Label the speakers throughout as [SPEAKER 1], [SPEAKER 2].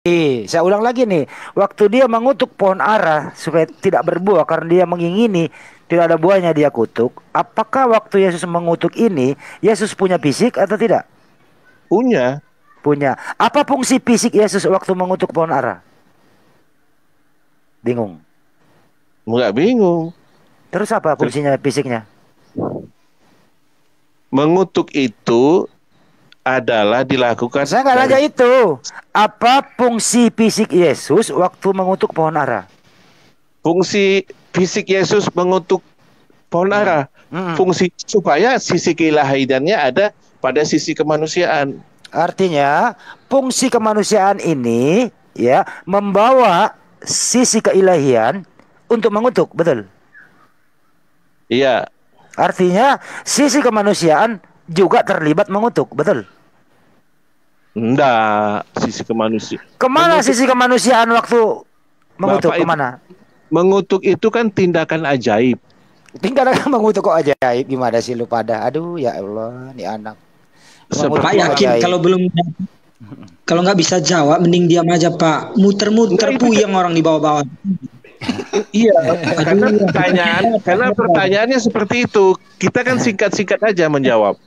[SPEAKER 1] Saya ulang lagi nih. Waktu dia mengutuk pohon ara supaya tidak berbuah karena dia mengingini tidak ada buahnya dia kutuk. Apakah waktu Yesus mengutuk ini Yesus punya fisik atau tidak?
[SPEAKER 2] Punya.
[SPEAKER 1] Punya. Apa fungsi fisik Yesus waktu mengutuk pohon ara? Bingung.
[SPEAKER 2] Nggak bingung.
[SPEAKER 1] Terus apa fungsinya fisiknya?
[SPEAKER 2] Mengutuk itu adalah dilakukan
[SPEAKER 1] Saya nggak nanya
[SPEAKER 2] dari
[SPEAKER 1] itu. Apa fungsi fisik Yesus waktu mengutuk pohon ara?
[SPEAKER 2] fungsi fisik Yesus mengutuk pohon
[SPEAKER 1] Hmm.
[SPEAKER 2] ara.
[SPEAKER 1] Hmm.
[SPEAKER 2] Fungsi supaya sisi keilahiannya ada pada sisi kemanusiaan.
[SPEAKER 1] Artinya, fungsi kemanusiaan ini ya membawa sisi keilahian untuk mengutuk, betul?
[SPEAKER 2] Iya,
[SPEAKER 1] Artinya, sisi kemanusiaan juga terlibat mengutuk, betul?
[SPEAKER 2] enggak, sisi kemanusiaan.
[SPEAKER 1] Kemana
[SPEAKER 2] Mengutuk,
[SPEAKER 1] sisi kemanusiaan waktu mengutuk?
[SPEAKER 2] Bapak, itu
[SPEAKER 1] Kemana?
[SPEAKER 2] mengutuk itu kan tindakan ajaib.
[SPEAKER 1] Tinggal ada mengutuk kok ajaib. Gimana sih lu pada? Aduh ya Allah, nih anak. Mengutuk
[SPEAKER 3] Pak
[SPEAKER 2] Seperti
[SPEAKER 1] kok
[SPEAKER 3] yakin
[SPEAKER 1] ajaib.
[SPEAKER 3] kalau nggak bisa jawab, mending diam aja Pak. Muter-muter
[SPEAKER 2] Enggak,
[SPEAKER 3] puyeng orang di bawah-bawah.
[SPEAKER 2] iya, karena pertanyaannya seperti itu. Kita kan singkat-singkat aja menjawab.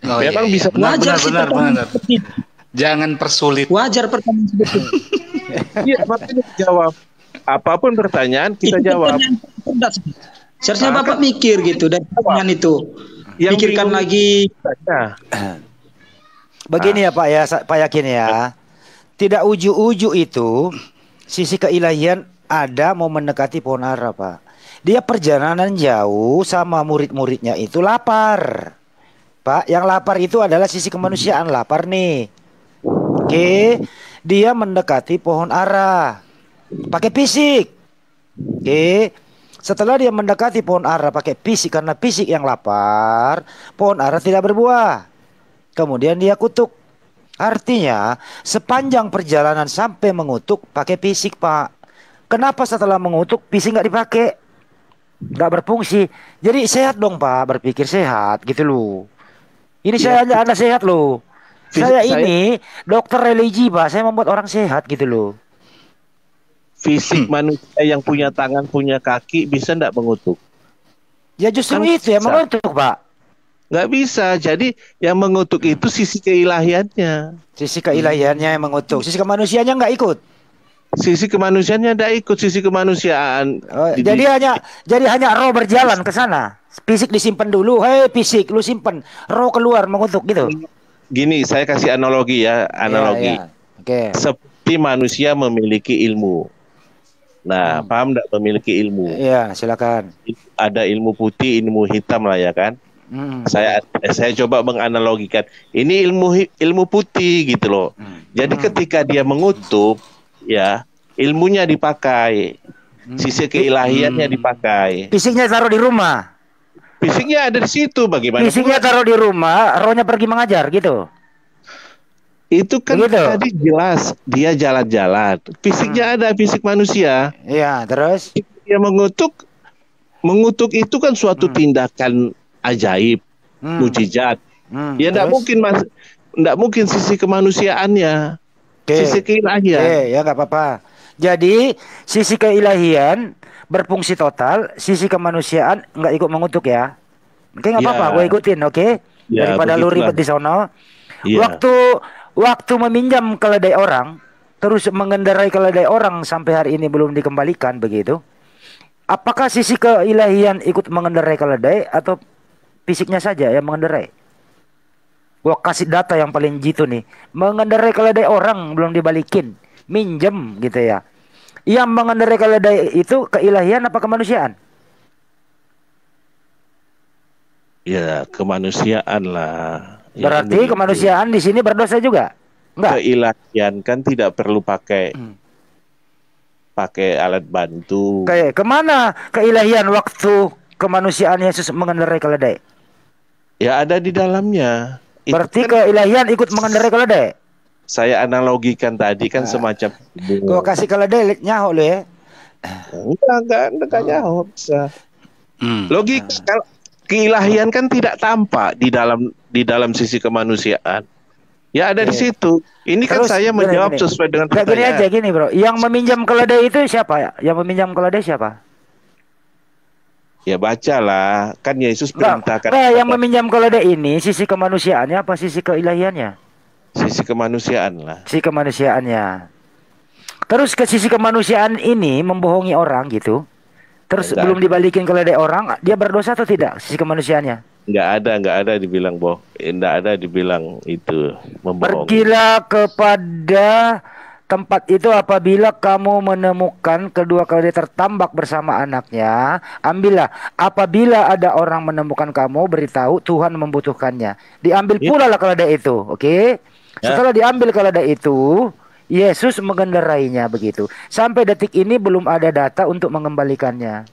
[SPEAKER 4] Oh,
[SPEAKER 2] Memang
[SPEAKER 4] iya,
[SPEAKER 2] bisa
[SPEAKER 4] iya.
[SPEAKER 3] Wajar sih
[SPEAKER 4] Benar.
[SPEAKER 3] pertanyaan seperti itu.
[SPEAKER 4] Jangan persulit.
[SPEAKER 3] Wajar pertanyaan seperti itu.
[SPEAKER 2] Iya, makanya jawab. Apapun pertanyaan kita
[SPEAKER 3] Itu
[SPEAKER 2] jawab.
[SPEAKER 3] pertanyaan cerdas. Seharusnya
[SPEAKER 2] Nah,
[SPEAKER 3] Bapak
[SPEAKER 2] kan
[SPEAKER 3] mikir gitu dari pertanyaan itu.
[SPEAKER 2] yang
[SPEAKER 3] Pikirkan
[SPEAKER 2] bingung
[SPEAKER 3] lagi.
[SPEAKER 2] Nah,
[SPEAKER 1] Begini ya Pak ya, Pak yakin ya. Tidak uju-uju itu sisi keilahian ada mau mendekati pohon ara Pak. Dia perjalanan jauh sama murid-muridnya itu lapar. Pak, yang lapar itu adalah sisi kemanusiaan, lapar nih. Oke, dia mendekati pohon ara pakai fisik. Oke. Setelah dia mendekati pohon ara pakai fisik karena fisik yang lapar, pohon ara tidak berbuah. Kemudian dia kutuk. Artinya sepanjang perjalanan sampai mengutuk pakai fisik Pak. Kenapa setelah mengutuk fisik nggak dipakai? Nggak berfungsi. Jadi sehat dong Pak, berpikir sehat gitu loh. Ini
[SPEAKER 2] ya,
[SPEAKER 1] saya Anda sehat loh.
[SPEAKER 2] fisik
[SPEAKER 1] Saya
[SPEAKER 2] saya
[SPEAKER 1] ini dokter religi Pak, saya membuat orang sehat gitu loh.
[SPEAKER 2] fisik manusia yang punya tangan, punya kaki bisa enggak mengutuk?
[SPEAKER 1] Ya justru
[SPEAKER 2] Kan
[SPEAKER 1] itu ya
[SPEAKER 2] bisa.
[SPEAKER 1] mengutuk Pak.
[SPEAKER 2] Nggak bisa. Jadi yang mengutuk itu sisi keilahiannya.
[SPEAKER 1] Sisi keilahiannya yang mengutuk, sisi kemanusiaannya nggak ikut.
[SPEAKER 2] Sisi kemanusiaannya enggak ikut, sisi kemanusiaan.
[SPEAKER 1] Oh, jadi hanya roh berjalan ke sana. Fisik disimpan dulu. Hei fisik, lu simpen. Roh keluar mengutuk gitu.
[SPEAKER 2] Gini, saya kasih analogi ya, analogi.
[SPEAKER 1] Ya, ya. Oke.
[SPEAKER 2] Seperti manusia memiliki ilmu. Nah, paham enggak memiliki ilmu?
[SPEAKER 1] Iya, silakan.
[SPEAKER 2] Ada ilmu putih, ilmu hitam lah ya kan? Saya coba menganalogikan. Ini ilmu putih gitu loh. Jadi ketika dia mengutuk, ya ilmunya dipakai, sisi keilahiannya dipakai.
[SPEAKER 1] Fisiknya taruh di rumah.
[SPEAKER 2] Fisiknya ada di situ, bagaimana?
[SPEAKER 1] Fisiknya taruh di rumah, rohnya pergi mengajar gitu.
[SPEAKER 2] Itu kan
[SPEAKER 1] Begitu.
[SPEAKER 2] tadi jelas dia jalan-jalan. Fisiknya ada, fisik manusia.
[SPEAKER 1] Iya, terus
[SPEAKER 2] Dia mengutuk itu kan suatu tindakan ajaib, mujizat. Ya enggak
[SPEAKER 1] terus?
[SPEAKER 2] mungkin enggak mungkin sisi kemanusiaannya,
[SPEAKER 1] Oke.
[SPEAKER 2] sisi keilahian.
[SPEAKER 1] Ya nggak apa-apa. Jadi sisi keilahian berfungsi total, sisi kemanusiaan nggak ikut mengutuk ya. Oke nggak
[SPEAKER 2] Ya.
[SPEAKER 1] apa-apa, gue ikutin, oke?
[SPEAKER 2] Ya,
[SPEAKER 1] Daripada lu
[SPEAKER 2] begitulah.
[SPEAKER 1] ribet di sono.
[SPEAKER 2] Ya.
[SPEAKER 1] Waktu meminjam keledai orang, terus mengendarai keledai orang sampai hari ini belum dikembalikan begitu. Apakah sisi keilahian ikut mengendarai keledai atau fisiknya saja yang mengendarai? Gua kasih data yang paling jitu nih. Mengendarai keledai orang belum dibalikin, minjem gitu ya. Yang mengendarai keledai itu keilahian apa kemanusiaan?
[SPEAKER 2] Ya, kemanusiaan lah. Ya, kan
[SPEAKER 1] Berarti
[SPEAKER 2] begitu.
[SPEAKER 1] kemanusiaan di sini berdosa juga? Enggak.
[SPEAKER 2] Keilahian kan tidak perlu pakai alat bantu.
[SPEAKER 1] Kayak kemana keilahian waktu kemanusiaan Yesus mengendarai keledai?
[SPEAKER 2] Ya ada di dalamnya. Itu
[SPEAKER 1] Berarti
[SPEAKER 2] kan
[SPEAKER 1] keilahian ikut mengendarai keledai.
[SPEAKER 2] saya analogikan tadi kan semacam
[SPEAKER 1] Gua kasih keledai nyaho lu ya.
[SPEAKER 2] enggak nyaho bisa. Logika keilahian kan tidak tampak di dalam sisi kemanusiaan. Ya ada di situ. Ini kan
[SPEAKER 1] Terus,
[SPEAKER 2] saya menjawab
[SPEAKER 1] gini.
[SPEAKER 2] sesuai dengan
[SPEAKER 1] Gini
[SPEAKER 2] pertanyaan.
[SPEAKER 1] aja gini bro, yang meminjam keledai itu siapa ya? Yang meminjam keledai siapa?
[SPEAKER 2] Ya bacalah, kan Yesus perintahkan
[SPEAKER 1] Yang meminjam keledai ini sisi kemanusiaannya apa sisi keilahiannya?
[SPEAKER 2] sisi kemanusiaan lah.
[SPEAKER 1] Sisi kemanusiaannya. Terus ke sisi kemanusiaan ini membohongi orang gitu. Terus
[SPEAKER 2] Enggak.
[SPEAKER 1] belum dibalikin keledai orang, dia berdosa atau tidak sisi kemanusiaannya?
[SPEAKER 2] Enggak ada dibilang enggak ada dibilang itu membohongi.
[SPEAKER 1] Pergilah kepada tempat itu apabila kamu menemukan kedua keledai tertambak bersama anaknya, ambillah. Apabila ada orang menemukan kamu, beritahu Tuhan membutuhkannya. Diambil pula lah keledai itu, oke? Setelah diambil keledai itu, Yesus mengendarainya begitu. Sampai detik ini belum ada data untuk mengembalikannya.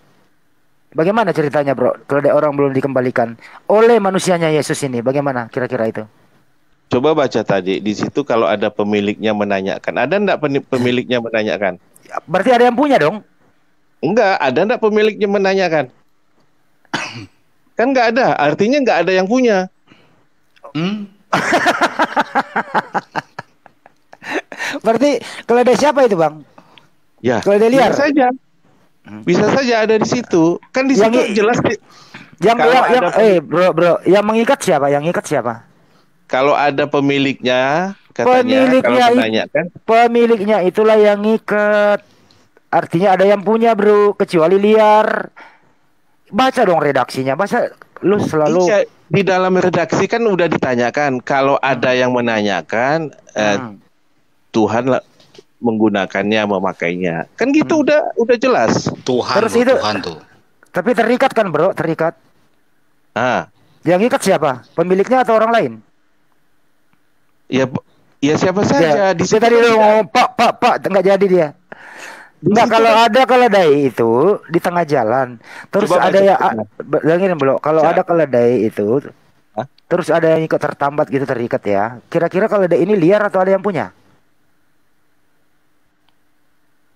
[SPEAKER 1] Bagaimana ceritanya bro? Keledai orang belum dikembalikan oleh manusianya Yesus ini. Bagaimana kira-kira itu?
[SPEAKER 2] Coba baca tadi di situ kalau ada pemiliknya menanyakan. Ada enggak pemiliknya menanyakan?
[SPEAKER 1] Berarti ada yang punya dong?
[SPEAKER 2] Enggak, ada enggak pemiliknya menanyakan? Kan enggak ada, artinya enggak ada yang punya.
[SPEAKER 1] Berarti keledai siapa itu bang?
[SPEAKER 2] Ya,
[SPEAKER 1] keledai liar.
[SPEAKER 2] Bisa saja ada di situ. Kan di situ jelas.
[SPEAKER 1] Bro, yang mengikat siapa? Yang ikat siapa?
[SPEAKER 2] Kalau ada pemiliknya, katanya kalau menanyakan.
[SPEAKER 1] Pemiliknya itulah yang ngikat. Artinya ada yang punya bro, kecuali liar. Baca dong redaksinya, baca lu selalu.
[SPEAKER 2] Iya, di dalam redaksi kan udah ditanyakan. Kalau ada yang menanyakan, Tuhan menggunakannya, memakainya. Kan gitu udah jelas.
[SPEAKER 4] Tuhan.
[SPEAKER 1] Terus itu,
[SPEAKER 4] Tuhan tuh.
[SPEAKER 1] Tapi terikat kan bro, terikat. Yang ikat siapa? Pemiliknya atau orang lain?
[SPEAKER 2] Ya siapa saja.
[SPEAKER 1] Dia tadi lu ngomong pak, nggak jadi dia. Enggak, kalau ada keledai itu di tengah jalan, terus coba ada ya, dengerin belum? Kalau ada keledai itu, terus ada yang ikut tertambat gitu terikat ya. Kira-kira keledai ini liar atau ada yang punya?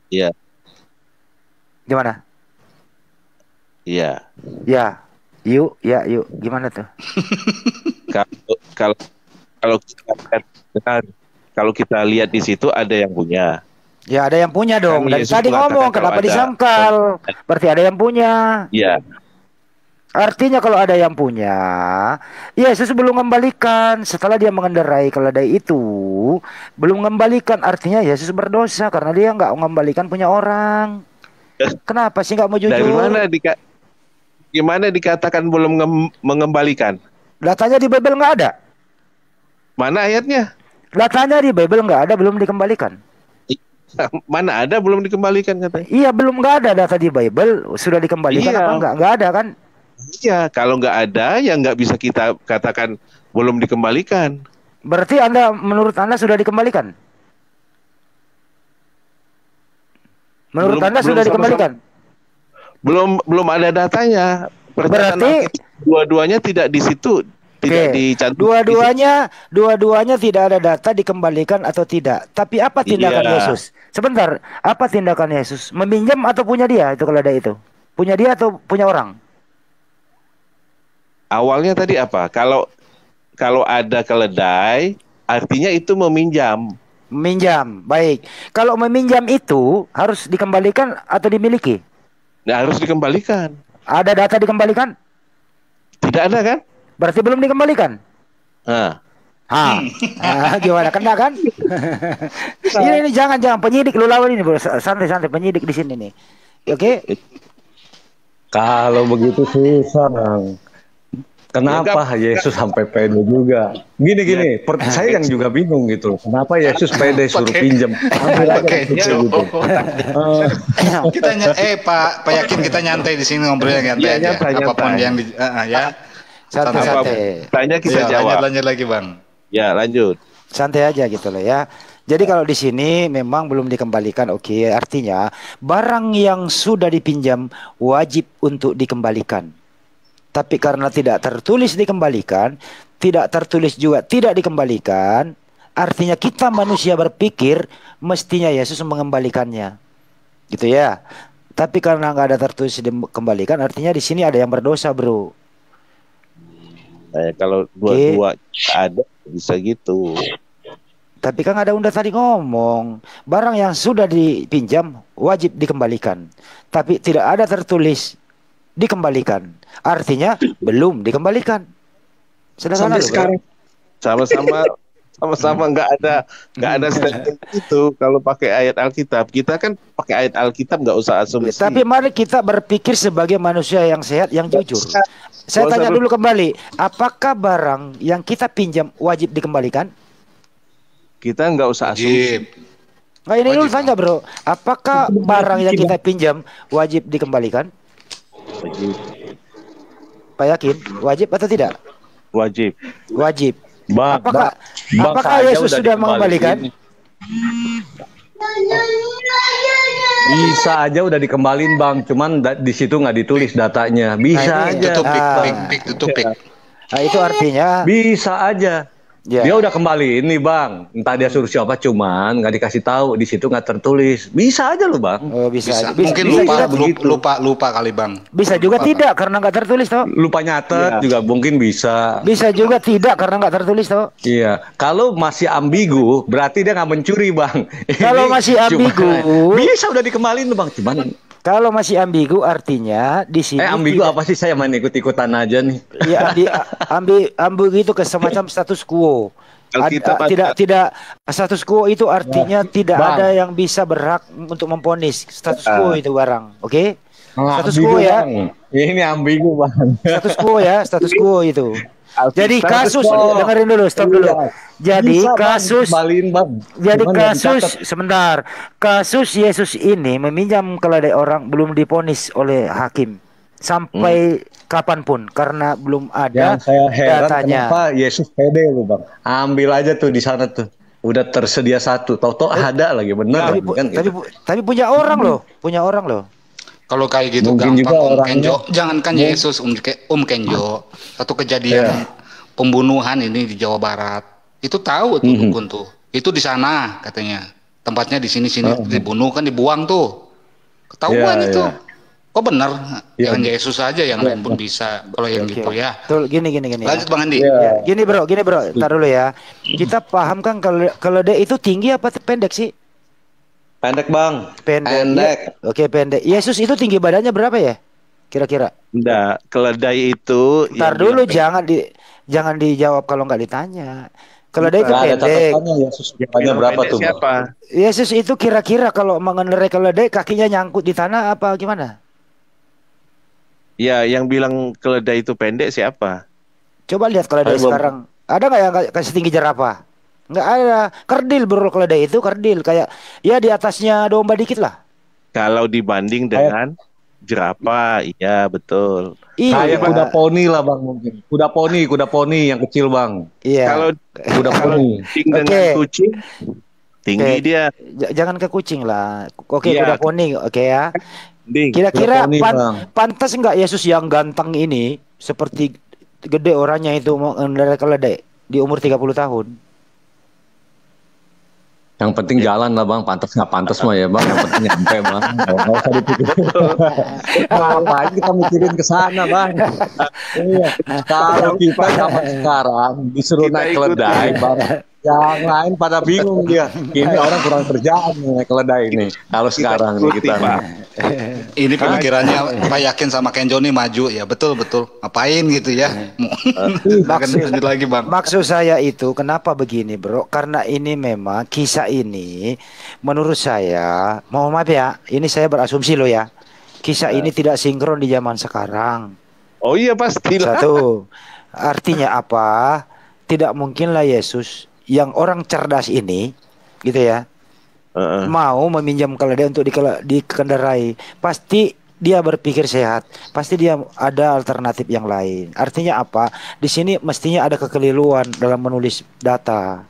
[SPEAKER 2] Iya.
[SPEAKER 1] Gimana?
[SPEAKER 2] Iya.
[SPEAKER 1] Ya, yuk. Gimana tuh?
[SPEAKER 2] Kalau kita lihat di situ ada yang punya.
[SPEAKER 1] Ya ada yang punya dong. Dan tadi ngomong kenapa disangkal? Berarti ada yang punya.
[SPEAKER 2] Iya.
[SPEAKER 1] Artinya kalau ada yang punya, Yesus belum mengembalikan. Setelah dia mengendarai keledai itu, belum mengembalikan. Artinya Yesus berdosa karena dia nggak mengembalikan punya orang. Kenapa sih nggak mau jujur?
[SPEAKER 2] Dari mana gimana dikatakan belum mengembalikan?
[SPEAKER 1] Datanya di Bible nggak ada.
[SPEAKER 2] Mana ayatnya?
[SPEAKER 1] Datanya di Bible nggak ada, belum dikembalikan.
[SPEAKER 2] Mana ada belum dikembalikan katanya?
[SPEAKER 1] Iya, belum, nggak ada data di Bible. Sudah dikembalikan apa enggak? Nggak ada kan?
[SPEAKER 2] Iya, kalau nggak ada ya nggak bisa kita katakan belum dikembalikan.
[SPEAKER 1] Berarti menurut Anda sudah dikembalikan? Menurut Anda sudah dikembalikan?
[SPEAKER 2] Belum ada datanya.
[SPEAKER 1] Berarti
[SPEAKER 2] dua-duanya tidak di situ. Tidak dicantum.
[SPEAKER 1] Dua-duanya tidak ada data dikembalikan atau tidak. Tapi apa tindakan Yesus? Sebentar, apa tindakan Yesus? Meminjam atau punya dia itu keledai itu? Punya dia atau punya orang?
[SPEAKER 2] Awalnya tadi apa? Kalau ada keledai, artinya itu meminjam.
[SPEAKER 1] Meminjam, baik. Kalau meminjam itu harus dikembalikan atau dimiliki?
[SPEAKER 2] Nah, harus dikembalikan.
[SPEAKER 1] Ada data dikembalikan?
[SPEAKER 2] Tidak ada kan?
[SPEAKER 1] Berarti belum dikembalikan. Gimana, kena kan? ini jangan penyidik lu lawan ini bro, santai penyidik di sini nih. Oke?
[SPEAKER 5] Kalau begitu susah bang. Kenapa Yesus sampai pede juga? Gini, saya yang juga bingung gitu loh. Kenapa Yesus pede suruh pinjam?
[SPEAKER 4] Pak Yakin kita nyantai di sini ngobrolnya nyantai aja. Apapun yang
[SPEAKER 1] santai.
[SPEAKER 2] Tanya kita jawab.
[SPEAKER 4] Lanjut lagi bang.
[SPEAKER 2] Ya lanjut.
[SPEAKER 1] Santai aja gitu loh ya. Jadi kalau di sini memang belum dikembalikan, oke. Artinya barang yang sudah dipinjam wajib untuk dikembalikan. Tapi karena tidak tertulis dikembalikan, tidak tertulis juga tidak dikembalikan, artinya kita manusia berpikir mestinya Yesus mengembalikannya, gitu ya. Tapi karena nggak ada tertulis dikembalikan, artinya di sini ada yang berdosa, bro.
[SPEAKER 2] Kalau dua-dua ada bisa gitu.
[SPEAKER 1] Tapi kan ada undang tadi ngomong, barang yang sudah dipinjam wajib dikembalikan. Tapi tidak ada tertulis dikembalikan. Artinya belum dikembalikan. Sederhana
[SPEAKER 3] Sampai sekarang.
[SPEAKER 2] Sama-sama nggak ada statement itu kalau pakai ayat Alkitab. Kita kan pakai ayat Alkitab, nggak usah asumsi.
[SPEAKER 1] Tapi mari kita berpikir sebagai manusia yang sehat, yang jujur. Saya tanya dulu kembali, apakah barang yang kita pinjam wajib dikembalikan?
[SPEAKER 2] Kita nggak usah asumsi.
[SPEAKER 1] Nah, ini dulu tanya bro, apakah barang yang kita pinjam wajib dikembalikan? Pak yakin, wajib atau tidak?
[SPEAKER 2] Wajib.
[SPEAKER 1] Wajib.
[SPEAKER 5] Bang,
[SPEAKER 1] Apakah Yesus sudah mengembalikan?
[SPEAKER 5] Bisa aja udah dikembalin bang, cuman di situ nggak ditulis datanya. Bisa aja.
[SPEAKER 4] Tutup pik.
[SPEAKER 1] Nah, itu artinya
[SPEAKER 5] bisa aja.
[SPEAKER 1] Ya.
[SPEAKER 5] Dia udah kembali ini bang, entah dia suruh siapa, cuman nggak dikasih tahu, di situ nggak tertulis. Bisa aja loh bang.
[SPEAKER 1] Oh, bisa.
[SPEAKER 4] Mungkin lupa kali bang.
[SPEAKER 1] Bisa juga tidak karena nggak tertulis toh.
[SPEAKER 5] Lupa nyatet juga mungkin bisa.
[SPEAKER 1] Bisa juga tidak karena nggak tertulis toh.
[SPEAKER 5] Iya, kalau masih ambigu berarti dia nggak mencuri bang.
[SPEAKER 1] Kalau masih ambigu,
[SPEAKER 5] bisa udah dikembalin bang, cuman
[SPEAKER 1] kalau masih ambigu artinya di sini.
[SPEAKER 5] Ambigu apa sih, saya main ikut-ikutan aja nih.
[SPEAKER 1] Ya, ambigu itu ke semacam status quo. Tidak status quo itu artinya tidak
[SPEAKER 5] bang,
[SPEAKER 1] ada yang bisa berhak untuk memponis status quo itu barang. Oke? Status
[SPEAKER 5] ambigu,
[SPEAKER 1] quo ya.
[SPEAKER 5] Bang. Ini ambigu bang.
[SPEAKER 1] Status quo ya, status quo itu. Jadi kasus, dengerin dulu, stop dulu. Jadi
[SPEAKER 5] bisa,
[SPEAKER 1] kasus,
[SPEAKER 5] bang.
[SPEAKER 1] jadi kasus, sebentar. Kasus Yesus ini meminjam keledai orang belum diponis oleh hakim sampai kapanpun karena belum ada
[SPEAKER 5] yang saya heran
[SPEAKER 1] datanya.
[SPEAKER 5] Kenapa Yesus pede lu bang? Ambil aja tuh di sana tuh. Udah tersedia satu, tahu-tahu ada lagi bener.
[SPEAKER 1] Tapi punya orang loh.
[SPEAKER 4] Kalau kayak gitu
[SPEAKER 5] mungkin
[SPEAKER 4] gampang Kenjo. Jangankan Yesus Kenjo. Satu kejadian pembunuhan ini di Jawa Barat. Itu tahu tuh dukun tuh. Itu di sana katanya. Tempatnya di sini dibunuh kan dibuang tuh. Ketahuan itu. Kok benar? Yang Yesus aja yang lain pun bisa. Kalau yang gitu ya.
[SPEAKER 1] Betul, gini.
[SPEAKER 4] Lanjut Bang Andi.
[SPEAKER 1] Gini bro. Ntar dulu ya. Kita paham kan keledai itu tinggi apa pendek sih?
[SPEAKER 5] Pendek bang.
[SPEAKER 1] Pendek. Ya. Oke, pendek. Yesus itu tinggi badannya berapa ya? Kira-kira?
[SPEAKER 2] Enggak, keledai itu.
[SPEAKER 1] Ntar dulu jangan dijawab kalau nggak ditanya. Keledai itu pendek.
[SPEAKER 5] Yesus berapa tuh?
[SPEAKER 2] Siapa?
[SPEAKER 1] Yesus itu kira-kira kalau mengendarai keledai kakinya nyangkut di tanah apa gimana?
[SPEAKER 2] Ya, yang bilang keledai itu pendek siapa?
[SPEAKER 1] Coba lihat keledai sekarang. Ada nggak yang kasih tinggi jerapah? Nggak ada. Kerdil bro, keledai itu kerdil kayak ya di atasnya domba dikit lah.
[SPEAKER 2] Kalau dibanding dengan jerapah, iya betul.
[SPEAKER 5] Kayak kuda poni lah bang mungkin. Kuda poni yang kecil bang.
[SPEAKER 1] Iya.
[SPEAKER 2] Kalau
[SPEAKER 5] kuda poni
[SPEAKER 2] dengan kucing tinggi dia.
[SPEAKER 1] Jangan ke kucing lah. Oke, kuda poni. Oke ya. Kira-kira pantas nggak Yesus yang ganteng ini seperti gede orangnya itu mengendarai keledai di umur 30 tahun?
[SPEAKER 5] Yang penting jalan lah bang, pantas nggak pantas mah ya bang, yang penting nyampe bang, nggak usah dipikirin. Ngapain kita mikirin ke sana bang? Iya. Kalau kita zaman sekarang disuruh naik keledai bang, yang lain pada bingung dia. Ini orang kurang kerjaan naik keledai ini. Kalau sekarang nih kita.
[SPEAKER 4] Ini pemikirannya Pak Yakin sama Kenjo nih maju ya, betul. Ngapain gitu ya? Lanjut lagi bang.
[SPEAKER 1] Maksud saya itu kenapa begini bro? Karena ini memang kisah ini menurut saya, mohon maaf ya, ini saya berasumsi loh ya. Kisah ini tidak sinkron di zaman sekarang.
[SPEAKER 2] Oh iya pastilah.
[SPEAKER 1] Satu, artinya apa? Tidak mungkinlah Yesus yang orang cerdas ini, gitu ya. Mau meminjam keledai untuk dikendarai, pasti dia berpikir sehat, pasti dia ada alternatif yang lain. Artinya apa? Di sini mestinya ada kekeliruan dalam menulis data.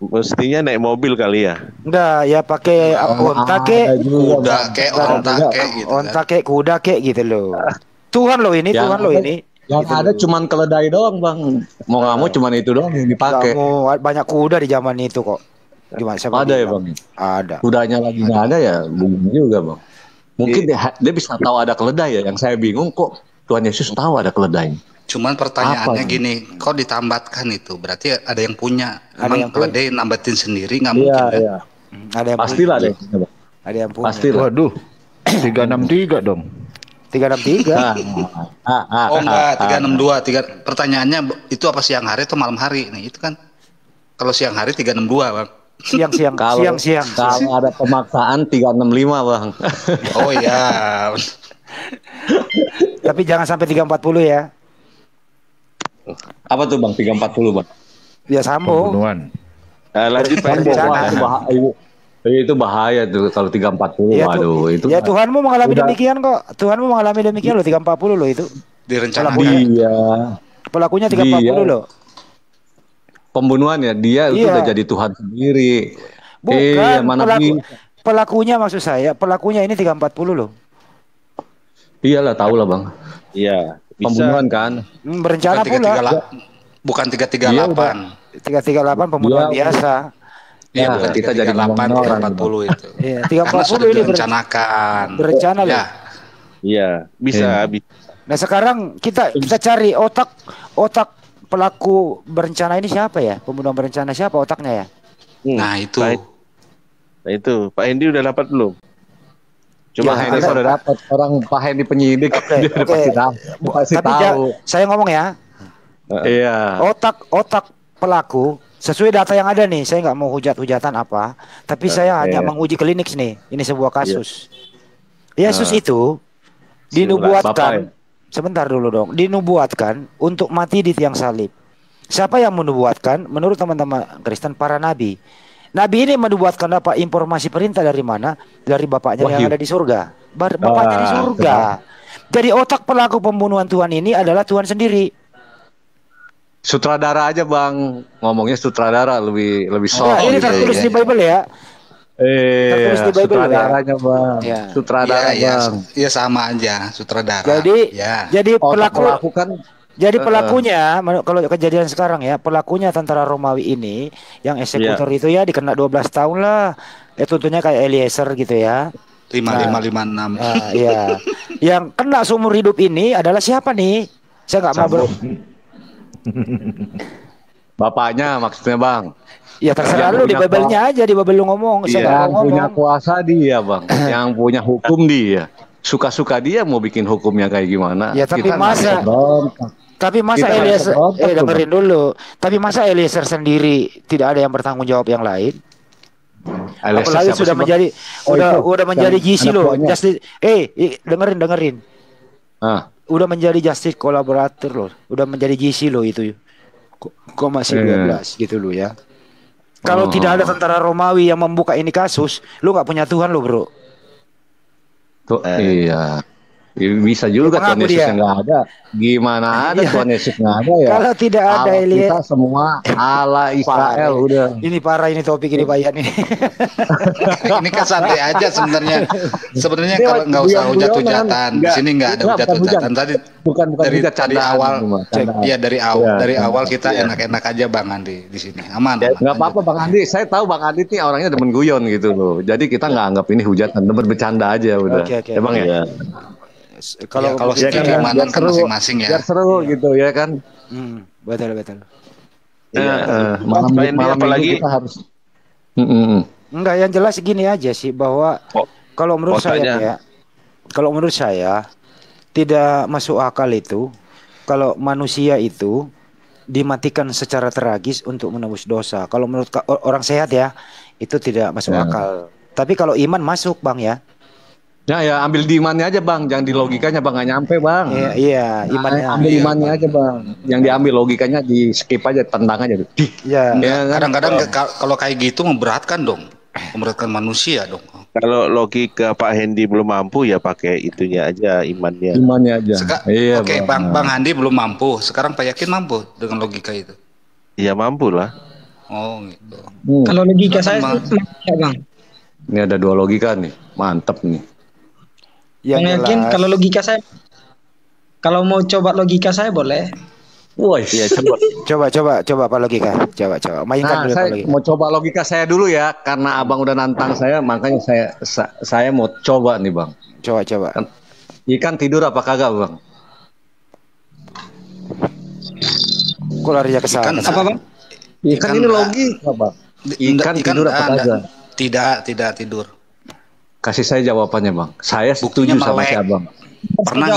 [SPEAKER 2] Mestinya naik mobil kali ya?
[SPEAKER 1] Enggak, ya pakai onta kek, kuda kek gitu loh. Tuhan loh ini, Tuhan loh ini.
[SPEAKER 5] Yang
[SPEAKER 1] gitu
[SPEAKER 5] ada cuman keledai doang bang. Mau nggak mau cuman itu doang yang dipakai.
[SPEAKER 1] Banyak kuda di zaman itu kok. Gimana?
[SPEAKER 5] Ada ya bang?
[SPEAKER 1] Ada.
[SPEAKER 5] Kudanya lagi nggak ada ya, bingung juga bang. Mungkin dia bisa tahu ada keledai ya. Yang saya bingung kok Tuhan Yesus tahu ada keledai.
[SPEAKER 4] Cuman pertanyaannya gini, kok ditambatkan itu? Berarti ada yang punya. Emang kalau dia nambatin sendiri nggak mungkin kan?
[SPEAKER 5] Iya.
[SPEAKER 1] Ada yang
[SPEAKER 5] Pastilah
[SPEAKER 1] punya.
[SPEAKER 5] deh.
[SPEAKER 1] Ada yang punya.
[SPEAKER 5] Pastilah.
[SPEAKER 6] Waduh, 363 dong.
[SPEAKER 1] 363.
[SPEAKER 4] Oh enggak, 362. Pertanyaannya itu apa siang hari atau malam hari? Nih itu kan. Kalau siang hari 362, Bang.
[SPEAKER 1] Siang-siang. Siang-siang.
[SPEAKER 5] Kalau ada pemaksaan 365, Bang.
[SPEAKER 4] Oh iya.
[SPEAKER 1] Tapi jangan sampai 340 ya.
[SPEAKER 5] Apa tuh, Bang? 340, Bang.
[SPEAKER 1] Ya sambung.
[SPEAKER 6] Pembunuhan.
[SPEAKER 2] Lanjut Pak Hendi.
[SPEAKER 5] Itu bahaya tuh kalau 340.
[SPEAKER 1] Ya,
[SPEAKER 5] Waduh, itu.
[SPEAKER 1] Ya Tuhanmu mengalami demikian kok. Tuhanmu mengalami demikian loh 340 loh itu.
[SPEAKER 4] Direncanakan.
[SPEAKER 5] Iya.
[SPEAKER 1] Pelakunya 340 loh.
[SPEAKER 5] Pembunuhan ya, dia itu
[SPEAKER 1] Iya.
[SPEAKER 5] udah jadi Tuhan sendiri.
[SPEAKER 1] Bukan
[SPEAKER 5] mana
[SPEAKER 1] pelakunya maksud saya. Pelakunya ini 340 loh.
[SPEAKER 5] Iyalah, tahu lah, Bang.
[SPEAKER 2] Iya, bisa.
[SPEAKER 5] Pembunuhan kan.
[SPEAKER 1] Berencana pula.
[SPEAKER 4] Bukan 338.
[SPEAKER 1] 338 pembunuhan biasa.
[SPEAKER 4] Iya,
[SPEAKER 5] Ya,
[SPEAKER 4] bukan
[SPEAKER 5] kita
[SPEAKER 4] 338,
[SPEAKER 5] jadi ngomong orang,
[SPEAKER 4] 340 itu.
[SPEAKER 1] Iya,
[SPEAKER 4] Karena
[SPEAKER 1] 340
[SPEAKER 4] sudah
[SPEAKER 1] ini
[SPEAKER 4] direncanakan.
[SPEAKER 1] berencana loh.
[SPEAKER 4] Ya,
[SPEAKER 2] Iya, bisa.
[SPEAKER 1] Nah, sekarang kita cari otak pelaku berencana ini siapa ya? Pembunuhan berencana siapa otaknya ya?
[SPEAKER 4] nah itu.
[SPEAKER 2] Nah itu, Pak Hendi udah dapat belum?
[SPEAKER 5] Coba
[SPEAKER 1] Ya,
[SPEAKER 5] Hendi sudah dapat orang Pak Hendi penyidik.
[SPEAKER 1] Oke,
[SPEAKER 5] Dia
[SPEAKER 1] oke.
[SPEAKER 5] pasti tahu. Pasti
[SPEAKER 1] Tapi
[SPEAKER 5] tahu.
[SPEAKER 1] saya ngomong ya,
[SPEAKER 5] Iya.
[SPEAKER 1] otak pelaku sesuai data yang ada nih. Saya nggak mau hujat-hujatan apa, tapi saya hanya menguji klinik nih. Ini sebuah kasus. Yesus itu dinubuatkan. Sebentar dulu dong. Dinubuatkan untuk mati di tiang salib. Siapa yang menubuatkan? Menurut teman-teman Kristen, para nabi. Nabi ini menubuatkan apa? Informasi perintah dari mana? Dari bapaknya yang ada di surga. Bapaknya di surga. Jadi otak pelaku pembunuhan Tuhan ini adalah Tuhan sendiri.
[SPEAKER 5] Sutradara aja, Bang. Ngomongnya sutradara lebih soft.
[SPEAKER 1] Nah, ini
[SPEAKER 5] gitu.
[SPEAKER 1] tertulis di Bible ya. Tertulis di Bible
[SPEAKER 5] sutradaranya, Bang.
[SPEAKER 1] Ya.
[SPEAKER 5] Sutradara, Bang.
[SPEAKER 4] Iya sama aja, sutradara.
[SPEAKER 1] Jadi
[SPEAKER 5] Pelaku kan
[SPEAKER 1] pelakunya kalau kejadian sekarang ya, pelakunya tentara Romawi ini yang eksekutor itu ya dikena 12 tahun lah. Tentunya kayak Eliezer gitu ya.
[SPEAKER 4] 5556.
[SPEAKER 1] Iya. Yang kena seumur hidup ini adalah siapa nih? Saya nggak mau
[SPEAKER 5] bapaknya maksudnya, Bang.
[SPEAKER 1] Ya terserah lu di Bible-nya aja, di Bible lu ngomong. Saya nggak
[SPEAKER 5] Yang
[SPEAKER 1] mau
[SPEAKER 5] punya
[SPEAKER 1] ngomong.
[SPEAKER 5] kuasa dia, Bang. Yang punya hukum dia. Suka-suka dia mau bikin hukumnya kayak gimana.
[SPEAKER 1] Ya tapi
[SPEAKER 5] Kita nggak bisa berontak.
[SPEAKER 1] Tapi masa
[SPEAKER 5] Kita
[SPEAKER 1] Eliezer
[SPEAKER 5] nggak bisa berontak,
[SPEAKER 1] dengerin dulu. Tapi masa Eliezer sendiri tidak ada yang bertanggung jawab yang lain?
[SPEAKER 5] Eliezer
[SPEAKER 1] Apalagi
[SPEAKER 5] siapa
[SPEAKER 1] sudah
[SPEAKER 5] sih, Bang?
[SPEAKER 1] menjadi udah menjadi
[SPEAKER 5] yang
[SPEAKER 1] GC
[SPEAKER 5] anak
[SPEAKER 1] loh.
[SPEAKER 5] buahnya.
[SPEAKER 1] Justice dengerin. Udah menjadi justice kolaborator loh. Udah menjadi GC loh itu. Kok masih 12 gitu loh ya. Kalau tidak ada tentara Romawi yang membuka ini kasus, lu nggak punya Tuhan lo, bro.
[SPEAKER 5] Tuh, iya. Bisa juga Tuhan
[SPEAKER 1] Mengaku
[SPEAKER 5] Yesus
[SPEAKER 1] dia.
[SPEAKER 5] yang nggak ada. Gimana ada Tuhan Yesus nggak ada ya?
[SPEAKER 1] Kalau tidak ada
[SPEAKER 5] Allah
[SPEAKER 1] Eliezer,
[SPEAKER 5] kita semua Allah Israel udah.
[SPEAKER 1] Ini parah ini topik ini Pak Yan ini.
[SPEAKER 4] Ini kan santai aja sebenarnya. Sebenarnya
[SPEAKER 5] Dia
[SPEAKER 4] kalau nggak usah
[SPEAKER 5] guyon-guyonan.
[SPEAKER 4] hujat-hujatan. Di
[SPEAKER 5] Nggak,
[SPEAKER 4] sini nggak ada
[SPEAKER 5] bukan
[SPEAKER 4] hujat-hujatan. Tadi
[SPEAKER 5] bukan
[SPEAKER 4] dari
[SPEAKER 5] hujat, candaan,
[SPEAKER 4] awal,
[SPEAKER 5] cuma candaan.
[SPEAKER 4] iya dari
[SPEAKER 5] Iya,
[SPEAKER 4] awal kita enak-enak aja Bang Andi di sini. Aman.
[SPEAKER 5] Nggak apa-apa Bang Andi, saya tahu Bang Andi nih orangnya demen guyon gitu loh. Jadi kita nggak anggap ini hujatan, demen bercanda aja udah.
[SPEAKER 1] Oke.
[SPEAKER 5] Ya Bang ya.
[SPEAKER 4] Kalau
[SPEAKER 5] Ya
[SPEAKER 4] segi
[SPEAKER 5] kan,
[SPEAKER 4] keimanan
[SPEAKER 5] biar
[SPEAKER 4] kan
[SPEAKER 5] seru,
[SPEAKER 4] masing-masing ya.
[SPEAKER 5] Biar seru gitu ya kan.
[SPEAKER 1] Betul.
[SPEAKER 5] Malam
[SPEAKER 2] Pak Hendi, apalagi
[SPEAKER 5] kita harus.
[SPEAKER 1] Enggak, yang jelas gini aja sih bahwa kalau menurut saya tidak masuk akal itu kalau manusia itu dimatikan secara tragis untuk menebus dosa. Kalau menurut orang sehat ya, itu tidak masuk akal. Tapi kalau iman masuk, Bang ya.
[SPEAKER 5] Ya ambil di imannya aja Bang, jangan di logikanya Bang, nggak nyampe Bang.
[SPEAKER 1] Iya, imannya.
[SPEAKER 5] Ambil imannya aja Bang, yang diambil logikanya di skip aja, tendang aja.
[SPEAKER 1] Ya.
[SPEAKER 4] Kadang-kadang kalau kayak gitu memberatkan dong, memberatkan manusia dong.
[SPEAKER 2] kalau logika Pak Hendi belum mampu ya pakai itunya aja imannya.
[SPEAKER 5] Imannya aja. Iya,
[SPEAKER 4] Oke, Bang Handi belum mampu. Sekarang Pak Yakin mampu dengan logika itu.
[SPEAKER 2] Ya mampu lah.
[SPEAKER 4] Oh gitu.
[SPEAKER 3] Kalau logika saya sih, ya Bang.
[SPEAKER 5] Ini ada dua logika nih, mantep nih.
[SPEAKER 3] Bang Yakin kalau logika saya, kalau mau coba logika saya boleh.
[SPEAKER 5] Wah,
[SPEAKER 2] Iya
[SPEAKER 1] Coba Pak logika. Coba. Mainkan dulu
[SPEAKER 5] saya
[SPEAKER 1] Pak logika.
[SPEAKER 5] mau coba logika saya dulu ya, karena Abang udah nantang saya, makanya saya mau coba nih Bang.
[SPEAKER 1] Coba.
[SPEAKER 5] Ikan tidur apa kagak Bang?
[SPEAKER 1] Kok larinya ke sana?
[SPEAKER 3] Apa bang?
[SPEAKER 5] Ikan ini logika bang. Ikan tidur apa kagak?
[SPEAKER 4] Tidak tidur.
[SPEAKER 5] Kasih saya jawabannya bang. Saya setuju sama si abang.
[SPEAKER 4] Pernah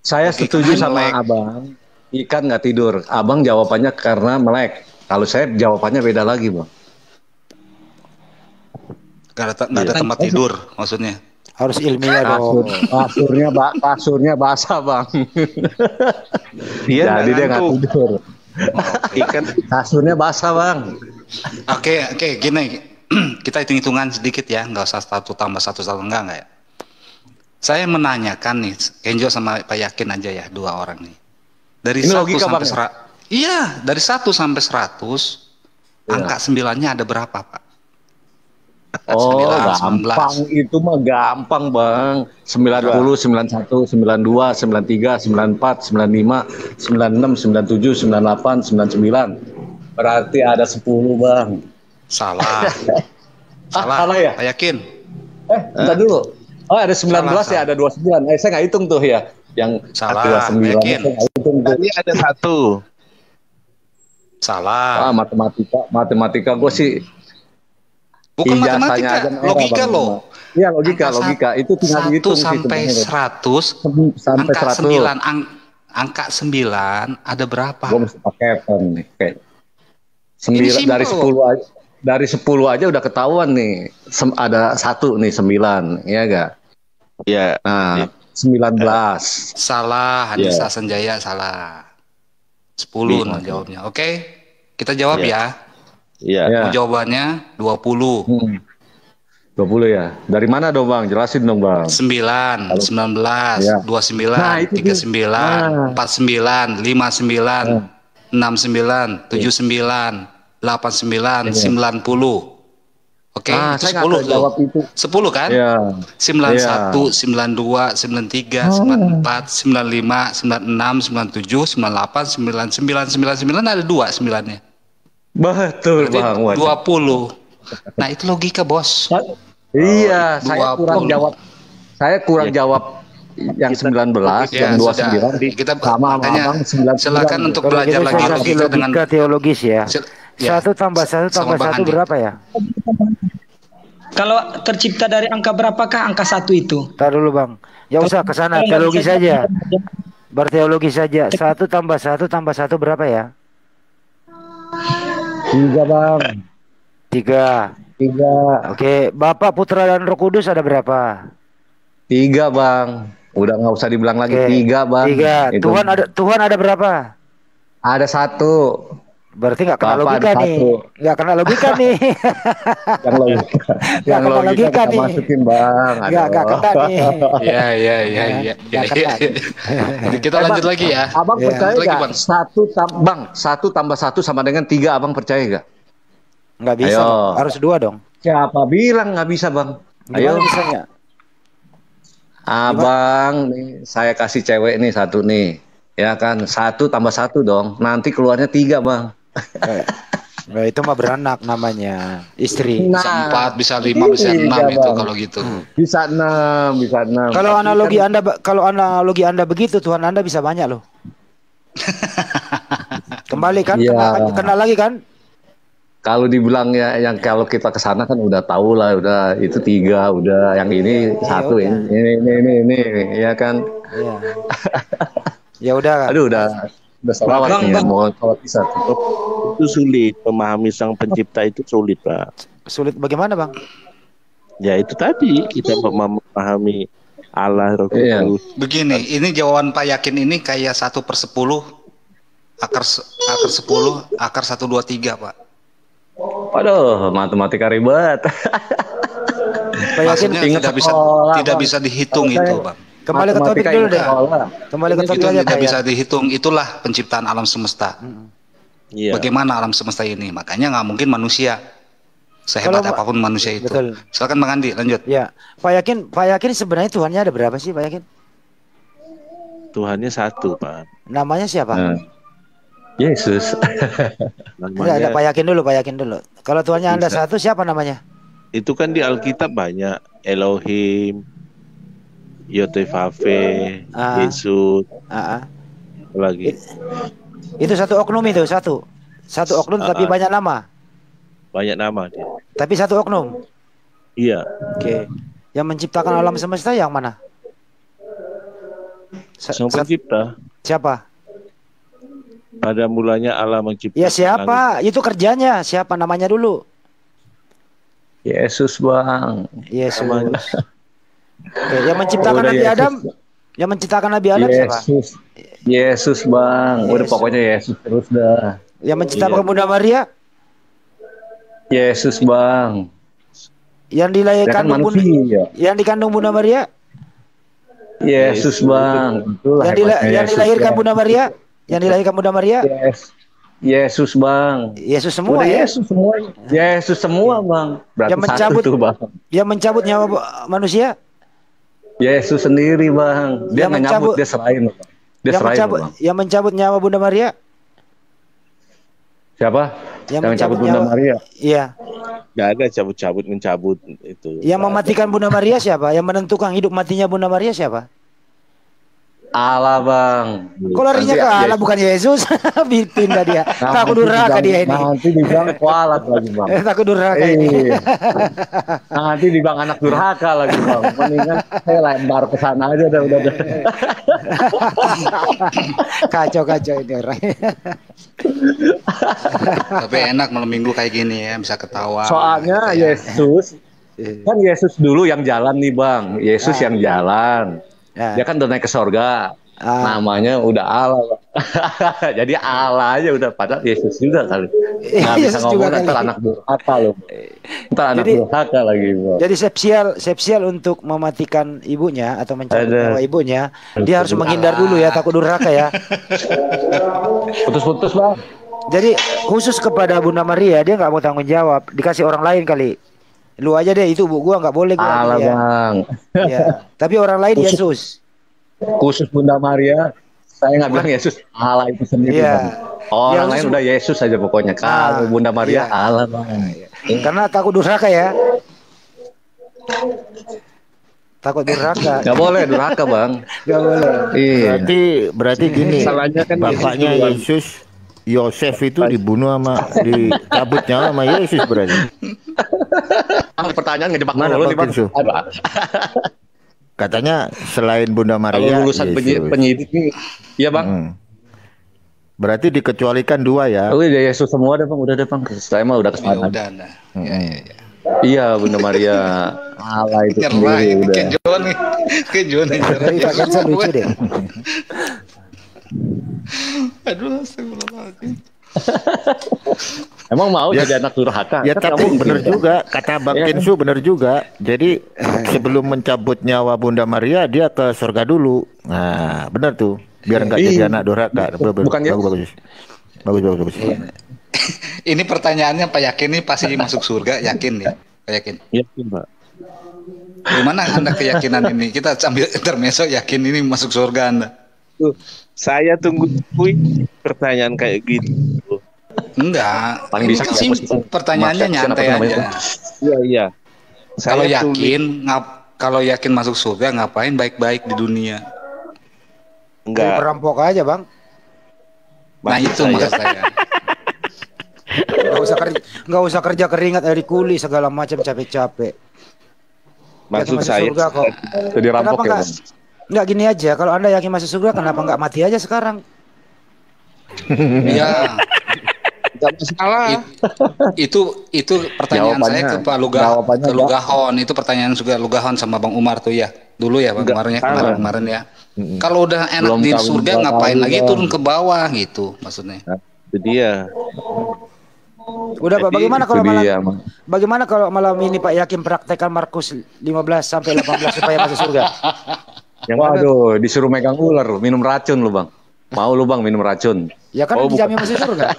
[SPEAKER 5] Saya setuju sama abang. Ikan nggak tidur. Abang jawabannya karena melek. Kalau saya jawabannya beda lagi bang.
[SPEAKER 4] Gak ada tempat tidur maksudnya.
[SPEAKER 1] Harus ilmiah dong.
[SPEAKER 5] Kasurnya basah bang. Jadi dia nggak tidur.
[SPEAKER 2] Ikan
[SPEAKER 5] kasurnya basah bang.
[SPEAKER 4] Oke, gini. Kita hitung-hitungan sedikit ya, nggak usah 1 tambah 1 enggak ya. Saya menanyakan nih, Kenjo sama Pak Yakin aja ya, 2 orang nih. Dari 1 sampai 100. Iya, dari 1 sampai 100, angka 9-nya ada berapa, Pak?
[SPEAKER 5] Oh, 9, gampang. 19. Itu mah gampang, Bang. 90, 91, 92, 93, 94, 95, 96, 97, 98, 99. Berarti ada 10, Bang.
[SPEAKER 4] Salah.
[SPEAKER 5] Salah ya?
[SPEAKER 4] Pak Yakin.
[SPEAKER 5] Bentar dulu. Oh, ada 19 ya, ada 29. Saya nggak hitung tuh ya. Yang
[SPEAKER 4] salah.
[SPEAKER 5] 29
[SPEAKER 4] Yakin.
[SPEAKER 2] Tadi ada 1.
[SPEAKER 4] Salah.
[SPEAKER 5] Matematika gue sih.
[SPEAKER 4] Bukan matematika, logika loh.
[SPEAKER 5] Iya, logika. Itu tinggal dihitung
[SPEAKER 4] 1 sampai 100.
[SPEAKER 5] Sampai
[SPEAKER 4] angka
[SPEAKER 5] 100.
[SPEAKER 4] 9, angka 9 ada berapa?
[SPEAKER 5] Gue mesti pakai pen nih. 9 dari 10 aja. Dari 10 aja udah ketahuan nih. Ada 1 nih 9, ya enggak?
[SPEAKER 2] Iya.
[SPEAKER 5] Nah, 19.
[SPEAKER 4] Salah, Hanisa Senjaya salah. 10 nah jawabnya. Oke. Kita jawab ya.
[SPEAKER 2] Iya.
[SPEAKER 4] Jawabannya 20.
[SPEAKER 5] 20 ya. Dari mana dong, Bang? Jelasin dong, Bang.
[SPEAKER 4] 9, 19, 29, 39, 49, 59, 69, 79, 89, 90. Oke, itu 10 tuh. 10 kan?
[SPEAKER 5] Iya.
[SPEAKER 4] 91, 92, 93, 94, 95, 96, 97, 98, 99, 99 ada 2 9-nya.
[SPEAKER 5] Betul, Bang.
[SPEAKER 4] 20. Nah, itu logika, Bos.
[SPEAKER 5] Iya, saya kurang jawab yang 19, yang 29.
[SPEAKER 4] Kita
[SPEAKER 5] sama
[SPEAKER 4] makanya
[SPEAKER 5] Abang 99.
[SPEAKER 4] silakan untuk belajar lagi logika dengan
[SPEAKER 1] teologis ya. 1 tambah 1 tambah 1 berapa ya?
[SPEAKER 3] Kalau tercipta dari angka berapakah angka 1 itu?
[SPEAKER 1] Tar dulu, Bang. Ya usah ke sana, teologi saja. Berteologi saja. 1 tambah 1 tambah 1 berapa ya?
[SPEAKER 5] 3, Bang.
[SPEAKER 1] 3. Oke, Bapak, Putra dan Roh Kudus ada berapa?
[SPEAKER 5] 3, Bang. Udah nggak usah dibilang lagi. 3, Bang.
[SPEAKER 1] 3. Tuhan ada berapa?
[SPEAKER 5] Ada 1.
[SPEAKER 1] Berarti nggak kena logika nih. Nggak kena logika nih.
[SPEAKER 5] Yang logika nih. Masukin, Bang.
[SPEAKER 1] Nggak kena nih.
[SPEAKER 4] Iya. Kita lanjut lagi ya.
[SPEAKER 5] Abang percaya nggak? 1 tambah 1 sama dengan 3. Abang percaya nggak?
[SPEAKER 1] Nggak bisa. Harus 2 dong.
[SPEAKER 5] Siapa bilang nggak bisa, Bang? Ayo.
[SPEAKER 1] Bisanya.
[SPEAKER 5] Abang, nih, saya kasih cewek nih 1 nih. Ya kan, 1 tambah 1 dong. Nanti keluarnya 3, Bang.
[SPEAKER 1] Nah, itu mah beranak namanya, istri.
[SPEAKER 4] Bisa 4, bisa 5, bisa 6 itu kalau gitu.
[SPEAKER 5] Bisa 6.
[SPEAKER 1] Kalau analogi Anda begitu, Tuhan Anda bisa banyak loh. Kembali kan, kena lagi kan?
[SPEAKER 5] Kalau dibilang ya, yang kalau kita kesana kan udah tahu lah, udah itu 3, udah yang ini 1, ini, ya kan?
[SPEAKER 1] Iya. Ya udah.
[SPEAKER 5] Aduh, udah selawat nih, mau selawat bisa tutup.
[SPEAKER 2] Itu sulit, memahami Sang Pencipta itu sulit, Pak.
[SPEAKER 1] Sulit bagaimana, Bang?
[SPEAKER 2] Ya itu tadi kita memahami Allah Roh Kudus.
[SPEAKER 4] Begini, ini jawaban Pak Yakin ini kayak 1/10 akar 10 akar 1 2 3, Pak.
[SPEAKER 5] Waduh, matematika ribet.
[SPEAKER 4] Maksudnya tidak bisa dihitung itu, Bang.
[SPEAKER 1] Kembali ke topik dulu deh. Kembali ke topik aja,
[SPEAKER 4] tidak bisa dihitung. Itulah penciptaan alam semesta.
[SPEAKER 2] Iya.
[SPEAKER 4] Bagaimana alam semesta ini? Makanya nggak mungkin manusia sehebat apapun manusia itu.
[SPEAKER 1] Betul.
[SPEAKER 4] Silakan Bang Andi, lanjut.
[SPEAKER 1] Ya, Pak Yakin sebenarnya Tuhannya ada berapa sih, Pak Yakin?
[SPEAKER 2] Tuhannya 1, Pak.
[SPEAKER 1] Namanya siapa?
[SPEAKER 5] Yesus.
[SPEAKER 1] Ada Pak Yakin dulu. Kalau Tuhannya Anda 1, siapa namanya?
[SPEAKER 2] Itu kan di Alkitab banyak. Elohim, Yotevave, Yesus, lagi.
[SPEAKER 1] Itu satu oknum itu, satu oknum tapi banyak nama.
[SPEAKER 2] Banyak nama dia.
[SPEAKER 1] Tapi satu oknum.
[SPEAKER 2] Iya.
[SPEAKER 1] Oke. Yang menciptakan alam semesta yang mana?
[SPEAKER 2] Sang pencipta.
[SPEAKER 1] Siapa?
[SPEAKER 2] Pada mulanya Allah menciptakan.
[SPEAKER 1] Ya siapa?
[SPEAKER 2] langit.
[SPEAKER 1] Itu kerjanya. Siapa namanya dulu?
[SPEAKER 5] Yesus bang.
[SPEAKER 1] Yesus. Oke, yang menciptakan
[SPEAKER 5] Udah
[SPEAKER 1] Nabi
[SPEAKER 5] Yesus.
[SPEAKER 1] Adam. Yang menciptakan Nabi Adam siapa?
[SPEAKER 5] Yesus bang. Udah
[SPEAKER 1] Yesus.
[SPEAKER 5] pokoknya Yesus terus dah.
[SPEAKER 1] Yang menciptakan Bunda Maria.
[SPEAKER 5] Yesus bang.
[SPEAKER 1] Yang
[SPEAKER 5] Dia
[SPEAKER 1] dilahirkan
[SPEAKER 5] kan manusia.
[SPEAKER 1] yang dikandung Bunda Maria.
[SPEAKER 5] Yesus bang. Itulah
[SPEAKER 1] Yang
[SPEAKER 5] Yesus,
[SPEAKER 1] dilahirkan
[SPEAKER 5] ya.
[SPEAKER 1] Bunda Maria. Yang dilahirkan Bunda Maria.
[SPEAKER 5] Yesus bang.
[SPEAKER 1] Yesus semua
[SPEAKER 5] Udah
[SPEAKER 1] ya.
[SPEAKER 5] Yesus semua. Yesus semua bang. Berarti
[SPEAKER 1] Yang mencabut-
[SPEAKER 5] satu tuh bang.
[SPEAKER 1] Yang mencabut nyawa manusia.
[SPEAKER 5] Yesus sendiri bang. Dia
[SPEAKER 1] Yang
[SPEAKER 5] nggak
[SPEAKER 1] mencabut-
[SPEAKER 5] nyabut, dia serahin bang. Dia
[SPEAKER 1] Yang
[SPEAKER 5] serahin
[SPEAKER 1] mencabut,
[SPEAKER 5] bang.
[SPEAKER 1] yang mencabut nyawa Bunda Maria.
[SPEAKER 5] Siapa?
[SPEAKER 1] Yang
[SPEAKER 5] Yang mencabut Bunda
[SPEAKER 1] nyawa-
[SPEAKER 5] Maria.
[SPEAKER 1] Iya.
[SPEAKER 2] Gak ada cabut-cabut mencabut itu.
[SPEAKER 1] Yang mematikan Bunda Maria siapa? Yang menentukan hidup matinya Bunda Maria siapa?
[SPEAKER 5] Allah bang.
[SPEAKER 1] Kok larinya ke Allah bukan Yesus? Pindah dia. Takut durhaka dia ini.
[SPEAKER 5] Nanti dibilang kualat lagi bang.
[SPEAKER 1] Takut durhaka ini.
[SPEAKER 5] Iya. Nanti dibilang anak durhaka lagi bang. Mendingan saya lempar ke sana aja udah.
[SPEAKER 1] Kacau ini orang.
[SPEAKER 4] Tapi enak malam minggu kayak gini ya, bisa ketawa.
[SPEAKER 5] Soalnya
[SPEAKER 4] gitu ya.
[SPEAKER 5] Yesus kan Yesus dulu yang jalan nih bang. Yesus yang jalan.
[SPEAKER 1] Ya.
[SPEAKER 5] Dia kan udah naik ke sorga. Namanya udah Allah bang. Jadi Allah aja udah, padahal Yesus juga kali. Nggak bisa
[SPEAKER 1] Yesus
[SPEAKER 5] ngomong
[SPEAKER 1] juga
[SPEAKER 5] ntar
[SPEAKER 1] kali.
[SPEAKER 5] anak durhaka loh. Ntar anak
[SPEAKER 1] Jadi-
[SPEAKER 5] durhaka lagi bang.
[SPEAKER 1] Jadi sepsial untuk mematikan ibunya atau mencabut
[SPEAKER 5] Ada.
[SPEAKER 1] nyawa ibunya, dia harus menghindar dulu ya, takut durhaka ya.
[SPEAKER 5] Putus-putus bang.
[SPEAKER 1] Jadi khusus kepada Bunda Maria dia nggak mau tanggung jawab, dikasih orang lain kali. Lu aja deh, itu bu gua nggak boleh gua
[SPEAKER 5] Allah
[SPEAKER 1] ya.
[SPEAKER 5] bang.
[SPEAKER 1] Ya. Tapi orang lain Yesus.
[SPEAKER 5] Khusus Bunda Maria, saya nggak bilang Yesus, Allah itu sendiri.
[SPEAKER 1] Iya.
[SPEAKER 5] Bang. Orang
[SPEAKER 1] Ya,
[SPEAKER 5] lain
[SPEAKER 1] khusus-
[SPEAKER 5] udah Yesus aja pokoknya. Kalau Bunda Maria,
[SPEAKER 1] iya.
[SPEAKER 5] Allah bang.
[SPEAKER 1] Karena takut durhaka ya. Takut durhaka.
[SPEAKER 5] Nggak boleh durhaka bang.
[SPEAKER 1] Nggak boleh.
[SPEAKER 5] Iya.
[SPEAKER 6] Berarti gini,
[SPEAKER 2] Salahnya kan
[SPEAKER 6] bapaknya
[SPEAKER 2] Yesus duluan.
[SPEAKER 6] Yesus, Yosef itu dibunuh dicabut nyawa sama Yesus berarti.
[SPEAKER 5] Pertanyaan ngejebak
[SPEAKER 6] Mana
[SPEAKER 5] mulu nih
[SPEAKER 6] Bang
[SPEAKER 5] bang.
[SPEAKER 6] Kinsu?
[SPEAKER 5] Aduh.
[SPEAKER 6] Katanya selain Bunda
[SPEAKER 5] Kalau
[SPEAKER 6] Maria,
[SPEAKER 5] lulusan
[SPEAKER 6] Yesus.
[SPEAKER 5] penyidik nih, iya bang.
[SPEAKER 6] Berarti dikecualikan dua ya.
[SPEAKER 5] Oh iya Yesus semua deh bang, udah deh bang. Saya mah udah
[SPEAKER 4] Ya
[SPEAKER 5] kesana.
[SPEAKER 4] udah, nah. Ya.
[SPEAKER 5] Iya Bunda Maria, Allah itu
[SPEAKER 4] Nyerah
[SPEAKER 5] sendiri
[SPEAKER 4] ini
[SPEAKER 5] udah.
[SPEAKER 4] Kenjo nih. Kenjo nih.
[SPEAKER 1] Tapi Pak Kensa lucu deh.
[SPEAKER 4] Aduh, astagfirullahaladzim.
[SPEAKER 5] Emang mau jadi anak durhaka?
[SPEAKER 6] Ya
[SPEAKER 5] Kan nggak
[SPEAKER 6] tapi
[SPEAKER 5] mungkin.
[SPEAKER 6] benar juga kata Bang
[SPEAKER 5] Iya kan?
[SPEAKER 6] Kinsu benar juga. Jadi sebelum mencabut nyawa Bunda Maria dia ke surga dulu. Nah benar tuh biar nggak jadi
[SPEAKER 5] Iya.
[SPEAKER 6] anak durhaka.
[SPEAKER 5] Bukan ya?
[SPEAKER 6] Bagus.
[SPEAKER 4] Ini pertanyaannya Pak Yakin nih pasti masuk surga, yakin nih, Pak Yakin.
[SPEAKER 2] Iya, Pak.
[SPEAKER 4] Gimana Anda keyakinan ini? Kita sambil intermezzo, yakin ini masuk surga Anda.
[SPEAKER 2] Tuh, saya tunggu pertanyaan kayak gitu.
[SPEAKER 4] Enggak.
[SPEAKER 5] Paling
[SPEAKER 4] Ini
[SPEAKER 5] bisa
[SPEAKER 4] kan
[SPEAKER 5] nggak?
[SPEAKER 4] sih pertanyaannya
[SPEAKER 5] Mas Jackson
[SPEAKER 4] nyantai
[SPEAKER 5] apa namanya?
[SPEAKER 4] aja.
[SPEAKER 2] Iya.
[SPEAKER 4] Kalau
[SPEAKER 2] Saya
[SPEAKER 4] yakin, kalau yakin masuk surga ngapain baik-baik di dunia?
[SPEAKER 1] Jadi
[SPEAKER 2] enggak.
[SPEAKER 1] perampok aja bang.
[SPEAKER 4] Nah
[SPEAKER 2] Maksud
[SPEAKER 4] itu
[SPEAKER 2] saya-
[SPEAKER 4] maksud saya.
[SPEAKER 1] Nggak usah kerja keringat dari kuli segala macam capek-capek.
[SPEAKER 2] Maksud
[SPEAKER 1] Yakin masuk
[SPEAKER 2] saya
[SPEAKER 1] surga kok.
[SPEAKER 5] Jadi rampok
[SPEAKER 1] Kenapa
[SPEAKER 5] ya
[SPEAKER 1] nggak?
[SPEAKER 5] bang.
[SPEAKER 1] Nggak gini aja. Kalau anda yakin masuk surga, kenapa nggak mati aja sekarang?
[SPEAKER 4] Iya.
[SPEAKER 2] Enggak masalah.
[SPEAKER 4] Itu pertanyaan saya ke Pak
[SPEAKER 5] jawabannya
[SPEAKER 4] ke Lugahon. Itu pertanyaan juga Lugahon sama Bang Umar tuh ya. Dulu ya Bang Umar ya, kemarin ya. Kalau udah enak
[SPEAKER 5] Belum
[SPEAKER 4] di
[SPEAKER 5] kawin
[SPEAKER 4] surga
[SPEAKER 5] 2
[SPEAKER 4] ngapain
[SPEAKER 5] tahun,
[SPEAKER 4] lagi
[SPEAKER 5] Bang.
[SPEAKER 4] turun ke bawah gitu maksudnya.
[SPEAKER 2] Itu dia.
[SPEAKER 1] Udah Pak, bagaimana
[SPEAKER 5] Itu
[SPEAKER 1] kalau malam
[SPEAKER 5] dia, Bang.
[SPEAKER 1] bagaimana kalau malam ini Pak Yakin praktekkan Markus 15 sampai 18 supaya masuk surga?
[SPEAKER 2] Yang mana?
[SPEAKER 5] Waduh, disuruh megang ular, minum racun lu bang. Mau lu bang minum racun?
[SPEAKER 1] Ya kan
[SPEAKER 2] Oh,
[SPEAKER 1] dijamin masuk surga.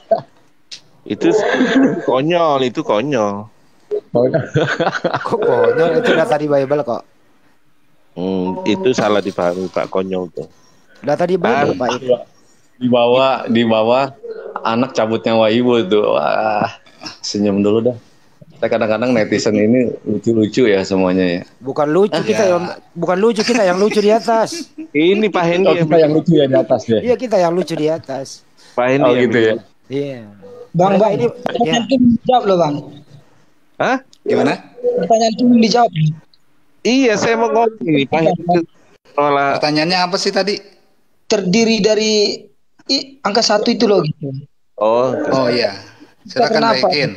[SPEAKER 2] Itu konyol, itu konyol.
[SPEAKER 1] Kok konyol itu data di Bible kok.
[SPEAKER 2] Itu salah dipahami Pak, konyol tuh.
[SPEAKER 1] Data di Bible Pak itu.
[SPEAKER 5] Di bawah anak cabut nyawa ibu tuh. Wah, senyum dulu dah. Saya kadang-kadang netizen ini lucu-lucu ya semuanya ya.
[SPEAKER 1] Bukan lucu kita yang lucu di atas.
[SPEAKER 2] Ini Pak Hendy
[SPEAKER 5] Oh, kita yang lucu ya di atas deh.
[SPEAKER 1] Iya kita yang lucu di atas.
[SPEAKER 2] Pak Hendy
[SPEAKER 5] Oh gitu ya.
[SPEAKER 1] Iya.
[SPEAKER 3] Bang,
[SPEAKER 1] Mereka
[SPEAKER 3] bang,
[SPEAKER 1] ini
[SPEAKER 3] pertanyaan
[SPEAKER 1] ya.
[SPEAKER 3] itu belum dijawab loh bang.
[SPEAKER 2] Hah?
[SPEAKER 4] Gimana?
[SPEAKER 3] Pertanyaan itu belum dijawab.
[SPEAKER 2] Iya, saya mau ngomong ini Pak Hendy itu malah
[SPEAKER 4] Pertanyaannya apa sih tadi?
[SPEAKER 3] Terdiri dari angka 1 itu loh gitu.
[SPEAKER 2] oh
[SPEAKER 4] Oh iya. Silakan
[SPEAKER 3] Kenapa?
[SPEAKER 4] baikin.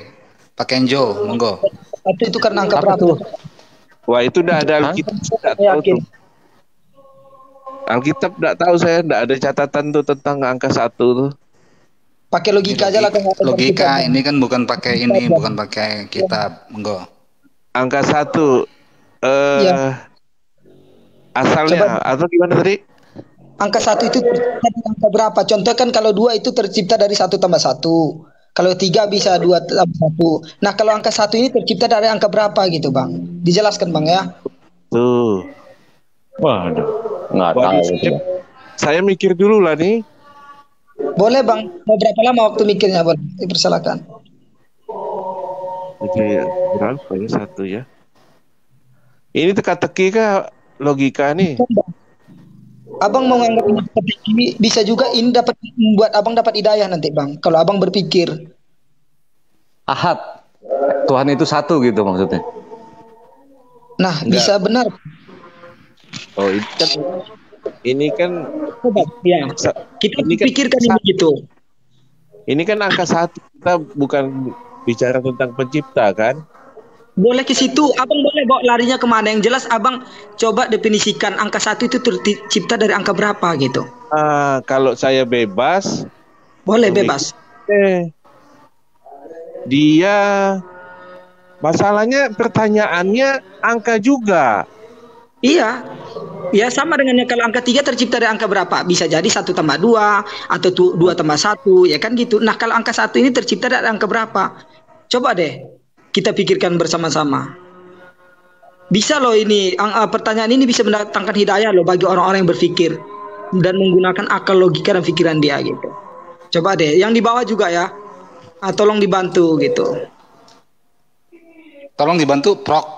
[SPEAKER 4] Pak Kenjo, monggo.
[SPEAKER 3] 1 itu karena angka
[SPEAKER 5] Apa
[SPEAKER 3] berapa?
[SPEAKER 5] tuh?
[SPEAKER 2] wah itu udah ada Alkitab tidak
[SPEAKER 3] Saya
[SPEAKER 2] tahu
[SPEAKER 3] yakin.
[SPEAKER 2] tuh. Alkitab tidak tahu saya tidak ada catatan tuh tentang angka 1 tuh.
[SPEAKER 3] Pakai logika aja lah.
[SPEAKER 4] Logika ini kan bukan pakai ini, bukan pakai kitab, monggo.
[SPEAKER 2] Angka 1
[SPEAKER 3] Iya.
[SPEAKER 2] asalnya atau gimana tadi?
[SPEAKER 3] Angka 1 itu tercipta dari angka berapa? Contoh kan kalau 2 itu tercipta dari 1 tambah 1. Kalau 3 bisa 2 tambah 1. Nah kalau angka 1 ini tercipta dari angka berapa gitu bang? Dijelaskan bang ya.
[SPEAKER 2] Tuh.
[SPEAKER 5] Waduh, nggak tahu.
[SPEAKER 2] Waduh, saya mikir dulu lah nih.
[SPEAKER 3] Boleh bang. Mau berapa lama waktu mikirnya bang? Dipersilakan.
[SPEAKER 2] Oke, berapa ya 1 ya? Ini teka-teki kah logika nih?
[SPEAKER 3] Abang mau nganggap ini teka-teki, bisa juga ini dapat membuat abang dapat hidayah nanti bang. Kalau abang berpikir.
[SPEAKER 5] Ahad. Tuhan itu satu gitu maksudnya.
[SPEAKER 3] Nah bisa benar.
[SPEAKER 2] Oh, ini kan
[SPEAKER 3] Coba ya. Kita
[SPEAKER 2] ini kan
[SPEAKER 3] pikirkan ini gitu.
[SPEAKER 2] ini kan angka 1, kita bukan bicara tentang pencipta kan?
[SPEAKER 3] Boleh ke situ, abang boleh bawa larinya kemana? Yang jelas abang coba definisikan angka 1 itu tercipta dari angka berapa gitu.
[SPEAKER 2] Kalau saya bebas,
[SPEAKER 3] Boleh bebas.
[SPEAKER 2] Dia masalahnya pertanyaannya angka juga.
[SPEAKER 3] Iya. Ya sama dengannya kalau angka 3 tercipta dari angka berapa? Bisa jadi 1 tambah 2 atau 2 tambah 1, ya kan gitu. Nah kalau angka 1 ini tercipta dari angka berapa? Coba deh kita pikirkan bersama-sama. Bisa loh ini, pertanyaan ini bisa mendatangkan hidayah loh bagi orang-orang yang berpikir dan menggunakan akal, logika dan pikiran dia gitu. Coba deh, yang di bawah juga ya, tolong dibantu gitu.
[SPEAKER 4] Tolong dibantu prok.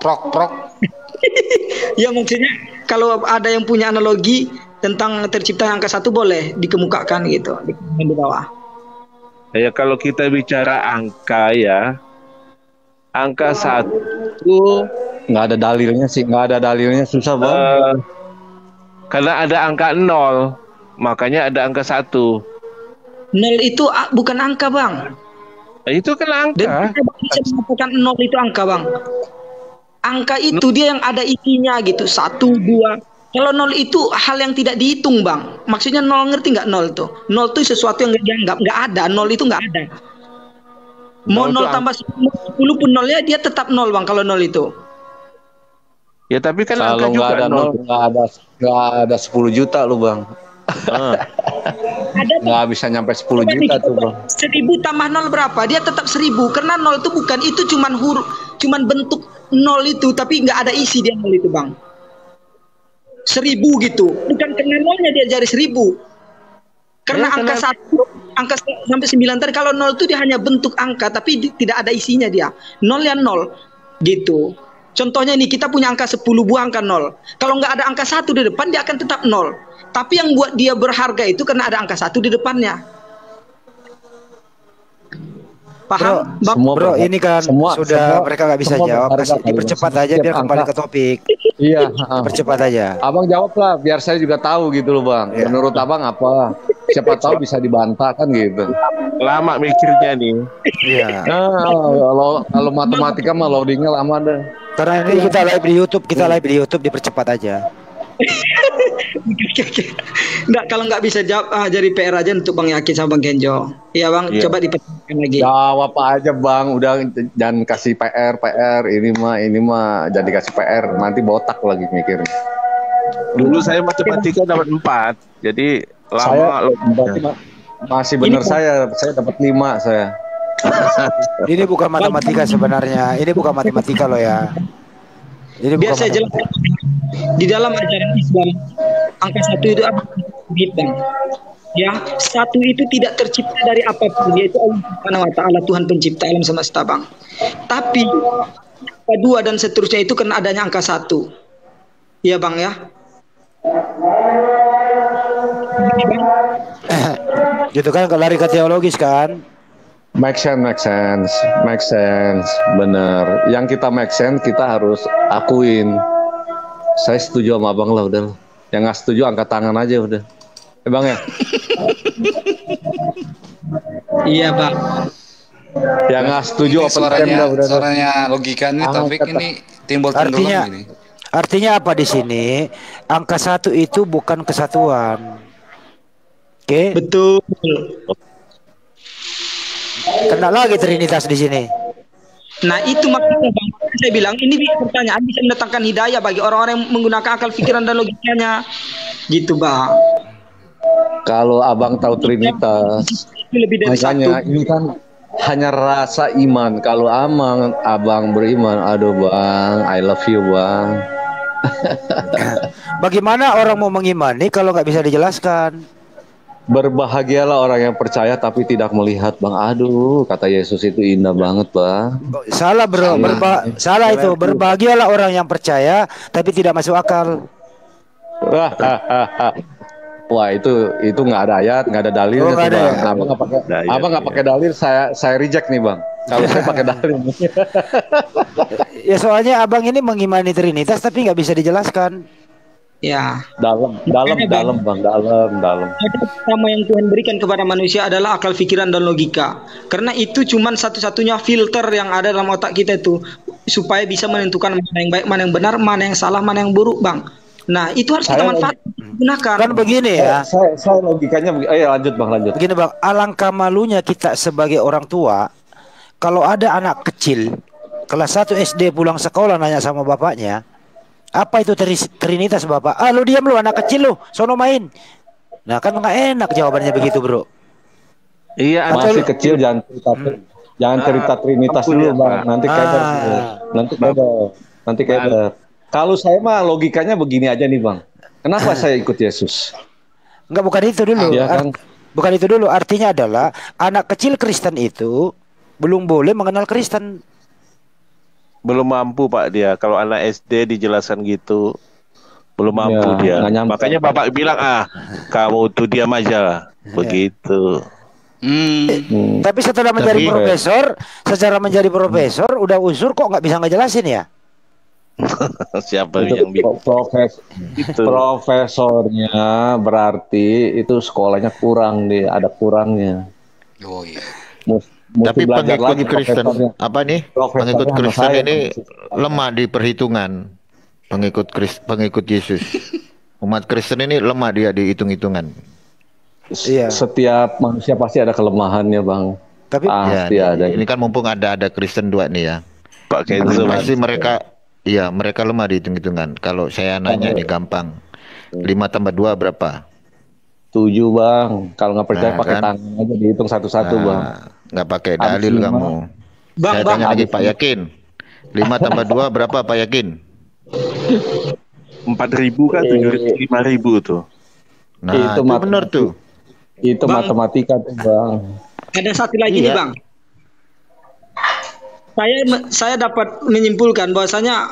[SPEAKER 3] Ya maksudnya kalau ada yang punya analogi tentang tercipta angka 1 boleh dikemukakan gitu di bawah.
[SPEAKER 2] Ya kalau kita bicara angka ya, angka 1
[SPEAKER 5] Nggak ada dalilnya sih, nggak ada dalilnya, susah banget.
[SPEAKER 2] karena ada angka 0, makanya ada angka 1.
[SPEAKER 3] 0 itu bukan angka bang.
[SPEAKER 2] Itu kan
[SPEAKER 3] Dan
[SPEAKER 2] angka.
[SPEAKER 3] kita bisa mengatakan 0 itu angka bang. Angka itu dia yang ada isinya gitu, 1, 2. Kalau 0 itu hal yang tidak dihitung bang. Maksudnya 0, ngerti nggak 0 tuh? 0 itu sesuatu yang nggak dianggap, nggak ada. 0 itu nggak ada. Mau 0 tambah 10 pun 0-nya dia tetap 0 bang kalau 0 itu.
[SPEAKER 2] Ya tapi kan
[SPEAKER 5] Kalau
[SPEAKER 2] angka
[SPEAKER 5] nggak
[SPEAKER 2] juga
[SPEAKER 5] ada
[SPEAKER 2] 0.
[SPEAKER 5] nggak ada 10 juta lu bang.
[SPEAKER 3] Ada
[SPEAKER 5] Nggak bisa nyampe 10
[SPEAKER 3] Coba
[SPEAKER 5] juta
[SPEAKER 3] nih,
[SPEAKER 5] tuh bang.
[SPEAKER 3] 1000 tambah 0 berapa? Dia tetap 1000 karena 0 itu bukan, itu cuman huruf, cuman bentuk 0 itu tapi nggak ada isi dia 0 itu bang. 1000 gitu. Bukan karena 0-nya dia jadi 1000. Karena
[SPEAKER 2] Ya,
[SPEAKER 3] angka 1, angka sampai 9 tadi, kalau 0 itu dia hanya bentuk angka tapi tidak ada isinya dia. 0 ya 0 gitu. Contohnya nih kita punya angka 10 buah angka 0. Kalau nggak ada angka 1 di depan dia akan tetap 0. Tapi yang buat dia berharga itu karena ada angka 1 di depannya. Paham?
[SPEAKER 1] Bro,
[SPEAKER 3] Bang?
[SPEAKER 1] bro, ini kan sudah mereka nggak bisa jawab. Kasih dipercepat aja biar kembali ke topik.
[SPEAKER 5] Iya.
[SPEAKER 1] Percepat aja.
[SPEAKER 5] Abang jawab lah, biar saya juga tahu gitu loh bang.
[SPEAKER 1] Ya.
[SPEAKER 5] Menurut abang apa? Siapa tahu bisa dibantah kan gitu.
[SPEAKER 2] Lama mikirnya nih.
[SPEAKER 1] Iya.
[SPEAKER 5] Kalau matematika mah loadingnya lama deh.
[SPEAKER 1] Karena ini kita live di YouTube, dipercepat aja.
[SPEAKER 3] Nggak, kalau nggak bisa jawab jadi PR aja untuk Bang Yakin sama Bang Kenjo. Iya Bang,
[SPEAKER 2] Iya.
[SPEAKER 3] coba diperhatikan lagi.
[SPEAKER 5] Jawab aja bang, udah jangan kasih PR ini mah jadi kasih PR nanti botak lagi mikirnya.
[SPEAKER 2] Dulu saya matematika dapat 4. Jadi
[SPEAKER 5] Saya
[SPEAKER 2] lama
[SPEAKER 5] berarti masih benar, saya dapat 5 saya.
[SPEAKER 1] Ini bukan matematika sebenarnya. Ini bukan matematika loh ya. Ini
[SPEAKER 3] Biar
[SPEAKER 1] bukan
[SPEAKER 3] saya jelaskan. Di dalam ajaran Islam, angka 1 itu apa? Bang. Ya, 1 itu tidak tercipta dari apapun, yaitu Allah Subhanahu wa taala, Tuhan pencipta alam semesta, Bang. Tapi angka 2 dan seterusnya itu karena adanya angka 1. Iya, Bang ya.
[SPEAKER 1] Gitu kan, kalau lari ke teologis kan.
[SPEAKER 5] Make sense, bener. Yang kita make sense kita harus akuin. Saya setuju sama abang lah udah. Yang nggak setuju angkat tangan aja udah. Bang ya.
[SPEAKER 3] Iya bang.
[SPEAKER 5] Yang nggak setuju apa
[SPEAKER 4] suaranya logika ini Taufik ini timbul ini.
[SPEAKER 1] Artinya apa di sini? Angka 1 itu bukan kesatuan. Oke.
[SPEAKER 3] Betul.
[SPEAKER 1] Kena lagi Trinitas di sini.
[SPEAKER 3] Nah itu makanya bang, saya bilang ini pertanyaan bisa mendatangkan hidayah bagi orang-orang yang menggunakan akal pikiran dan logikanya, gitu bang.
[SPEAKER 5] Kalau abang tahu Trinitas,
[SPEAKER 3] lebih dari
[SPEAKER 5] makanya
[SPEAKER 3] satu.
[SPEAKER 5] ini kan hanya rasa iman. Kalau abang beriman, aduh bang, I love you bang.
[SPEAKER 1] Bagaimana orang mau mengimani kalau nggak bisa dijelaskan?
[SPEAKER 5] Berbahagialah orang yang percaya tapi tidak melihat bang. Aduh, kata Yesus itu indah banget bang.
[SPEAKER 1] Salah bro, salah itu. Berbahagialah orang yang percaya tapi tidak masuk akal.
[SPEAKER 5] Wah itu nggak ada ayat, nggak ada dalilnya tuh bang.
[SPEAKER 1] Ya?
[SPEAKER 5] Abang nggak pakai dalil, saya reject nih bang. Kalau saya pakai dalil.
[SPEAKER 1] Ya soalnya abang ini mengimani Trinitas tapi nggak bisa dijelaskan.
[SPEAKER 3] Ya.
[SPEAKER 5] Dalam bang.
[SPEAKER 3] Pertama yang Tuhan berikan kepada manusia adalah akal pikiran dan logika. Karena itu cuman satu-satunya filter yang ada dalam otak kita itu supaya bisa menentukan mana yang baik, mana yang benar, mana yang salah, mana yang buruk, bang. Nah itu harus kita manfaatkan, gunakan.
[SPEAKER 1] Kan begini ya.
[SPEAKER 5] Saya logikanya, lanjut bang.
[SPEAKER 1] Begini bang, alangkah malunya kita sebagai orang tua kalau ada anak kecil kelas 1 SD pulang sekolah nanya sama bapaknya, apa itu Trinitas bapak? Lu diam lu, anak kecil lu, sono main. Nah kan nggak enak jawabannya begitu bro.
[SPEAKER 2] Iya,
[SPEAKER 5] masih kecil jangan cerita Trinitas dulu bang. Nanti keder. Kalau saya mah logikanya begini aja nih bang. Kenapa saya ikut Yesus?
[SPEAKER 1] Bukan itu dulu.
[SPEAKER 5] Kan?
[SPEAKER 1] Bukan itu dulu. Artinya adalah anak kecil Kristen itu belum boleh mengenal Kristen.
[SPEAKER 2] Belum mampu Pak dia. Kalau anak SD dijelaskan gitu, belum mampu dia. Makanya Bapak bilang kamu tuh diam aja. Begitu.
[SPEAKER 1] Tapi setelah menjadi profesor, udah usur kok nggak bisa ngejelasin ya?
[SPEAKER 2] Siapa yang
[SPEAKER 5] profesornya berarti itu sekolahnya kurang ada kurangnya.
[SPEAKER 4] Oh iya.
[SPEAKER 6] Tapi pengikut Kristen pengikut Kristen ini lemah di perhitungan. Pengikut Yesus. Umat Kristen ini lemah dia di hitung-hitungan.
[SPEAKER 5] Iya. Setiap manusia pasti ada kelemahannya, Bang.
[SPEAKER 1] Tapi
[SPEAKER 5] pasti ada.
[SPEAKER 6] Ini kan mumpung ada Kristen 2 nih ya.
[SPEAKER 2] Pak Kenzo
[SPEAKER 6] pasti mereka lemah di hitung-hitungan. Kalau saya nanya ini gampang. 5 tambah 2 berapa?
[SPEAKER 5] 7 bang. Kalau nggak percaya pakai tangan aja dihitung satu-satu bang.
[SPEAKER 6] Nggak pakai dalil kamu. Saya tanya lagi Pak Yakin. 5 tambah 2 berapa Pak Yakin?
[SPEAKER 2] 4.000 kan 5.000 tuh.
[SPEAKER 6] Nah itu benar tuh.
[SPEAKER 5] Itu bang, matematika tuh bang.
[SPEAKER 3] Ada satu lagi nih bang. Saya dapat menyimpulkan bahwasanya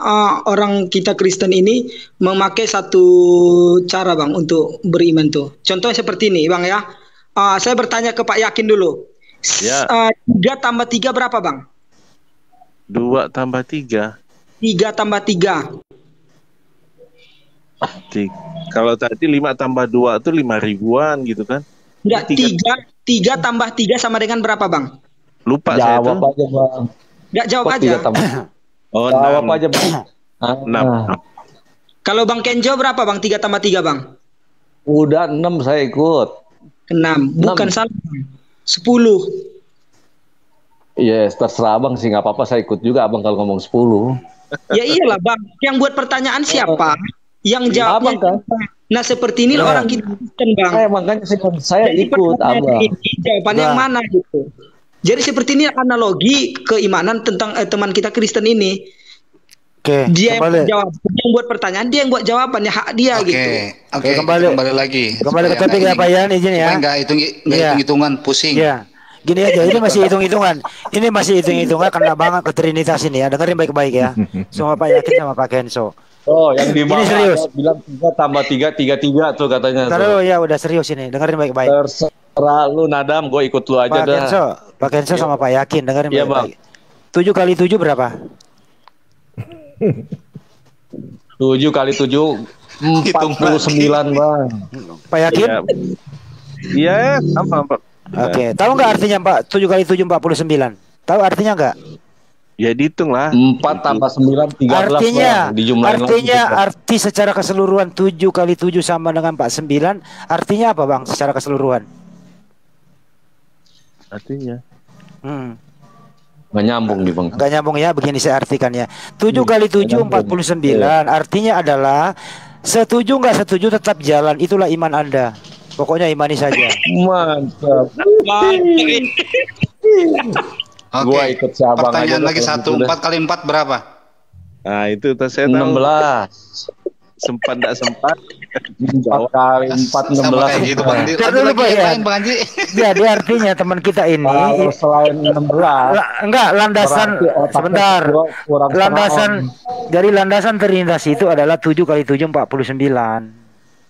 [SPEAKER 3] orang kita Kristen ini memakai satu cara bang untuk beriman tuh. Contohnya seperti ini bang ya. Saya bertanya ke Pak Yakin dulu. 3 tambah 3 berapa bang?
[SPEAKER 2] 2 tambah 3.
[SPEAKER 3] 3 tambah 3.
[SPEAKER 2] Kalau tadi 5 tambah 2 itu 5.000-an gitu kan?
[SPEAKER 3] Enggak, 3 tambah 3 sama dengan berapa bang?
[SPEAKER 2] Lupa
[SPEAKER 5] jawab
[SPEAKER 2] saya tuh.
[SPEAKER 5] Aja bang.
[SPEAKER 3] Enggak jawab aja.
[SPEAKER 5] Jawab aja bang.
[SPEAKER 2] 6.
[SPEAKER 3] Kalau Bang Kenjo berapa bang? 3 tambah 3 bang?
[SPEAKER 5] Udah 6 saya ikut.
[SPEAKER 3] 6, bukan salah. 10.
[SPEAKER 5] Yes, terserah abang sih, nggak apa-apa saya ikut juga abang kalau ngomong 10.
[SPEAKER 3] Ya iyalah bang, yang buat pertanyaan siapa? Yang jawabnya
[SPEAKER 5] kan?
[SPEAKER 3] Nah seperti ini orang kita kan bang.
[SPEAKER 5] Makanya saya ikut abang.
[SPEAKER 3] Jawabannya yang mana gitu? Jadi seperti ini analogi keimanan tentang teman kita Kristen ini. Dia yang jawab, yang buat pertanyaan, dia yang buat jawabannya, hak dia gitu.
[SPEAKER 4] Oke, kembali lagi.
[SPEAKER 1] Kembali ke topik ya Pak Yan, izin ya.
[SPEAKER 4] Enggak hitung-hitungan pusing.
[SPEAKER 1] Iya. Gini aja, ini masih hitung-hitungan. Ini masih hitung-hitungan karena banget ke Trinitas ini ya. Dengerin baik-baik ya. Sama Pak Yakin sama Pak Kenzo.
[SPEAKER 5] Oh, yang di
[SPEAKER 1] serius.
[SPEAKER 5] Bilang 3 tambah 3 3 tuh katanya.
[SPEAKER 1] Taruh ya udah serius ini. Dengerin baik-baik.
[SPEAKER 5] Terlalu Nadam, gue ikut lu aja dah.
[SPEAKER 1] Pak Kenso sama Pak Yakin dengerin
[SPEAKER 5] Iya, Bang.
[SPEAKER 1] 7 kali 7 berapa?
[SPEAKER 5] 7 kali 7 49, Bang.
[SPEAKER 1] Pak Yakin?
[SPEAKER 2] Iya, apa?
[SPEAKER 1] Oke, tahu nggak artinya Pak 7 kali 7 49? Tahu artinya nggak?
[SPEAKER 2] Ya dihitung lah.
[SPEAKER 5] 4 tambah 9 13.
[SPEAKER 1] Artinya arti secara keseluruhan 7 kali 7 sama dengan 49. Artinya apa, Bang? Secara keseluruhan?
[SPEAKER 2] Artinya
[SPEAKER 5] nggak nyambung nih, Bang.
[SPEAKER 1] Nggak nyambung ya, begini saya artikan ya. 7 kali 7 49. Artinya adalah setuju nggak setuju tetap jalan. Itulah iman Anda. Pokoknya imani saja.
[SPEAKER 5] Mantap.
[SPEAKER 4] Oke.
[SPEAKER 5] Gua ikut si Abang
[SPEAKER 4] pertanyaan
[SPEAKER 5] aja
[SPEAKER 4] lagi
[SPEAKER 5] dah,
[SPEAKER 4] 1. 4 kali 4 berapa?
[SPEAKER 2] Nah itu saya tahu.
[SPEAKER 5] 16.
[SPEAKER 2] Sempat enggak sempat.
[SPEAKER 5] 4 kali 4
[SPEAKER 4] Sama kayak
[SPEAKER 5] 16.
[SPEAKER 4] gitu Bang Andi.
[SPEAKER 1] Dulu, Pak, ya.
[SPEAKER 4] Bang Andi.
[SPEAKER 1] Jadi artinya teman kita ini
[SPEAKER 5] Kalau selain 16
[SPEAKER 1] enggak landasan sebentar. Landasan dari landasan Trinitas itu adalah 7 kali 7 49.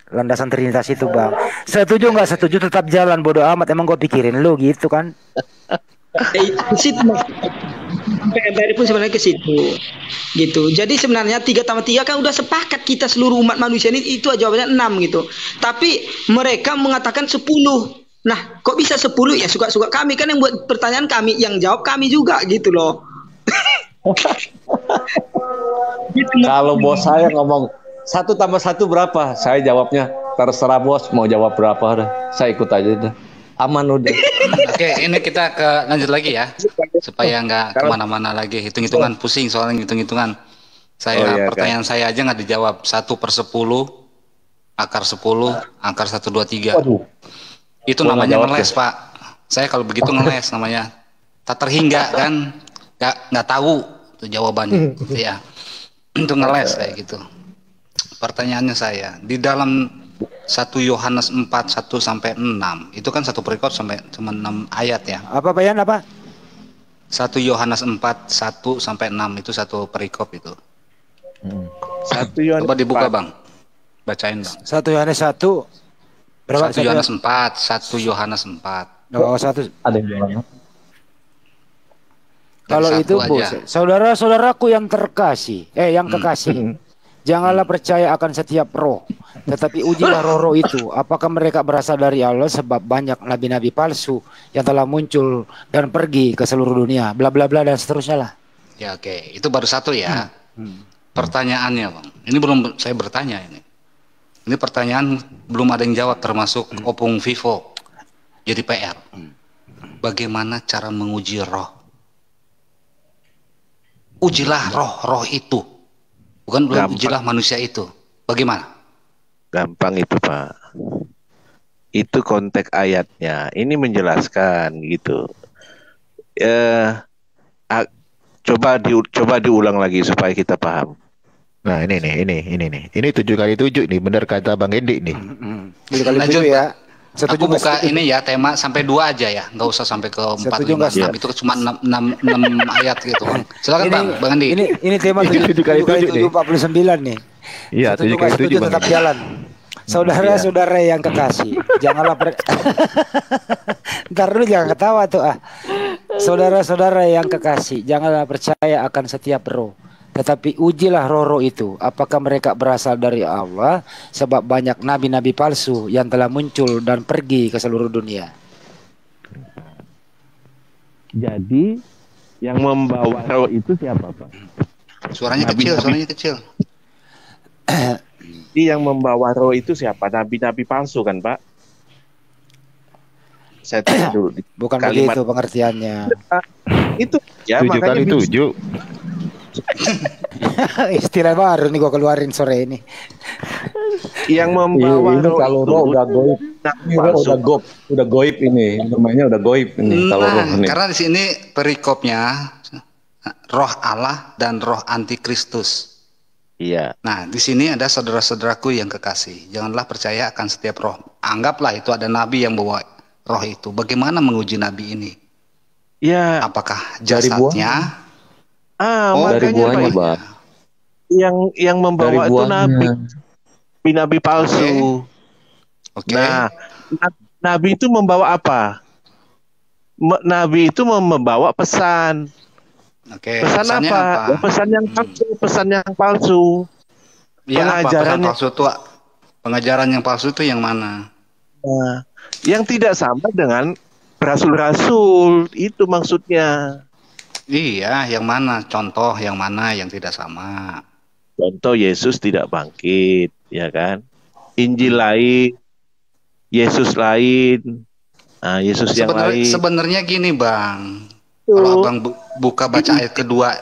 [SPEAKER 1] Landasan Trinitas itu, Bang. Setuju nggak setuju tetap jalan, bodo amat. Emang gue pikirin lu gitu kan?
[SPEAKER 3] Ke situ tadi pun sebenarnya ke situ gitu. Jadi sebenarnya 3 tambah 3 kan udah sepakat kita seluruh umat manusia ini, itu jawabannya 6 gitu. Tapi mereka mengatakan 10. Nah, kok bisa 10? Ya suka-suka kami, kan yang buat pertanyaan kami, yang jawab kami juga gitu loh.
[SPEAKER 5] Kalau bos saya ngomong 1 tambah 1 berapa? Saya jawabnya terserah bos mau jawab berapa dah. Saya ikut aja dah. Aman udah.
[SPEAKER 4] Oke, ini kita lanjut lagi ya, supaya nggak kemana-mana lagi. Hitung-hitungan pusing soalnya hitung-hitungan. Pertanyaan saya aja nggak dijawab. 1/10, akar 10, akar 1, 2, 3.
[SPEAKER 5] Waduh.
[SPEAKER 4] Itu namanya ngeles, Pak. Saya kalau begitu ngeles namanya. Tak terhingga kan, nggak tahu itu jawabannya. Ya, itu ngeles kayak gitu. Pertanyaannya saya, di dalam 1 Yohanes 4 1 sampai 6 itu kan satu perikop sampai cuma 6 ayat ya.
[SPEAKER 1] Apa Bayan apa?
[SPEAKER 4] 1 Yohanes 4 1 sampai 6 itu satu perikop itu.
[SPEAKER 2] 1 Yohanes.
[SPEAKER 4] Coba dibuka 4. Bang. Bacain Bang.
[SPEAKER 1] 1 Yohanes 1 berapa?
[SPEAKER 4] 1 Yohanes 4, 1 Yohanes 4.
[SPEAKER 1] Oh, 1.
[SPEAKER 5] Ada yang bilang.
[SPEAKER 1] Kalau itu Bu, saudara-saudaraku yang terkasih, yang kekasih. Janganlah percaya akan setiap roh, tetapi ujilah roh-roh itu, apakah mereka berasal dari Allah, sebab banyak nabi-nabi palsu yang telah muncul dan pergi ke seluruh dunia, bla bla bla dan seterusnya lah.
[SPEAKER 4] Ya oke, itu baru 1 ya. Pertanyaannya Bang, ini belum saya bertanya ini. Ini pertanyaan belum ada yang jawab, termasuk Opung Vivo. Jadi PR. Bagaimana cara menguji roh? Ujilah roh-roh itu. Bukan belum ujilah manusia itu. Bagaimana?
[SPEAKER 2] Gampang itu, Pak. Itu konteks ayatnya. Ini menjelaskan gitu. Coba diulang lagi supaya kita paham.
[SPEAKER 6] Nah, ini nih. Ini 7 kali 7 nih, benar kata Bang Endi nih.
[SPEAKER 1] 7 kali 7 ya.
[SPEAKER 4] Aku buka ini ya, tema sampai 2 aja ya, nggak usah sampai ke 4, 5, 6. Itu cuma 6 ayat gitu Bang. Silakan Bang Andi.
[SPEAKER 1] Ini tema 7 kali 7 49 nih.
[SPEAKER 6] Iya, 7 kali 7
[SPEAKER 1] tetap jalan. Saudara-saudara yang kekasih, janganlah ntar dulu jangan ketawa tuh Saudara-saudara yang kekasih, janganlah percaya akan setiap roh, tetapi ujilah roh-roh itu, apakah mereka berasal dari Allah, sebab banyak nabi-nabi palsu yang telah muncul dan pergi ke seluruh dunia.
[SPEAKER 2] Jadi yang membawa roh itu siapa, Pak?
[SPEAKER 4] Suaranya kecil.
[SPEAKER 2] Yang membawa roh itu siapa? Nabi-nabi palsu kan, Pak? Saya tanya dulu.
[SPEAKER 1] Bukan begitu pengertiannya.
[SPEAKER 2] Itu ya
[SPEAKER 6] 7 kali 7.
[SPEAKER 5] Istilah baru nih gua keluarin sore ini.
[SPEAKER 2] Yang membawa
[SPEAKER 5] ini kalau roh udah goib. Udah goib ini. Namanya udah goib ini kalau roh ini.
[SPEAKER 4] Karena di sini perikopnya roh Allah dan roh antikristus.
[SPEAKER 2] Iya.
[SPEAKER 4] Nah, di sini ada saudara-saudaraku yang kekasih. Janganlah percaya akan setiap roh. Anggaplah itu ada nabi yang bawa roh itu. Bagaimana menguji nabi ini?
[SPEAKER 2] Ya.
[SPEAKER 4] Apakah jasadnya?
[SPEAKER 5] Dari buahnya, Bang.
[SPEAKER 2] Yang membawa itu nabi palsu.
[SPEAKER 4] Oke.
[SPEAKER 2] Nah, Nabi itu membawa apa? Nabi itu membawa pesan.
[SPEAKER 4] Oke,
[SPEAKER 2] Pesan
[SPEAKER 4] pesannya
[SPEAKER 2] apa?
[SPEAKER 4] apa?
[SPEAKER 2] Ya, pesan yang palsu, pesan yang palsu.
[SPEAKER 4] Ya, apa pesan
[SPEAKER 2] Pengajarannya
[SPEAKER 4] palsu itu? Pengajaran yang palsu itu yang mana?
[SPEAKER 2] yang tidak sama dengan rasul-rasul, itu maksudnya.
[SPEAKER 4] Iya, yang mana? Contoh yang mana yang tidak sama?
[SPEAKER 2] Contoh Yesus tidak bangkit, ya kan? Injil lain, Yesus lain, Yesus yang lain.
[SPEAKER 4] Sebenarnya gini, Bang. Kalau Abang buka baca ayat kedua,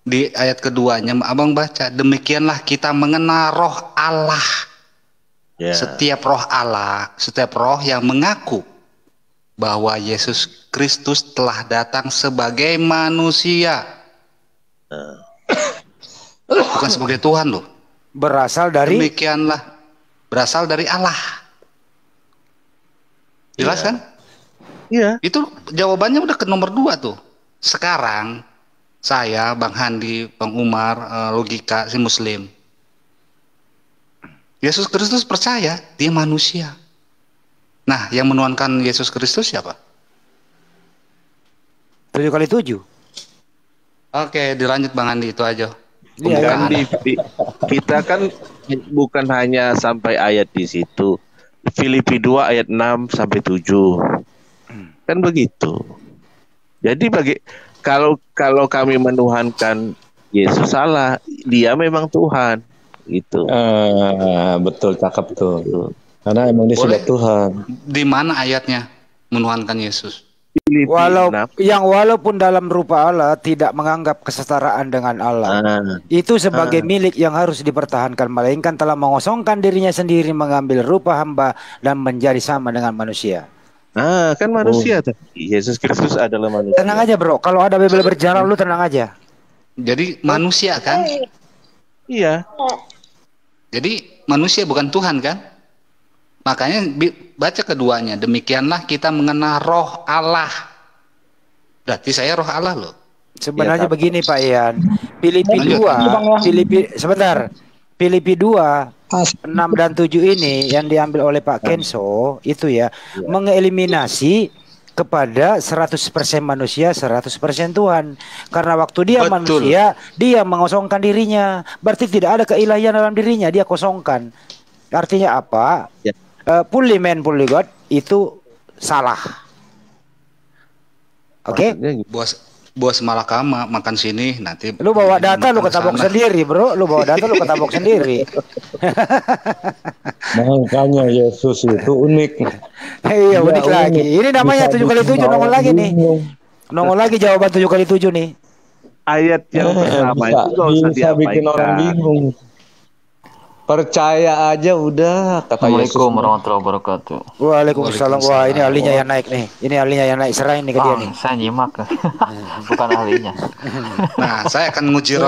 [SPEAKER 4] di ayat keduanya Abang baca, demikianlah kita mengenal roh Allah.
[SPEAKER 2] Ya.
[SPEAKER 4] Setiap roh Allah, setiap roh yang mengaku bahwa Yesus Kristus telah datang sebagai manusia. Bukan sebagai Tuhan loh.
[SPEAKER 1] Berasal dari
[SPEAKER 4] Demikianlah berasal dari Allah. Jelas kan?
[SPEAKER 2] Iya.
[SPEAKER 4] Itu jawabannya udah ke nomor 2 tuh. Sekarang saya, Bang Handi, Bang Umar, logika si Muslim. Yesus Kristus percaya dia manusia. Nah, yang menuhankan Yesus Kristus siapa?
[SPEAKER 1] 7x7.
[SPEAKER 4] Oke, dilanjut Bang Handi, itu aja.
[SPEAKER 1] Iya,
[SPEAKER 2] Kan kita kan bukan hanya sampai ayat di situ. Filipi 2 ayat 6 sampai 7. Kan begitu. Jadi kalau kami menuhankan Yesus salah, dia memang Tuhan. Gitu.
[SPEAKER 5] Betul, cakep tuh. Karena emang dia sudah Tuhan.
[SPEAKER 4] Di mana ayatnya menuhankan Yesus?
[SPEAKER 1] Walaupun dalam rupa Allah tidak menganggap kesetaraan dengan Allah, itu sebagai milik yang harus dipertahankan, melainkan telah mengosongkan dirinya sendiri, mengambil rupa hamba dan menjadi sama dengan manusia.
[SPEAKER 2] Kan manusia tuh. Yesus Kristus adalah manusia.
[SPEAKER 1] Tenang aja bro, kalau ada Bible berjalan lu tenang aja.
[SPEAKER 4] Jadi manusia kan?
[SPEAKER 2] Iya.
[SPEAKER 4] Jadi manusia bukan Tuhan kan? Makanya baca keduanya, demikianlah kita mengenal roh Allah. Berarti saya roh Allah loh.
[SPEAKER 1] Sebenarnya ya, begini Pak Ian, Filipi 2, Filipi 2, 6 dan 7 ini yang diambil oleh Pak Kenso itu ya, mengeliminasi kepada 100% manusia, 100% Tuhan. Karena waktu dia manusia, dia mengosongkan dirinya. Berarti tidak ada keilahian dalam dirinya, dia kosongkan. Artinya apa? Ya. Fully man, fully God itu salah. Oke?
[SPEAKER 4] Bos malakama makan sini nanti.
[SPEAKER 1] Lu bawa data lu ketabok sendiri, bro. Lu bawa data lu ketabok sendiri.
[SPEAKER 5] Makanya Yesus itu unik.
[SPEAKER 1] Iya, unik lagi. Ini namanya 7x7 nongol lagi nih. Nongol lagi jawaban 7x7 nih.
[SPEAKER 2] Ayat yang pertama itu
[SPEAKER 5] bisa bikin orang bingung. Percaya aja udah, kata
[SPEAKER 7] Assalamualaikum warahmatullahi wabarakatuh.
[SPEAKER 1] Waalaikumsalam. Wah, ini ahlinya yang naik nih. Ini ahlinya yang naik, serahin nih ke dia nih.
[SPEAKER 7] Saya nyimak. Bukan ahlinya.
[SPEAKER 4] Nah, saya akan nguji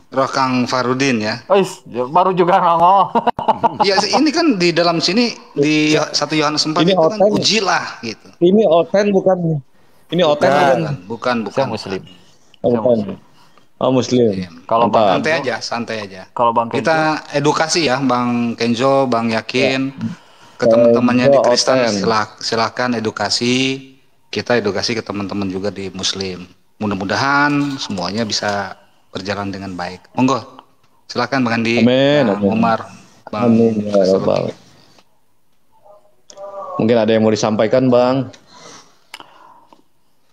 [SPEAKER 4] roh Kang Farudin ya.
[SPEAKER 7] Baru juga nongol.
[SPEAKER 4] Ya, ini kan di dalam sini di 1 Yohanes 4 ini itu kan ujilah gitu.
[SPEAKER 5] Ini oten bukan? Ini oten
[SPEAKER 4] bukan.
[SPEAKER 7] Saya Muslim.
[SPEAKER 5] Oh Muslim.
[SPEAKER 7] Kalau
[SPEAKER 4] Bang santai aja.
[SPEAKER 7] Kalau Bang Kenzo,
[SPEAKER 4] kita edukasi ya, Bang Kenzo, Bang Yakin, ke teman-temannya di Kristen, silakan edukasi. Kita edukasi ke teman-teman juga di Muslim. Mudah-mudahan semuanya bisa berjalan dengan baik. Monggo, silakan Bang Andi, Bang Umar, Bang.
[SPEAKER 5] Mungkin ada yang mau disampaikan, Bang?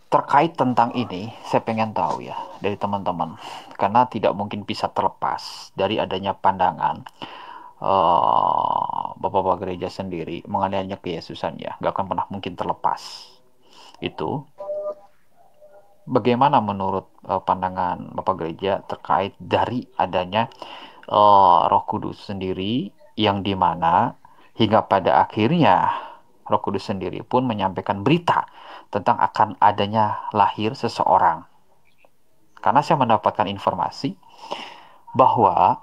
[SPEAKER 7] Terkait tentang ini, saya pengen tahu ya dari teman-teman, karena tidak mungkin bisa terlepas dari adanya pandangan Bapak-bapak gereja sendiri mengenai keyesusan ya, nggak akan pernah mungkin terlepas. Itu bagaimana menurut pandangan Bapak gereja terkait dari adanya Roh Kudus sendiri, yang dimana hingga pada akhirnya Roh Kudus sendiri pun menyampaikan berita tentang akan adanya lahir seseorang. Karena saya mendapatkan informasi bahwa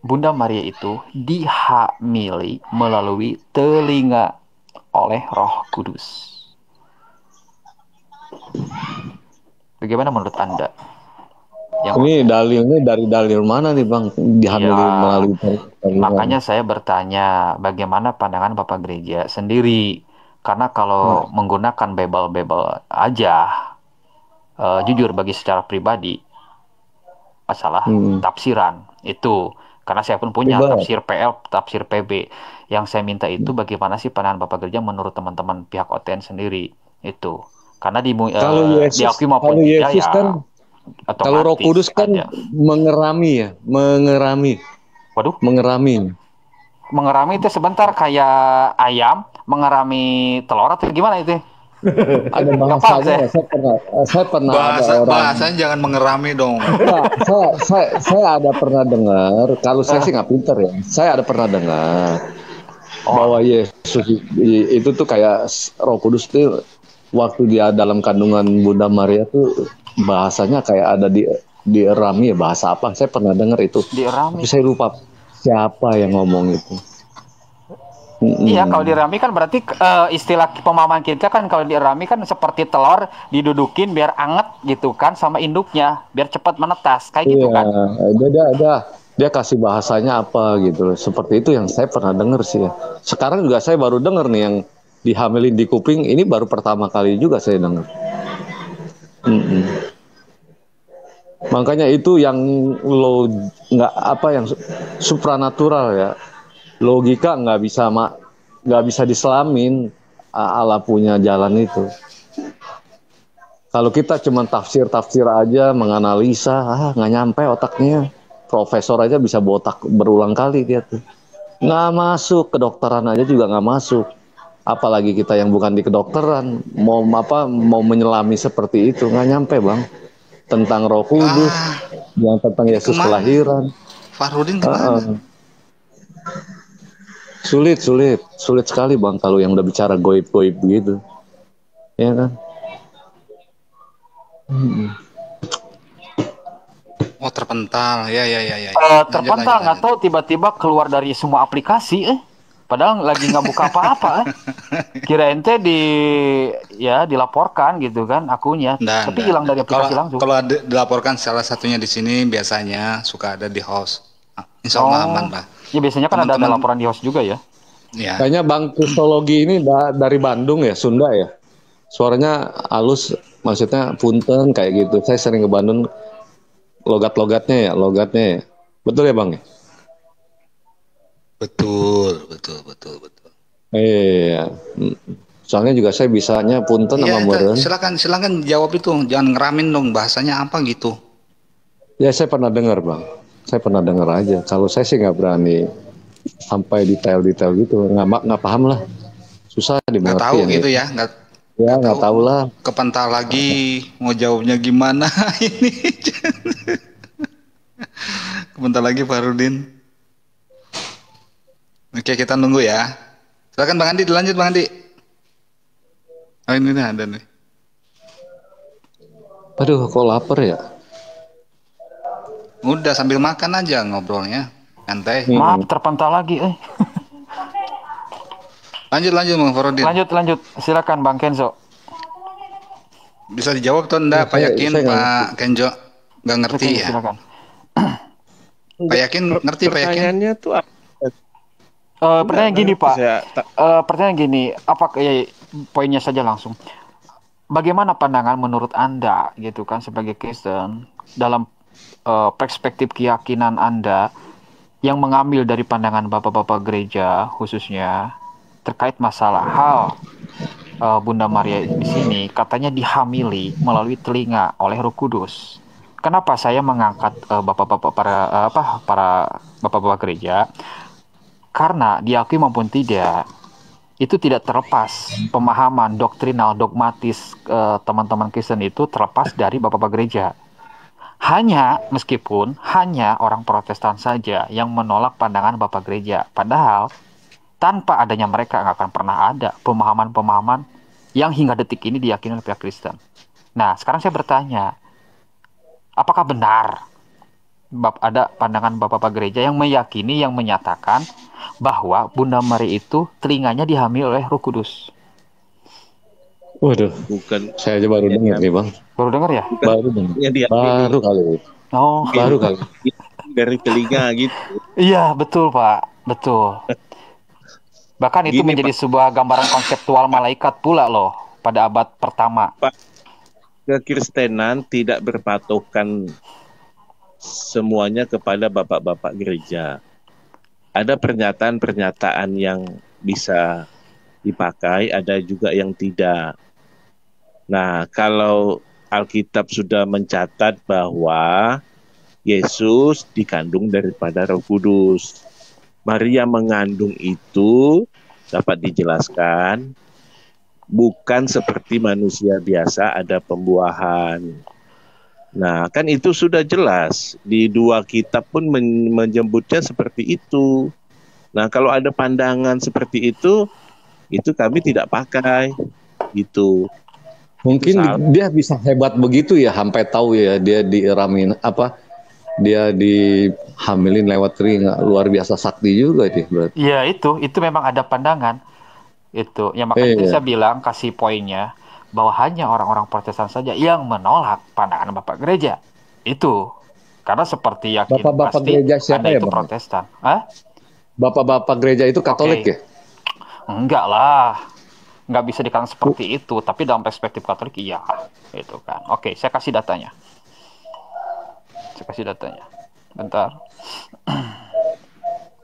[SPEAKER 7] Bunda Maria itu dihamili melalui telinga oleh Roh Kudus. Bagaimana menurut Anda?
[SPEAKER 5] Ini dalilnya dari dalil mana nih Bang? Dihamili melalui
[SPEAKER 7] makanya saya bertanya bagaimana pandangan Bapak Gereja sendiri. Karena kalau menggunakan bebel-bebel aja, jujur bagi secara pribadi, masalah tafsiran itu. Karena saya pun punya tafsir PL, tafsir PB. Yang saya minta itu bagaimana sih pandangan Bapak Gereja menurut teman-teman pihak OTN sendiri itu. Karena diakui maupun tidak ya.
[SPEAKER 5] Kalau Roh Kudus kan mengerami.
[SPEAKER 7] Waduh.
[SPEAKER 5] Mengerami
[SPEAKER 7] itu sebentar kayak ayam mengerami telur atau gimana itu?
[SPEAKER 5] Ada bahasanya. Saya pernah
[SPEAKER 4] bahasanya jangan mengerami dong.
[SPEAKER 5] Saya ada pernah dengar. Kalau saya sih nggak pinter ya. Saya ada pernah dengar bahwa Yesus itu tuh kayak Roh Kudus tuh waktu dia dalam kandungan Bunda Maria tuh bahasanya kayak ada dierami ya, bahasa apa saya pernah dengar itu, tapi saya lupa siapa yang ngomong itu.
[SPEAKER 7] Iya, kalau dierami kan berarti istilah pemahaman kita kan kalau dierami kan seperti telur didudukin biar anget gitu kan sama induknya biar cepat menetas kayak gitu kan.
[SPEAKER 5] Dia kasih bahasanya apa gitu, seperti itu yang saya pernah dengar sih ya. Sekarang juga saya baru dengar nih yang dihamilin di kuping, ini baru pertama kali juga saya dengar. Makanya itu yang yang supranatural ya, logika nggak bisa diselamin. Allah punya jalan itu. Kalau kita cuma tafsir aja, menganalisa, nggak nyampe otaknya. Profesor aja bisa botak berulang kali dia tuh, nggak masuk. Kedokteran aja juga nggak masuk. Apalagi kita yang bukan di kedokteran mau menyelami seperti itu, nggak nyampe Bang. Tentang Roh Kudus, yang tentang Yesus kelahiran.
[SPEAKER 4] Farudin gimana?
[SPEAKER 5] Sulit sekali Bang kalau yang udah bicara goib-goib begitu, ya kan?
[SPEAKER 4] Oh terpental, ya.
[SPEAKER 7] Terpental nggak tahu tiba-tiba keluar dari semua aplikasi, padahal lagi nggak buka apa-apa. Kirain teh dilaporkan gitu kan akunnya, tapi hilang dari aplikasi langsung.
[SPEAKER 4] Kalau dilaporkan salah satunya di sini biasanya suka ada di host. Insya Allah aman lah.
[SPEAKER 7] Ya biasanya kan ada laporan di host juga ya.
[SPEAKER 4] Ya.
[SPEAKER 5] Kayaknya Bang Kristologi ini dari Bandung ya, Sunda ya. Suaranya halus, maksudnya punten kayak gitu. Saya sering ke Bandung. Logatnya ya. Betul ya Bang?
[SPEAKER 4] Betul.
[SPEAKER 5] Iya. Soalnya juga saya bisanya punten sama meureun.
[SPEAKER 4] Silakan jawab itu. Jangan ngeramin dong, bahasanya apa gitu.
[SPEAKER 5] Ya saya pernah dengar Bang. Saya pernah dengar aja. Kalau saya sih nggak berani sampai detail-detail gitu. Nggak paham lah. Susah dimengerti.
[SPEAKER 4] Nggak tahu gitu ya.
[SPEAKER 5] Nggak tahu lah.
[SPEAKER 4] Kepental lagi mau jawabnya gimana ini. Kepental lagi Farudin. Oke, kita nunggu ya. Silakan Bang Andi, dilanjut Bang Andi. Oh ini nih ada nih.
[SPEAKER 5] Aduh, kok lapar ya?
[SPEAKER 4] Udah sambil makan aja ngobrolnya, santai.
[SPEAKER 7] Maaf, terpental lagi.
[SPEAKER 4] Lanjut Bang Farudin.
[SPEAKER 7] Lanjut. Silakan Bang Kenzo.
[SPEAKER 4] Bisa dijawab tuh enggak? Pak Yakin, Pak Kenzo nggak ngerti ya?
[SPEAKER 7] Silakan.
[SPEAKER 4] Pak Yakin ngerti Pak Yakin?
[SPEAKER 2] Pertanyaannya tuh apa?
[SPEAKER 7] Pertanyaan gini Pak. Pertanyaan gini, poinnya saja langsung. Bagaimana pandangan menurut Anda gitu kan sebagai Kristen dalam perspektif keyakinan Anda yang mengambil dari pandangan bapak-bapak gereja khususnya terkait masalah hal Bunda Maria di sini katanya dihamili melalui telinga oleh Roh Kudus. Kenapa saya mengangkat bapak-bapak para bapak-bapak gereja? Karena diakui maupun tidak, itu tidak terlepas pemahaman doktrinal dogmatis teman-teman Kristen itu terlepas dari bapak-bapak gereja. Meskipun hanya orang Protestan saja yang menolak pandangan bapak gereja, padahal tanpa adanya mereka nggak akan pernah ada pemahaman-pemahaman yang hingga detik ini diyakini oleh pihak Kristen. Nah, sekarang saya bertanya, apakah benar ada pandangan bapak-bapak gereja yang meyakini, yang menyatakan bahwa Bunda Maria itu telinganya dihamili oleh Roh Kudus?
[SPEAKER 5] Waduh, bukan. Saya aja baru dengar nih Bang.
[SPEAKER 7] Baru dengar ya?
[SPEAKER 5] Baru dengar. Baru kali ini.
[SPEAKER 7] Oh,
[SPEAKER 5] baru kali.
[SPEAKER 2] Dari telinga gitu.
[SPEAKER 7] Iya, betul Pak, betul. Bahkan itu
[SPEAKER 2] Gini,
[SPEAKER 7] menjadi
[SPEAKER 2] Pak.
[SPEAKER 7] sebuah gambaran konseptual malaikat pula loh pada abad pertama.
[SPEAKER 2] Pak, kekristenan tidak berpatokan semuanya kepada bapak-bapak gereja. Ada pernyataan-pernyataan yang bisa dipakai, ada juga yang tidak. Nah, kalau Alkitab sudah mencatat bahwa Yesus dikandung daripada Roh Kudus, Maria mengandung itu dapat dijelaskan bukan seperti manusia biasa ada pembuahan. Nah, kan itu sudah jelas. Di 2 kitab pun menyebutnya seperti itu. Nah, kalau ada pandangan seperti itu kami tidak pakai. Gitu.
[SPEAKER 5] Mungkin dia bisa hebat begitu ya, sampai tahu ya dia diiramin dia dihamilin lewat telinga. Luar biasa sakti juga itu berarti.
[SPEAKER 7] Iya, itu memang ada pandangan. Itu. Ya makanya saya bilang kasih poinnya bahwa hanya orang-orang Protestan saja yang menolak pandangan Bapak Gereja. Itu. Karena seperti yakin
[SPEAKER 5] Bapak-bapak
[SPEAKER 7] pasti
[SPEAKER 5] gereja siapa
[SPEAKER 7] Anda
[SPEAKER 5] ya,
[SPEAKER 7] itu
[SPEAKER 5] Bang?
[SPEAKER 7] Protestan. Hah?
[SPEAKER 5] Bapak-bapak gereja itu Katolik ya?
[SPEAKER 7] Enggak lah. Nggak bisa dikatakan seperti itu, tapi dalam perspektif Katolik iya. Itu kan. Oke, saya kasih datanya. Bentar.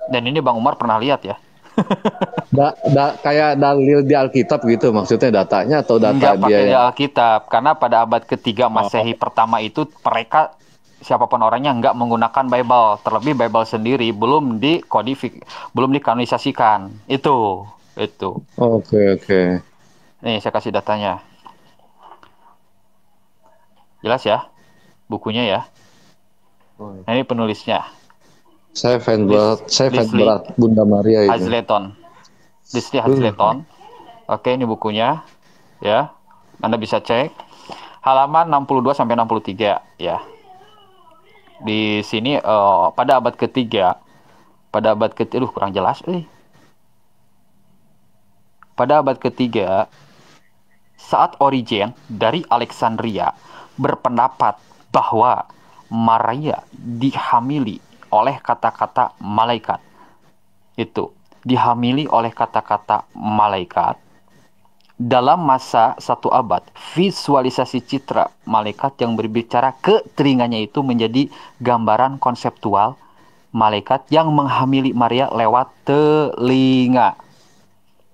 [SPEAKER 7] Dan ini Bang Umar pernah lihat ya.
[SPEAKER 5] Kayak dalil di Alkitab gitu maksudnya datanya atau data
[SPEAKER 7] Nggak pakai
[SPEAKER 5] dia
[SPEAKER 7] di Alkitab, karena pada abad ketiga Masehi pertama itu mereka siapapun orangnya nggak menggunakan Bible, terlebih Bible sendiri belum dikanonisasikan. Itu.
[SPEAKER 5] Oke.
[SPEAKER 7] Nih saya kasih datanya. Jelas ya bukunya ya. Nah, ini penulisnya.
[SPEAKER 5] Saya fan berat Bunda Maria ini.
[SPEAKER 7] Leslie Hazleton. Oke, ini bukunya ya. Anda bisa cek halaman 62 sampai 63 ya. Di sini pada abad ketiga kurang jelas Pada abad ketiga, saat Origen dari Alexandria berpendapat bahwa Maria dihamili oleh kata-kata malaikat. Dihamili oleh kata-kata malaikat. Dalam masa 1 abad, visualisasi citra malaikat yang berbicara ke telinganya itu menjadi gambaran konseptual malaikat yang menghamili Maria lewat telinga.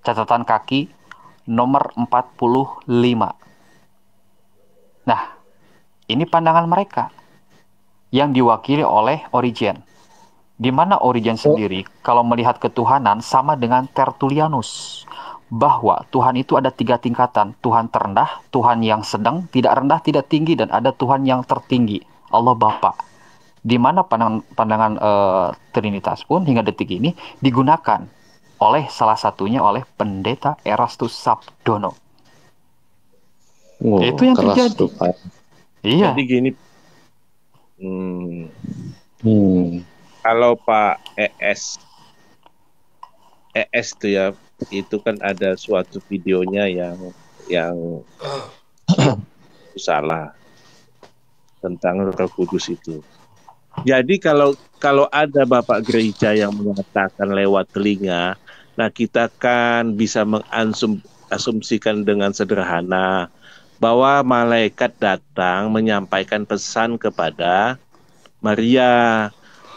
[SPEAKER 7] Catatan kaki nomor 45. Nah, ini pandangan mereka yang diwakili oleh Origen. Di mana Origen sendiri kalau melihat ketuhanan sama dengan Tertullianus, bahwa Tuhan itu ada 3 tingkatan. Tuhan terendah, Tuhan yang sedang, tidak rendah, tidak tinggi, dan ada Tuhan yang tertinggi, Allah Bapa. Di mana pandangan Trinitas pun hingga detik ini digunakan oleh salah satunya oleh pendeta Erastus Sabdono. Itu yang terjadi. Iya.
[SPEAKER 2] Jadi gini, kalau Pak ES tuh ya, itu kan ada suatu videonya yang salah tentang Roh Kudus itu. Jadi kalau ada Bapak Gereja yang mengatakan lewat telinga, nah kita kan bisa mengasumsikan dengan sederhana bahwa malaikat datang menyampaikan pesan kepada Maria.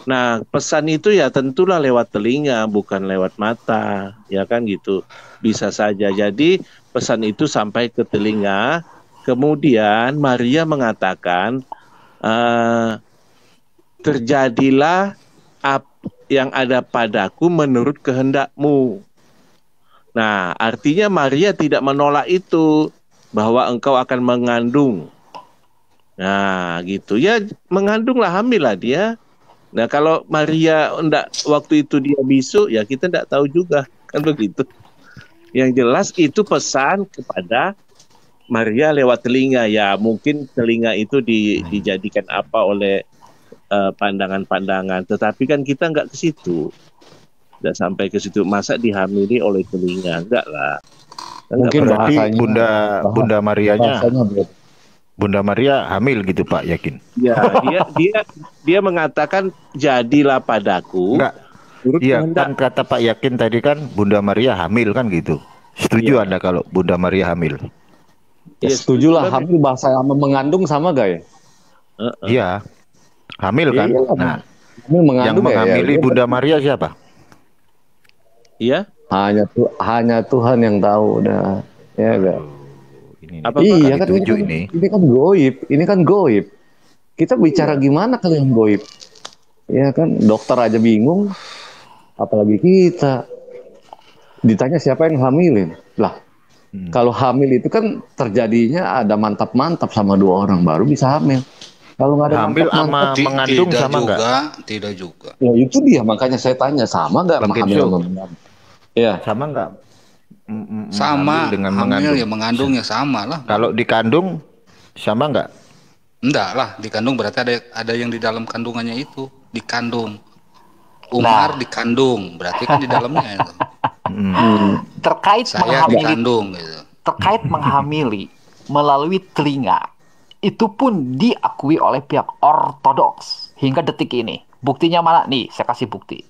[SPEAKER 2] Nah, pesan itu ya tentulah lewat telinga, bukan lewat mata, ya kan gitu. Bisa saja. Jadi pesan itu sampai ke telinga, kemudian Maria mengatakan, terjadilah yang ada padaku menurut kehendakmu. Nah, artinya Maria tidak menolak itu, bahwa engkau akan mengandung. Nah, gitu. Ya, mengandunglah, hamillah dia. Nah, kalau Maria waktu itu dia bisu, ya kita tidak tahu juga, kan begitu. Yang jelas itu pesan kepada Maria lewat telinga. Ya, mungkin telinga itu dijadikan apa oleh pandangan-pandangan. Tetapi kan kita nggak ke situ. Tidak sampai ke situ. Masa dihamili oleh telinga? Enggak lah.
[SPEAKER 6] Mungkin berarti Bunda Marianya Bunda Maria hamil gitu Pak, yakin?
[SPEAKER 2] Ya, dia mengatakan jadilah padaku.
[SPEAKER 6] Enggak. Iya kan kata Pak Yakin tadi kan Bunda Maria hamil kan gitu. Setuju Anda kalau Bunda Maria hamil?
[SPEAKER 5] Ya, setuju lah, hamil bahasa sama mengandung sama gak ya?
[SPEAKER 6] Iya. Hamil kan?
[SPEAKER 5] Iya,
[SPEAKER 6] nah,
[SPEAKER 5] yang
[SPEAKER 6] menghamili Bunda Maria siapa?
[SPEAKER 2] Iya.
[SPEAKER 5] Hanya Tuhan yang tahu udah. Ya enggak.
[SPEAKER 6] Iya kan
[SPEAKER 5] ini kan goib, kita bicara gimana kalau yang goib, ya kan dokter aja bingung, apalagi kita ditanya siapa yang hamilin lah. Kalau hamil itu kan terjadinya ada mantap-mantap sama 2 orang baru bisa hamil. Kalau nggak ada
[SPEAKER 6] hamil sama mengandung sama nggak?
[SPEAKER 4] Tidak juga.
[SPEAKER 5] Ya itu dia makanya saya tanya sama nggak hamil sama mengandung? Ya
[SPEAKER 6] sama nggak?
[SPEAKER 4] Sama dengan hamil mengandung ya sama lah.
[SPEAKER 6] Kalau dikandung sama nggak?
[SPEAKER 4] Enggak lah, dikandung berarti ada yang di dalam kandungannya itu dikandung. Umar dikandung berarti kan di dalamnya itu.
[SPEAKER 7] Terkait menghamili melalui telinga itu pun diakui oleh pihak ortodoks hingga detik ini. Buktinya mana nih? Saya kasih bukti.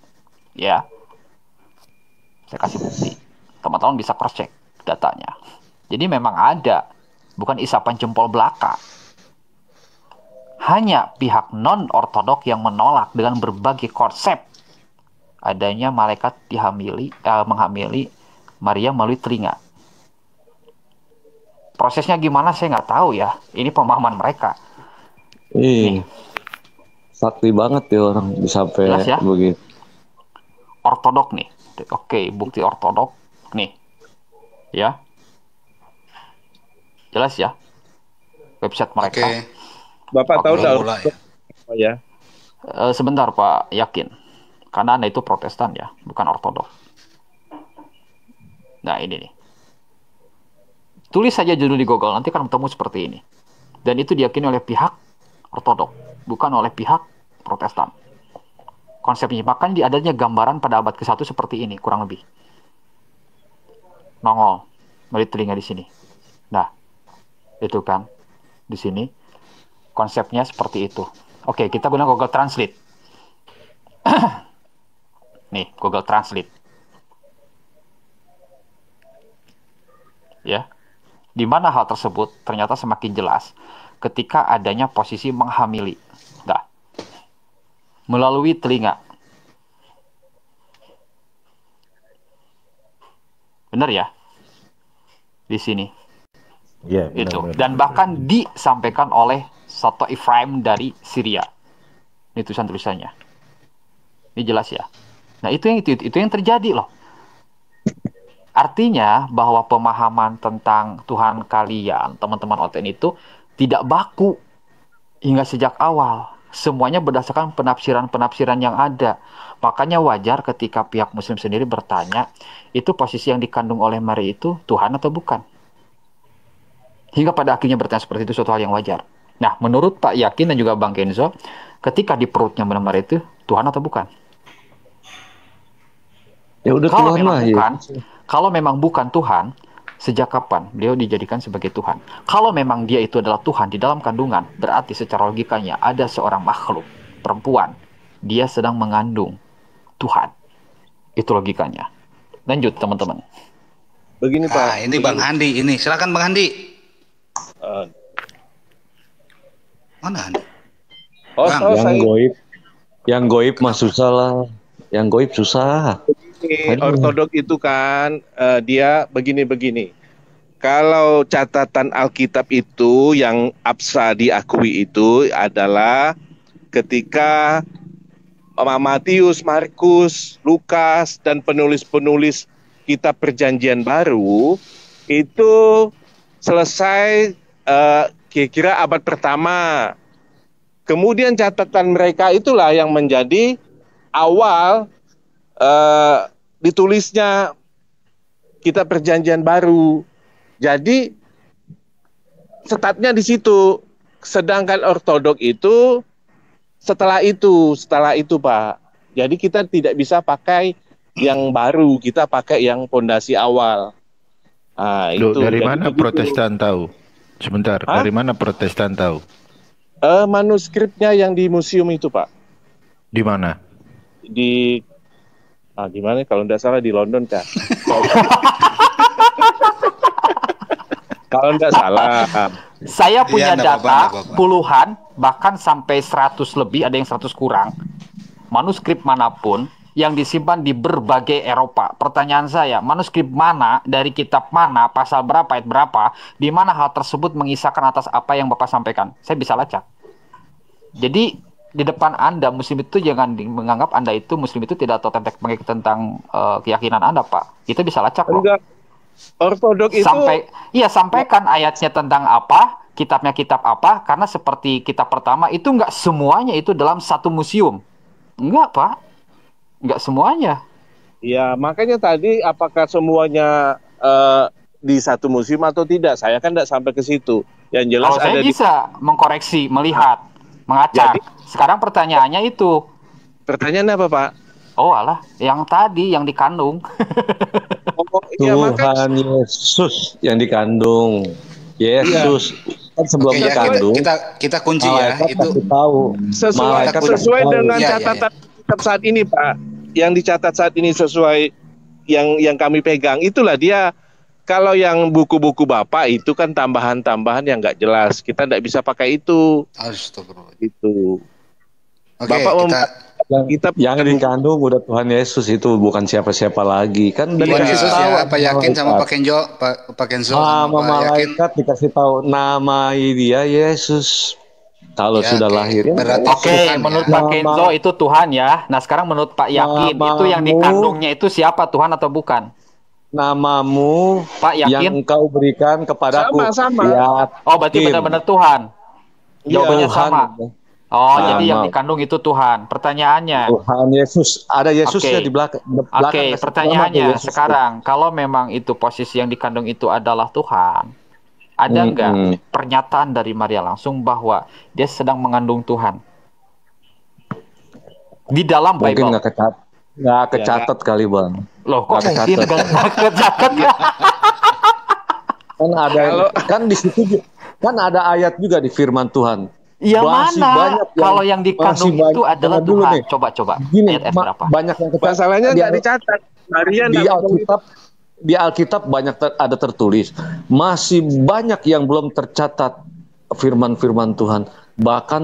[SPEAKER 7] Ya. Saya kasih bukti. Teman-teman bisa cross check datanya. Jadi memang ada, bukan isapan jempol belaka. Hanya pihak non-ortodok yang menolak dengan berbagai konsep adanya malaikat menghamili Maria melalui telinga. Prosesnya gimana saya nggak tahu ya. Ini pemahaman mereka.
[SPEAKER 5] Sakti banget ya orang bisa sampai ya? Begitu.
[SPEAKER 7] Ortodok nih. Oke, bukti ortodok. Nih, ya, jelas ya, website mereka.
[SPEAKER 2] Bapak tahu ya?
[SPEAKER 7] Sebentar Pak Yakin, karena Anda itu Protestan ya, bukan Ortodok. Nah ini nih, tulis saja judul di Google, nanti akan ketemu seperti ini. Dan itu diyakini oleh pihak Ortodok, bukan oleh pihak Protestan. Konsepnya, makanya adanya gambaran pada abad ke-1 seperti ini, kurang lebih. Nongol melalui telinga di sini. Nah, itu kan di sini konsepnya seperti itu. Oke, kita gunakan Google Translate. Nih, Google Translate. Ya. Di mana hal tersebut ternyata semakin jelas ketika adanya posisi menghamili. Nah, melalui telinga. Benar ya? Di sini.
[SPEAKER 6] Ya,
[SPEAKER 7] itu. Dan bahkan disampaikan oleh Soto Ephraim dari Syria. Ini tulisannya. Ini jelas ya. Nah, itu yang terjadi loh. Artinya bahwa pemahaman tentang Tuhan kalian, teman-teman OTN itu tidak baku hingga sejak awal. Semuanya berdasarkan penafsiran-penafsiran yang ada. Makanya wajar ketika pihak Muslim sendiri bertanya, itu posisi yang dikandung oleh Maria itu Tuhan atau bukan? Hingga pada akhirnya bertanya seperti itu suatu hal yang wajar. Nah, menurut Pak Yakin dan juga Bang Kenzo, ketika di perutnya Maria itu Tuhan atau bukan?
[SPEAKER 5] Ya udah Tuhan lah ya.
[SPEAKER 7] Kalau memang bukan Tuhan, sejak kapan beliau dijadikan sebagai Tuhan? Kalau memang dia itu adalah Tuhan di dalam kandungan, berarti secara logikanya ada seorang makhluk, perempuan, dia sedang mengandung Tuhan. Itu logikanya. Lanjut teman-teman.
[SPEAKER 2] Begini Pak.
[SPEAKER 4] Ini Bang Handi, ini silakan Bang Handi. Mana Handi?
[SPEAKER 5] Yang goib mah susah lah. Yang goib susah.
[SPEAKER 2] Ortodok itu kan dia begini-begini. Kalau catatan Alkitab itu yang absa diakui itu adalah ketika Matius, Markus, Lukas dan penulis-penulis kitab Perjanjian Baru itu selesai kira-kira abad pertama. Kemudian catatan mereka itulah yang menjadi awal ditulisnya kitab Perjanjian Baru. Jadi statnya di situ. Sedangkan Ortodok itu setelah itu Pak. Jadi kita tidak bisa pakai yang baru, kita pakai yang pondasi awal.
[SPEAKER 6] Itu dari mana Protestan tahu? Sebentar, dari mana Protestan tahu?
[SPEAKER 2] Manuskripnya yang di museum itu, Pak.
[SPEAKER 6] Di mana?
[SPEAKER 2] Di mana? Kalau tidak salah di London, Kak. Kalau tidak salah.
[SPEAKER 7] Saya punya
[SPEAKER 4] Iya,
[SPEAKER 7] data
[SPEAKER 4] apa-apa.
[SPEAKER 7] puluhan, bahkan sampai 100 lebih, ada yang 100 kurang. Manuskrip manapun yang disimpan di berbagai Eropa. Pertanyaan saya, manuskrip mana, dari kitab mana, pasal berapa, ayat berapa, di mana hal tersebut mengisahkan atas apa yang Bapak sampaikan? Saya bisa lacak. Jadi, di depan Anda, Muslim itu jangan menganggap Anda itu, Muslim itu tidak tahu tentang keyakinan Anda, Pak. Itu bisa lacak loh.
[SPEAKER 2] Enggak. Ortodok itu
[SPEAKER 7] Sampaikan ayatnya tentang apa, kitabnya kitab apa, karena seperti kitab pertama, itu nggak semuanya itu dalam satu museum. Enggak, Pak. Nggak semuanya.
[SPEAKER 2] ya, makanya tadi apakah semuanya di satu museum atau tidak? Saya kan tidak sampai ke situ. Yang jelas
[SPEAKER 7] Kalau saya
[SPEAKER 2] ada
[SPEAKER 7] bisa mengkoreksi, melihat, mengacak.
[SPEAKER 2] Jadi-
[SPEAKER 7] Sekarang pertanyaannya itu.
[SPEAKER 2] Pertanyaan apa, Pak?
[SPEAKER 7] Oh alah, yang tadi, yang dikandung.
[SPEAKER 2] Ya, makanya
[SPEAKER 5] Tuhan Yesus yang dikandung. Yesus kan sebelum
[SPEAKER 4] Oke, ya,
[SPEAKER 5] dikandung.
[SPEAKER 4] kita kunci ya
[SPEAKER 5] malaikat
[SPEAKER 4] itu.
[SPEAKER 5] kasih tahu. Malaikat kasih
[SPEAKER 2] sesuai
[SPEAKER 5] tahu.
[SPEAKER 2] dengan
[SPEAKER 4] Iya,
[SPEAKER 2] catatan kitab saat ini, Pak. Yang dicatat saat ini sesuai yang kami pegang. Itulah dia. Kalau yang buku-buku Bapak itu kan tambahan-tambahan yang nggak jelas. Kita tidak bisa pakai itu.
[SPEAKER 4] Astagfirullah.
[SPEAKER 2] Itu.
[SPEAKER 4] Oke,
[SPEAKER 2] Bapak
[SPEAKER 5] yang dikandung udah Tuhan Yesus, itu bukan siapa-siapa lagi. Kan udah
[SPEAKER 4] Tuhan
[SPEAKER 5] dikasih
[SPEAKER 4] Yesus
[SPEAKER 5] tahu
[SPEAKER 4] ya, Pak Yakin sama
[SPEAKER 5] malaikat.
[SPEAKER 4] Pak Kenjo, Pak Kenzo
[SPEAKER 5] Sama
[SPEAKER 4] sama Pak Yakin.
[SPEAKER 5] malaikat dikasih tahu nama dia Yesus. Kalau
[SPEAKER 4] Ya,
[SPEAKER 5] sudah
[SPEAKER 4] oke.
[SPEAKER 5] lahir ya.
[SPEAKER 4] Berarti
[SPEAKER 7] Oke,
[SPEAKER 4] Tuhan,
[SPEAKER 7] menurut
[SPEAKER 4] ya.
[SPEAKER 7] Pak Kenzo itu Tuhan ya. Nah sekarang menurut Pak Yakin, itu yang
[SPEAKER 5] Namamu-
[SPEAKER 7] dikandungnya itu siapa, Tuhan atau bukan?
[SPEAKER 5] Namamu
[SPEAKER 7] Pak
[SPEAKER 5] yang
[SPEAKER 7] Yakin?
[SPEAKER 5] engkau berikan kepadaku.
[SPEAKER 2] Sama.
[SPEAKER 5] Ya,
[SPEAKER 7] Oh berarti benar-benar Tuhan. Jawabannya
[SPEAKER 5] Tuhan.
[SPEAKER 7] sama. Oh,
[SPEAKER 5] Sama.
[SPEAKER 7] jadi yang dikandung itu Tuhan. Pertanyaannya,
[SPEAKER 5] Tuhan Yesus, ada Yesusnya
[SPEAKER 7] Oke.
[SPEAKER 5] di belakang.
[SPEAKER 7] oke, pertanyaannya sekarang, kalau memang itu posisi yang dikandung itu adalah Tuhan, ada nggak pernyataan dari Maria langsung bahwa dia sedang mengandung Tuhan di dalam
[SPEAKER 5] Mungkin
[SPEAKER 7] Bible?
[SPEAKER 5] nggak kecatat kali, Bang.
[SPEAKER 7] Loh, kok
[SPEAKER 5] nggak
[SPEAKER 7] mungkin
[SPEAKER 5] kecatat.
[SPEAKER 7] nggak kecatat ya?
[SPEAKER 5] Kan ada kan di situ kan ada ayat juga di firman Tuhan.
[SPEAKER 7] Yang
[SPEAKER 5] Masih
[SPEAKER 7] mana?
[SPEAKER 5] banyak
[SPEAKER 7] Kalau yang dikandung
[SPEAKER 5] masih
[SPEAKER 7] itu
[SPEAKER 5] banyak.
[SPEAKER 7] adalah
[SPEAKER 5] Dengar dulu
[SPEAKER 7] Tuhan.
[SPEAKER 5] nih.
[SPEAKER 7] Coba.
[SPEAKER 5] Gini,
[SPEAKER 7] Ayat berapa?
[SPEAKER 5] banyak yang kecatat.
[SPEAKER 2] Masalahnya
[SPEAKER 5] Di-
[SPEAKER 2] nggak dicatat. Maria
[SPEAKER 5] di
[SPEAKER 2] nggak
[SPEAKER 5] Alkitab di Alkitab banyak ada tertulis, masih banyak yang belum tercatat firman-firman Tuhan. Bahkan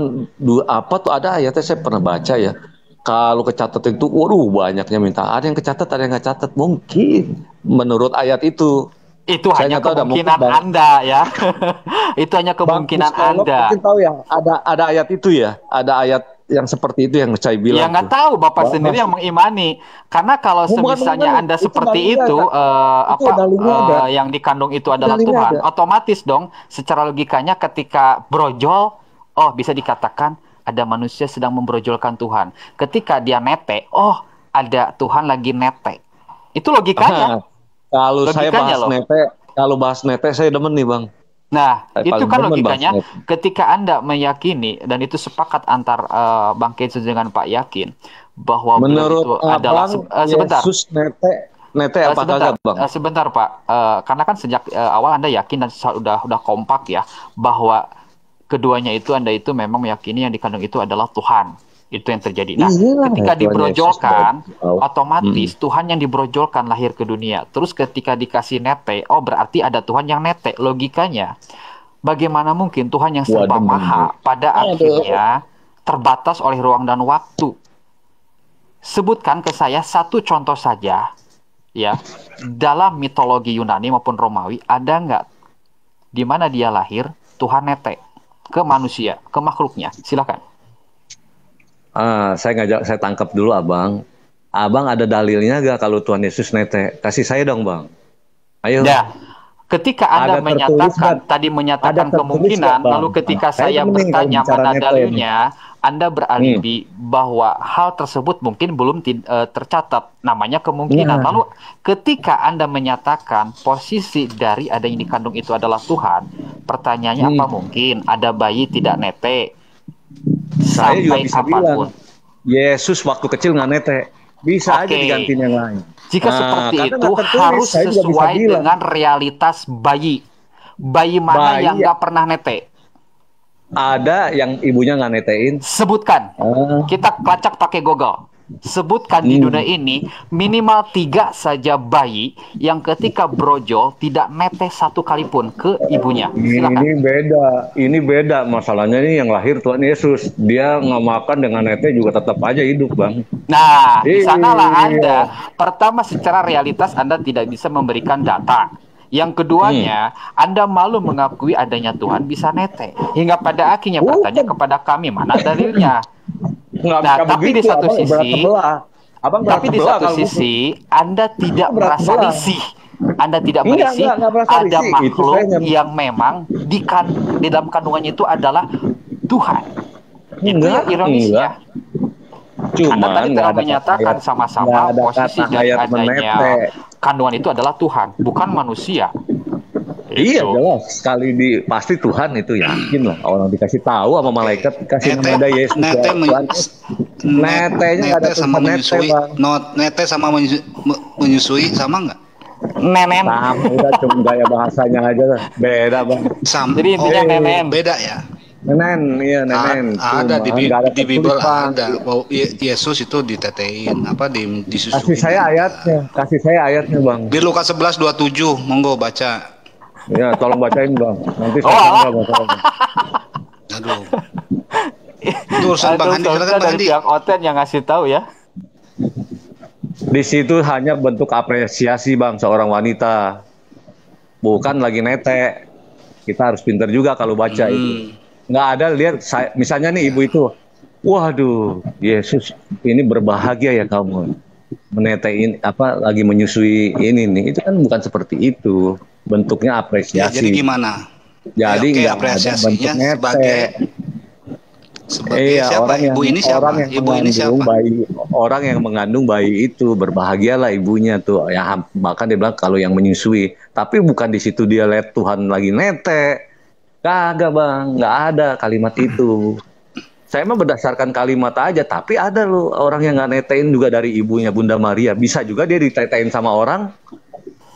[SPEAKER 5] apa tuh ada ayatnya saya pernah baca ya. Kalau kecatat itu, waduh banyaknya minta. Ada yang kecatat, ada yang nggak catat. Mungkin menurut ayat itu.
[SPEAKER 7] Itu
[SPEAKER 5] Saya
[SPEAKER 7] hanya
[SPEAKER 5] nggak tahu, ada
[SPEAKER 7] kemungkinan
[SPEAKER 5] mungkin, Bang.
[SPEAKER 7] Anda ya. Itu hanya kemungkinan
[SPEAKER 5] Bang Psikolog
[SPEAKER 7] Anda.
[SPEAKER 5] mungkin tahu ya, ada ayat itu ya, ada ayat yang seperti itu yang saya
[SPEAKER 7] Ya
[SPEAKER 5] bilang.
[SPEAKER 7] nggak
[SPEAKER 5] tuh.
[SPEAKER 7] tahu Bapak
[SPEAKER 5] Bang,
[SPEAKER 7] sendiri yang mengimani. Karena kalau
[SPEAKER 5] Bukan
[SPEAKER 7] semisalnya
[SPEAKER 5] mengimani,
[SPEAKER 7] Anda
[SPEAKER 5] itu
[SPEAKER 7] seperti
[SPEAKER 5] dalilnya
[SPEAKER 7] itu,
[SPEAKER 5] ada. Itu dalilnya ada.
[SPEAKER 7] yang dikandung itu adalah
[SPEAKER 5] Dalilnya
[SPEAKER 7] Tuhan,
[SPEAKER 5] ada.
[SPEAKER 7] otomatis dong, secara logikanya ketika brojol, oh bisa dikatakan ada manusia sedang membrojolkan Tuhan. Ketika dia nete, oh ada Tuhan lagi nete. Itu logikanya.
[SPEAKER 5] Kalau saya
[SPEAKER 7] Logikanya
[SPEAKER 5] bahas
[SPEAKER 7] loh.
[SPEAKER 5] nete, kalau bahas nete saya demen nih Bang.
[SPEAKER 7] Nah,
[SPEAKER 5] Saya
[SPEAKER 7] itu
[SPEAKER 5] paling
[SPEAKER 7] kan
[SPEAKER 5] demen
[SPEAKER 7] logikanya
[SPEAKER 5] bahas nete.
[SPEAKER 7] ketika Anda meyakini dan itu sepakat antar Bang Kenzo dengan Pak Yakin bahwa beliau
[SPEAKER 5] Menurut
[SPEAKER 7] itu adalah
[SPEAKER 5] Abang,
[SPEAKER 7] sebentar.
[SPEAKER 5] Yesus nete apa
[SPEAKER 7] Sebentar,
[SPEAKER 5] kagak Bang?
[SPEAKER 7] sebentar Pak. Karena kan sejak awal Anda yakin dan udah kompak ya bahwa keduanya itu Anda itu memang meyakini yang dikandung itu adalah Tuhan. Itu yang terjadi. Nah,
[SPEAKER 5] Iyalah,
[SPEAKER 7] ketika
[SPEAKER 5] Tuhan
[SPEAKER 7] dibrojolkan,
[SPEAKER 5] Yesus tahu.
[SPEAKER 7] otomatis Tuhan yang dibrojolkan lahir ke dunia. Terus ketika dikasih nete, oh berarti ada Tuhan yang nete. Logikanya, bagaimana mungkin Tuhan yang serba
[SPEAKER 5] Waduh,
[SPEAKER 7] maha pada akhirnya terbatas oleh ruang dan waktu? Sebutkan ke saya satu contoh saja, ya, dalam mitologi Yunani maupun Romawi, ada nggak di mana dia lahir, Tuhan nete ke manusia, ke makhluknya? Silakan.
[SPEAKER 5] Saya tangkap dulu Abang. Abang ada dalilnya gak kalau Tuhan Yesus nete? Kasih saya dong Bang. Ayo.
[SPEAKER 7] Ya, ketika Anda
[SPEAKER 5] Ada tertulis
[SPEAKER 7] menyatakan
[SPEAKER 5] nggak?
[SPEAKER 7] tadi menyatakan
[SPEAKER 5] Ada tertulis
[SPEAKER 7] kemungkinan,
[SPEAKER 5] nggak, Bang?
[SPEAKER 7] lalu ketika
[SPEAKER 5] Saya
[SPEAKER 7] saya
[SPEAKER 5] mending kalau
[SPEAKER 7] bertanya
[SPEAKER 5] bicara
[SPEAKER 7] mana
[SPEAKER 5] nete
[SPEAKER 7] dalilnya, Anda beralibi bahwa hal tersebut mungkin belum tercatat, namanya kemungkinan.
[SPEAKER 5] Nah.
[SPEAKER 7] Lalu ketika Anda menyatakan posisi dari ada yang dikandung itu adalah Tuhan, pertanyaannya apa mungkin ada bayi tidak nete?
[SPEAKER 5] Saya juga
[SPEAKER 7] Sampai
[SPEAKER 5] bisa
[SPEAKER 7] kapanpun.
[SPEAKER 5] bilang Yesus waktu kecil nggak nete. Bisa aja
[SPEAKER 7] Oke.
[SPEAKER 5] digantiin yang lain.
[SPEAKER 7] Jika seperti
[SPEAKER 5] karena
[SPEAKER 7] itu
[SPEAKER 5] nggak tertulis,
[SPEAKER 7] harus
[SPEAKER 5] saya juga bisa
[SPEAKER 7] sesuai
[SPEAKER 5] bilang.
[SPEAKER 7] dengan realitas bayi. Bayi mana yang nggak pernah nete?
[SPEAKER 5] Ada yang ibunya nggak netein.
[SPEAKER 7] Sebutkan. Kita kelacak pakai Google. Sebutkan di dunia ini minimal 3 saja bayi yang ketika brojol tidak nete satu kali pun ke ibunya. Silakan.
[SPEAKER 5] Ini beda masalahnya ini yang lahir Tuhan Yesus. Dia nggak makan dengan nete juga tetap aja hidup, Bang.
[SPEAKER 7] Nah, di sanalah Anda pertama secara realitas Anda tidak bisa memberikan data. Yang keduanya, Anda malu mengakui adanya Tuhan bisa nete. Hingga pada akhirnya bertanya kepada kami, mana dalilnya? Nah, tapi di satu sisi, Anda tidak merasa risih. Anda tidak merisih, ada makhluk yang memang di dalam kandungannya itu adalah Tuhan. Itu yang ironisnya. Anda tadi telah menyatakan sama-sama posisi dari adanya kandungan itu adalah Tuhan, bukan manusia.
[SPEAKER 5] Iya jelas, sekali pasti Tuhan itu yakin lah. Orang dikasih tahu sama malaikat, kasih nama Yesus.
[SPEAKER 4] Nete sama menyusui, nete sama menyusui sama nggak?
[SPEAKER 7] Nenen.
[SPEAKER 5] Sama, udah cuma gaya bahasanya aja lah. Beda, Bang.
[SPEAKER 4] Sama.
[SPEAKER 7] Jadi intinya nenen.
[SPEAKER 4] Beda ya.
[SPEAKER 5] Nenen, iya nenen.
[SPEAKER 4] Ada di Bible ada bahwa Yesus itu ditetein, disusui.
[SPEAKER 5] Kasih saya ayatnya, Bang.
[SPEAKER 4] Di Lukas 11:27, monggo baca.
[SPEAKER 5] Ya, tolong bacain, Bang. Nanti saya enggak baca.
[SPEAKER 4] Aduh. Itu urusan Bang Handi, silakan Bang Handi.
[SPEAKER 7] Pihak Oten yang ngasih tahu ya.
[SPEAKER 5] Di situ hanya bentuk apresiasi, Bang, seorang wanita. Bukan lagi nete. Kita harus pintar juga kalau baca itu. Nggak ada lihat misalnya nih ibu itu, waduh, Yesus ini berbahagia ya kamu menetein lagi menyusui ini nih. Itu kan bukan seperti itu. Bentuknya apresiasi.
[SPEAKER 4] Ya, jadi gimana?
[SPEAKER 5] Jadi nggak ada bentuk nete.
[SPEAKER 4] Sebagai siapa? Ibu ini siapa? Ibu ini siapa?
[SPEAKER 5] Orang yang mengandung bayi itu berbahagialah ibunya tuh. Ya bahkan dia bilang kalau yang menyusui. Tapi bukan di situ dia lihat Tuhan lagi nete. Kagak, Bang, nggak ada kalimat itu. Saya mah berdasarkan kalimat aja, tapi ada loh orang yang nggak netein juga dari ibunya Bunda Maria. Bisa juga dia ditetein sama orang.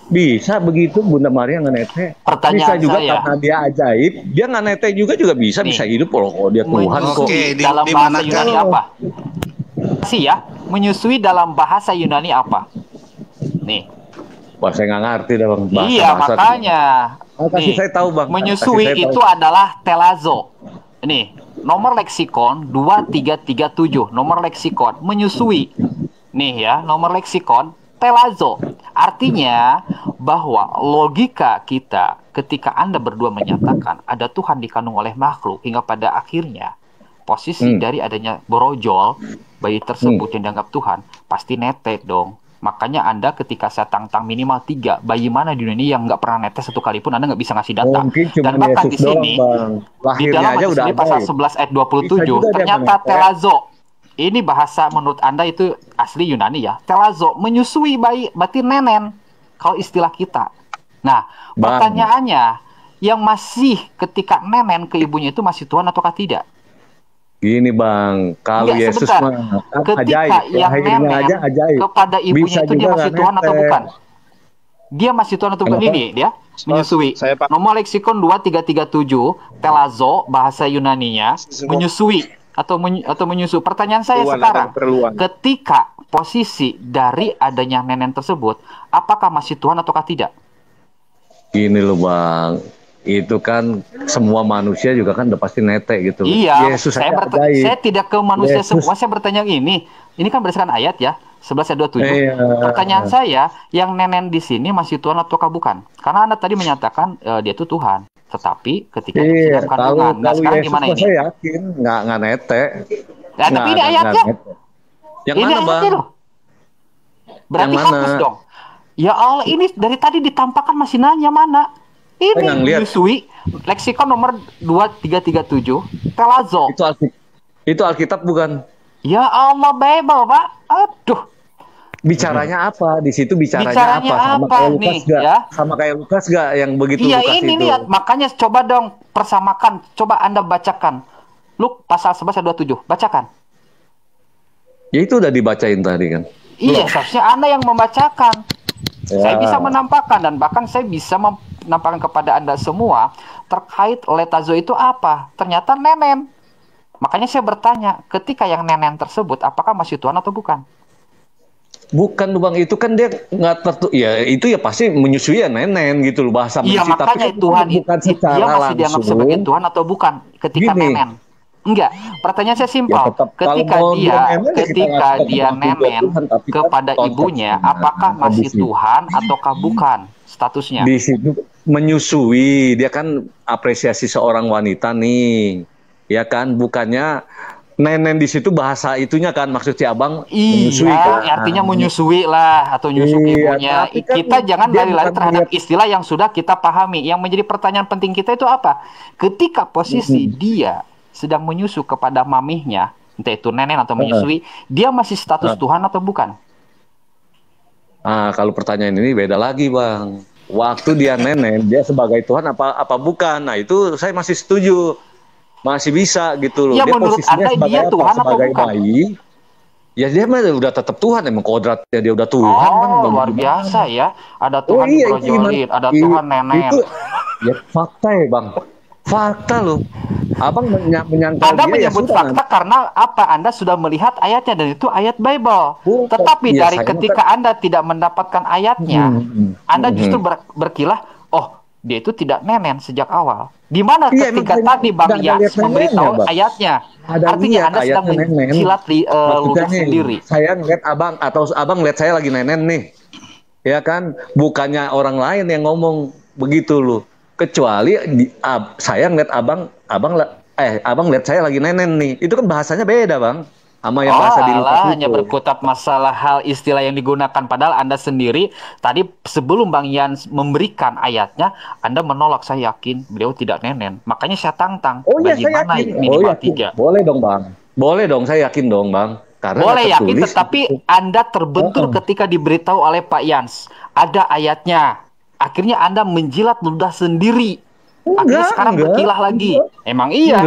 [SPEAKER 5] Bisa begitu Bunda Maria nggak nete.
[SPEAKER 7] Pertanyaan
[SPEAKER 5] bisa juga
[SPEAKER 7] saya,
[SPEAKER 5] karena dia ajaib, dia nggak nete juga bisa hidup loh. Oh, dia Tuhan kok.
[SPEAKER 7] Dalam bahasa Yunani apa? Menyusui dalam bahasa Yunani apa? Nih.
[SPEAKER 5] Wah, saya nggak ngerti dah, Bang.
[SPEAKER 7] Iya, makanya.
[SPEAKER 5] Kasih saya tahu, Bang.
[SPEAKER 7] Menyusui itu adalah telazo. Nih, nomor leksikon 2337, nomor leksikon menyusui. Nih ya, nomor leksikon telazo. Artinya bahwa logika kita ketika Anda berdua menyatakan ada Tuhan dikandung oleh makhluk hingga pada akhirnya posisi dari adanya brojol bayi tersebut yang dianggap Tuhan pasti nete dong. Makanya Anda ketika saya tantang minimal 3 bayi mana di dunia yang nggak pernah netes satu kali pun Anda nggak bisa ngasih data. Dan bahkan di sini di dalam Mazmur pasal 11 ayat 27 ternyata telazo. Ini bahasa menurut Anda itu asli Yunani ya. Telazo menyusui bayi berarti nenen kalau istilah kita. Nah, pertanyaannya yang masih ketika nenen ke ibunya itu masih Tuhan ataukah tidak?
[SPEAKER 5] Gini, Bang, kalau Yesus mah
[SPEAKER 7] ketika yang nenen kepada ibunya itu dia masih Tuhan atau bukan? Dia masih Tuhan atau bukan? Ini dia menyusui. Nomor leksikon 2337 telazo bahasa Yunaninya menyusui atau menyusu. Pertanyaan saya sekarang, ketika posisi dari adanya nenen tersebut, apakah masih Tuhan ataukah tidak?
[SPEAKER 5] Gini loh, Bang. Itu kan semua manusia juga kan udah pasti nete gitu.
[SPEAKER 7] Iya, Yesus saya tidak ke manusia semua, saya bertanya ini kan berdasarkan ayat ya, 11 ayat 27. Pertanyaan saya, yang nenen di sini masih Tuhan ataukah bukan? Karena Anda tadi menyatakan dia itu Tuhan. Tetapi ketika sedang kandungan, nah sekarang
[SPEAKER 5] Yesus
[SPEAKER 7] gimana ini?
[SPEAKER 5] Saya yakin nggak nete.
[SPEAKER 7] Nah, tapi ini ayatnya.
[SPEAKER 5] Yang mana, Bang?
[SPEAKER 7] Berarti hapus dong. Ya Allah, ini dari tadi ditampakkan masih nanya mana? Ini menyusui leksikon nomor 2337 telazo.
[SPEAKER 5] Itu Alkitab bukan?
[SPEAKER 7] Ya Allah, Bible, Pak. Aduh.
[SPEAKER 5] Bicaranya apa? Di situ bicaranya apa? Sama kayak Lukas nggak? Ya? Sama kayak Lukas nggak yang begitu
[SPEAKER 7] Iya,
[SPEAKER 5] Lukas
[SPEAKER 7] ini
[SPEAKER 5] itu?
[SPEAKER 7] lihat. Makanya coba dong persamakan. Coba Anda bacakan. Luk pasal 11 ayat 27. Bacakan.
[SPEAKER 5] Ya itu udah dibacain tadi kan.
[SPEAKER 7] Iya, seharusnya Anda yang membacakan. Ya. Saya bisa menampakkan dan bahkan saya bisa nampakkan kepada Anda semua terkait letazo itu apa? Ternyata nenen. Makanya saya bertanya, ketika yang nenen tersebut apakah masih Tuhan atau bukan?
[SPEAKER 5] Bukan Bang, itu kan dia nggak ya itu ya pasti menyusui ya nenen gitu loh bahasa
[SPEAKER 7] Iya,
[SPEAKER 5] menyusui,
[SPEAKER 7] makanya
[SPEAKER 5] tapi
[SPEAKER 7] Tuhan
[SPEAKER 5] bukan secara
[SPEAKER 7] dia masih
[SPEAKER 5] langsung.
[SPEAKER 7] dianggap sebagai Tuhan atau bukan ketika
[SPEAKER 5] Gini.
[SPEAKER 7] nenen? Enggak, pertanyaan saya simpel.
[SPEAKER 5] Ya, tetap,
[SPEAKER 7] ketika
[SPEAKER 5] kalau mau
[SPEAKER 7] dia
[SPEAKER 5] nenen, ya
[SPEAKER 7] ketika
[SPEAKER 5] kita
[SPEAKER 7] dia
[SPEAKER 5] tetap
[SPEAKER 7] nenen
[SPEAKER 5] Tuhan, tapi kan
[SPEAKER 7] kepada ibunya,
[SPEAKER 5] konteksnya
[SPEAKER 7] apakah masih
[SPEAKER 5] di situ.
[SPEAKER 7] Tuhan ataukah bukan statusnya?
[SPEAKER 5] Di situ menyusui, dia kan apresiasi seorang wanita nih, ya kan, bukannya nenen di situ bahasa itunya kan maksudnya Abang menyusui kan.
[SPEAKER 7] Iya, artinya menyusui lah atau nyusu
[SPEAKER 5] Iya,
[SPEAKER 7] ibunya.
[SPEAKER 5] tapi kan
[SPEAKER 7] Kita jangan
[SPEAKER 5] dia
[SPEAKER 7] lari-lari
[SPEAKER 5] bukan
[SPEAKER 7] terhadap
[SPEAKER 5] lihat-
[SPEAKER 7] istilah yang sudah kita pahami. Yang menjadi pertanyaan penting kita itu apa? Ketika posisi dia sedang menyusu kepada mamihnya, entah itu nenen atau menyusui, dia masih status Tuhan atau bukan?
[SPEAKER 5] Ah, kalau pertanyaan ini beda lagi, Bang. Waktu dia nenen, dia sebagai Tuhan apa bukan? Nah, itu saya masih setuju. Masih bisa gitu loh.
[SPEAKER 7] Ya,
[SPEAKER 5] Dia
[SPEAKER 7] menurut
[SPEAKER 5] posisinya
[SPEAKER 7] Anda
[SPEAKER 5] sebagai
[SPEAKER 7] dia
[SPEAKER 5] apa?
[SPEAKER 7] Tuhan atau
[SPEAKER 5] Sebagai
[SPEAKER 7] bukan?
[SPEAKER 5] bayi. Ya dia mah udah tetap Tuhan, emang kodratnya dia udah Tuhan kan.
[SPEAKER 7] Oh, luar biasa ya. Ada
[SPEAKER 5] Oh
[SPEAKER 7] Tuhan
[SPEAKER 5] iya, itu
[SPEAKER 7] dibrojolin,
[SPEAKER 5] gimana?
[SPEAKER 7] ada Tuhan nenen.
[SPEAKER 5] Itu ya fakta ya, Bang. Fakta loh. Abang menyangkal
[SPEAKER 7] Anda
[SPEAKER 5] dia
[SPEAKER 7] menyebut
[SPEAKER 5] ya sudah,
[SPEAKER 7] fakta karena apa? Anda sudah melihat ayatnya dan itu ayat Bible.
[SPEAKER 5] Bukan.
[SPEAKER 7] Tetapi
[SPEAKER 5] Ya,
[SPEAKER 7] dari
[SPEAKER 5] saya
[SPEAKER 7] ketika
[SPEAKER 5] kan-
[SPEAKER 7] Anda tidak mendapatkan ayatnya, Anda justru berkilah, oh, dia itu tidak nenen sejak awal. Di mana
[SPEAKER 5] Iya,
[SPEAKER 7] ketika
[SPEAKER 5] emang
[SPEAKER 7] tadi
[SPEAKER 5] saya
[SPEAKER 7] Bang
[SPEAKER 5] nggak ada
[SPEAKER 7] Yas
[SPEAKER 5] lihat
[SPEAKER 7] memberitahu
[SPEAKER 5] nenennya, Bang.
[SPEAKER 7] ayatnya?
[SPEAKER 5] Ada
[SPEAKER 7] Artinya
[SPEAKER 5] lihat
[SPEAKER 7] Anda sedang
[SPEAKER 5] ayatnya nenen.
[SPEAKER 7] menjilat
[SPEAKER 5] Maksudnya
[SPEAKER 7] ludah
[SPEAKER 5] nih,
[SPEAKER 7] sendiri.
[SPEAKER 5] saya ngeliat abang atau abang ngeliat saya lagi nenen nih, ya kan? Bukannya orang lain yang ngomong begitu loh. Kecuali saya ngeliat abang lihat saya lagi nenen nih. Itu kan bahasanya beda, Bang. Sama yang bahasa di Lukas itu.
[SPEAKER 7] Hanya berkutat masalah hal istilah yang digunakan. Padahal Anda sendiri tadi sebelum Bang Yan memberikan ayatnya, Anda menolak. Saya yakin beliau tidak nenen. Makanya saya tantang.
[SPEAKER 5] Oh iya, saya
[SPEAKER 7] Bagaimana
[SPEAKER 5] yakin.
[SPEAKER 7] minimal
[SPEAKER 5] yakin.
[SPEAKER 7] 3?
[SPEAKER 5] Boleh dong, Bang. Boleh dong, saya yakin dong, Bang. Karena
[SPEAKER 7] Boleh yakin,
[SPEAKER 5] tertulis
[SPEAKER 7] tetapi
[SPEAKER 5] gitu.
[SPEAKER 7] Anda terbentur ketika diberitahu oleh Pak Yans. Ada ayatnya. Akhirnya Anda menjilat ludah sendiri. Akhirnya sekarang berkilah lagi. Emang iya.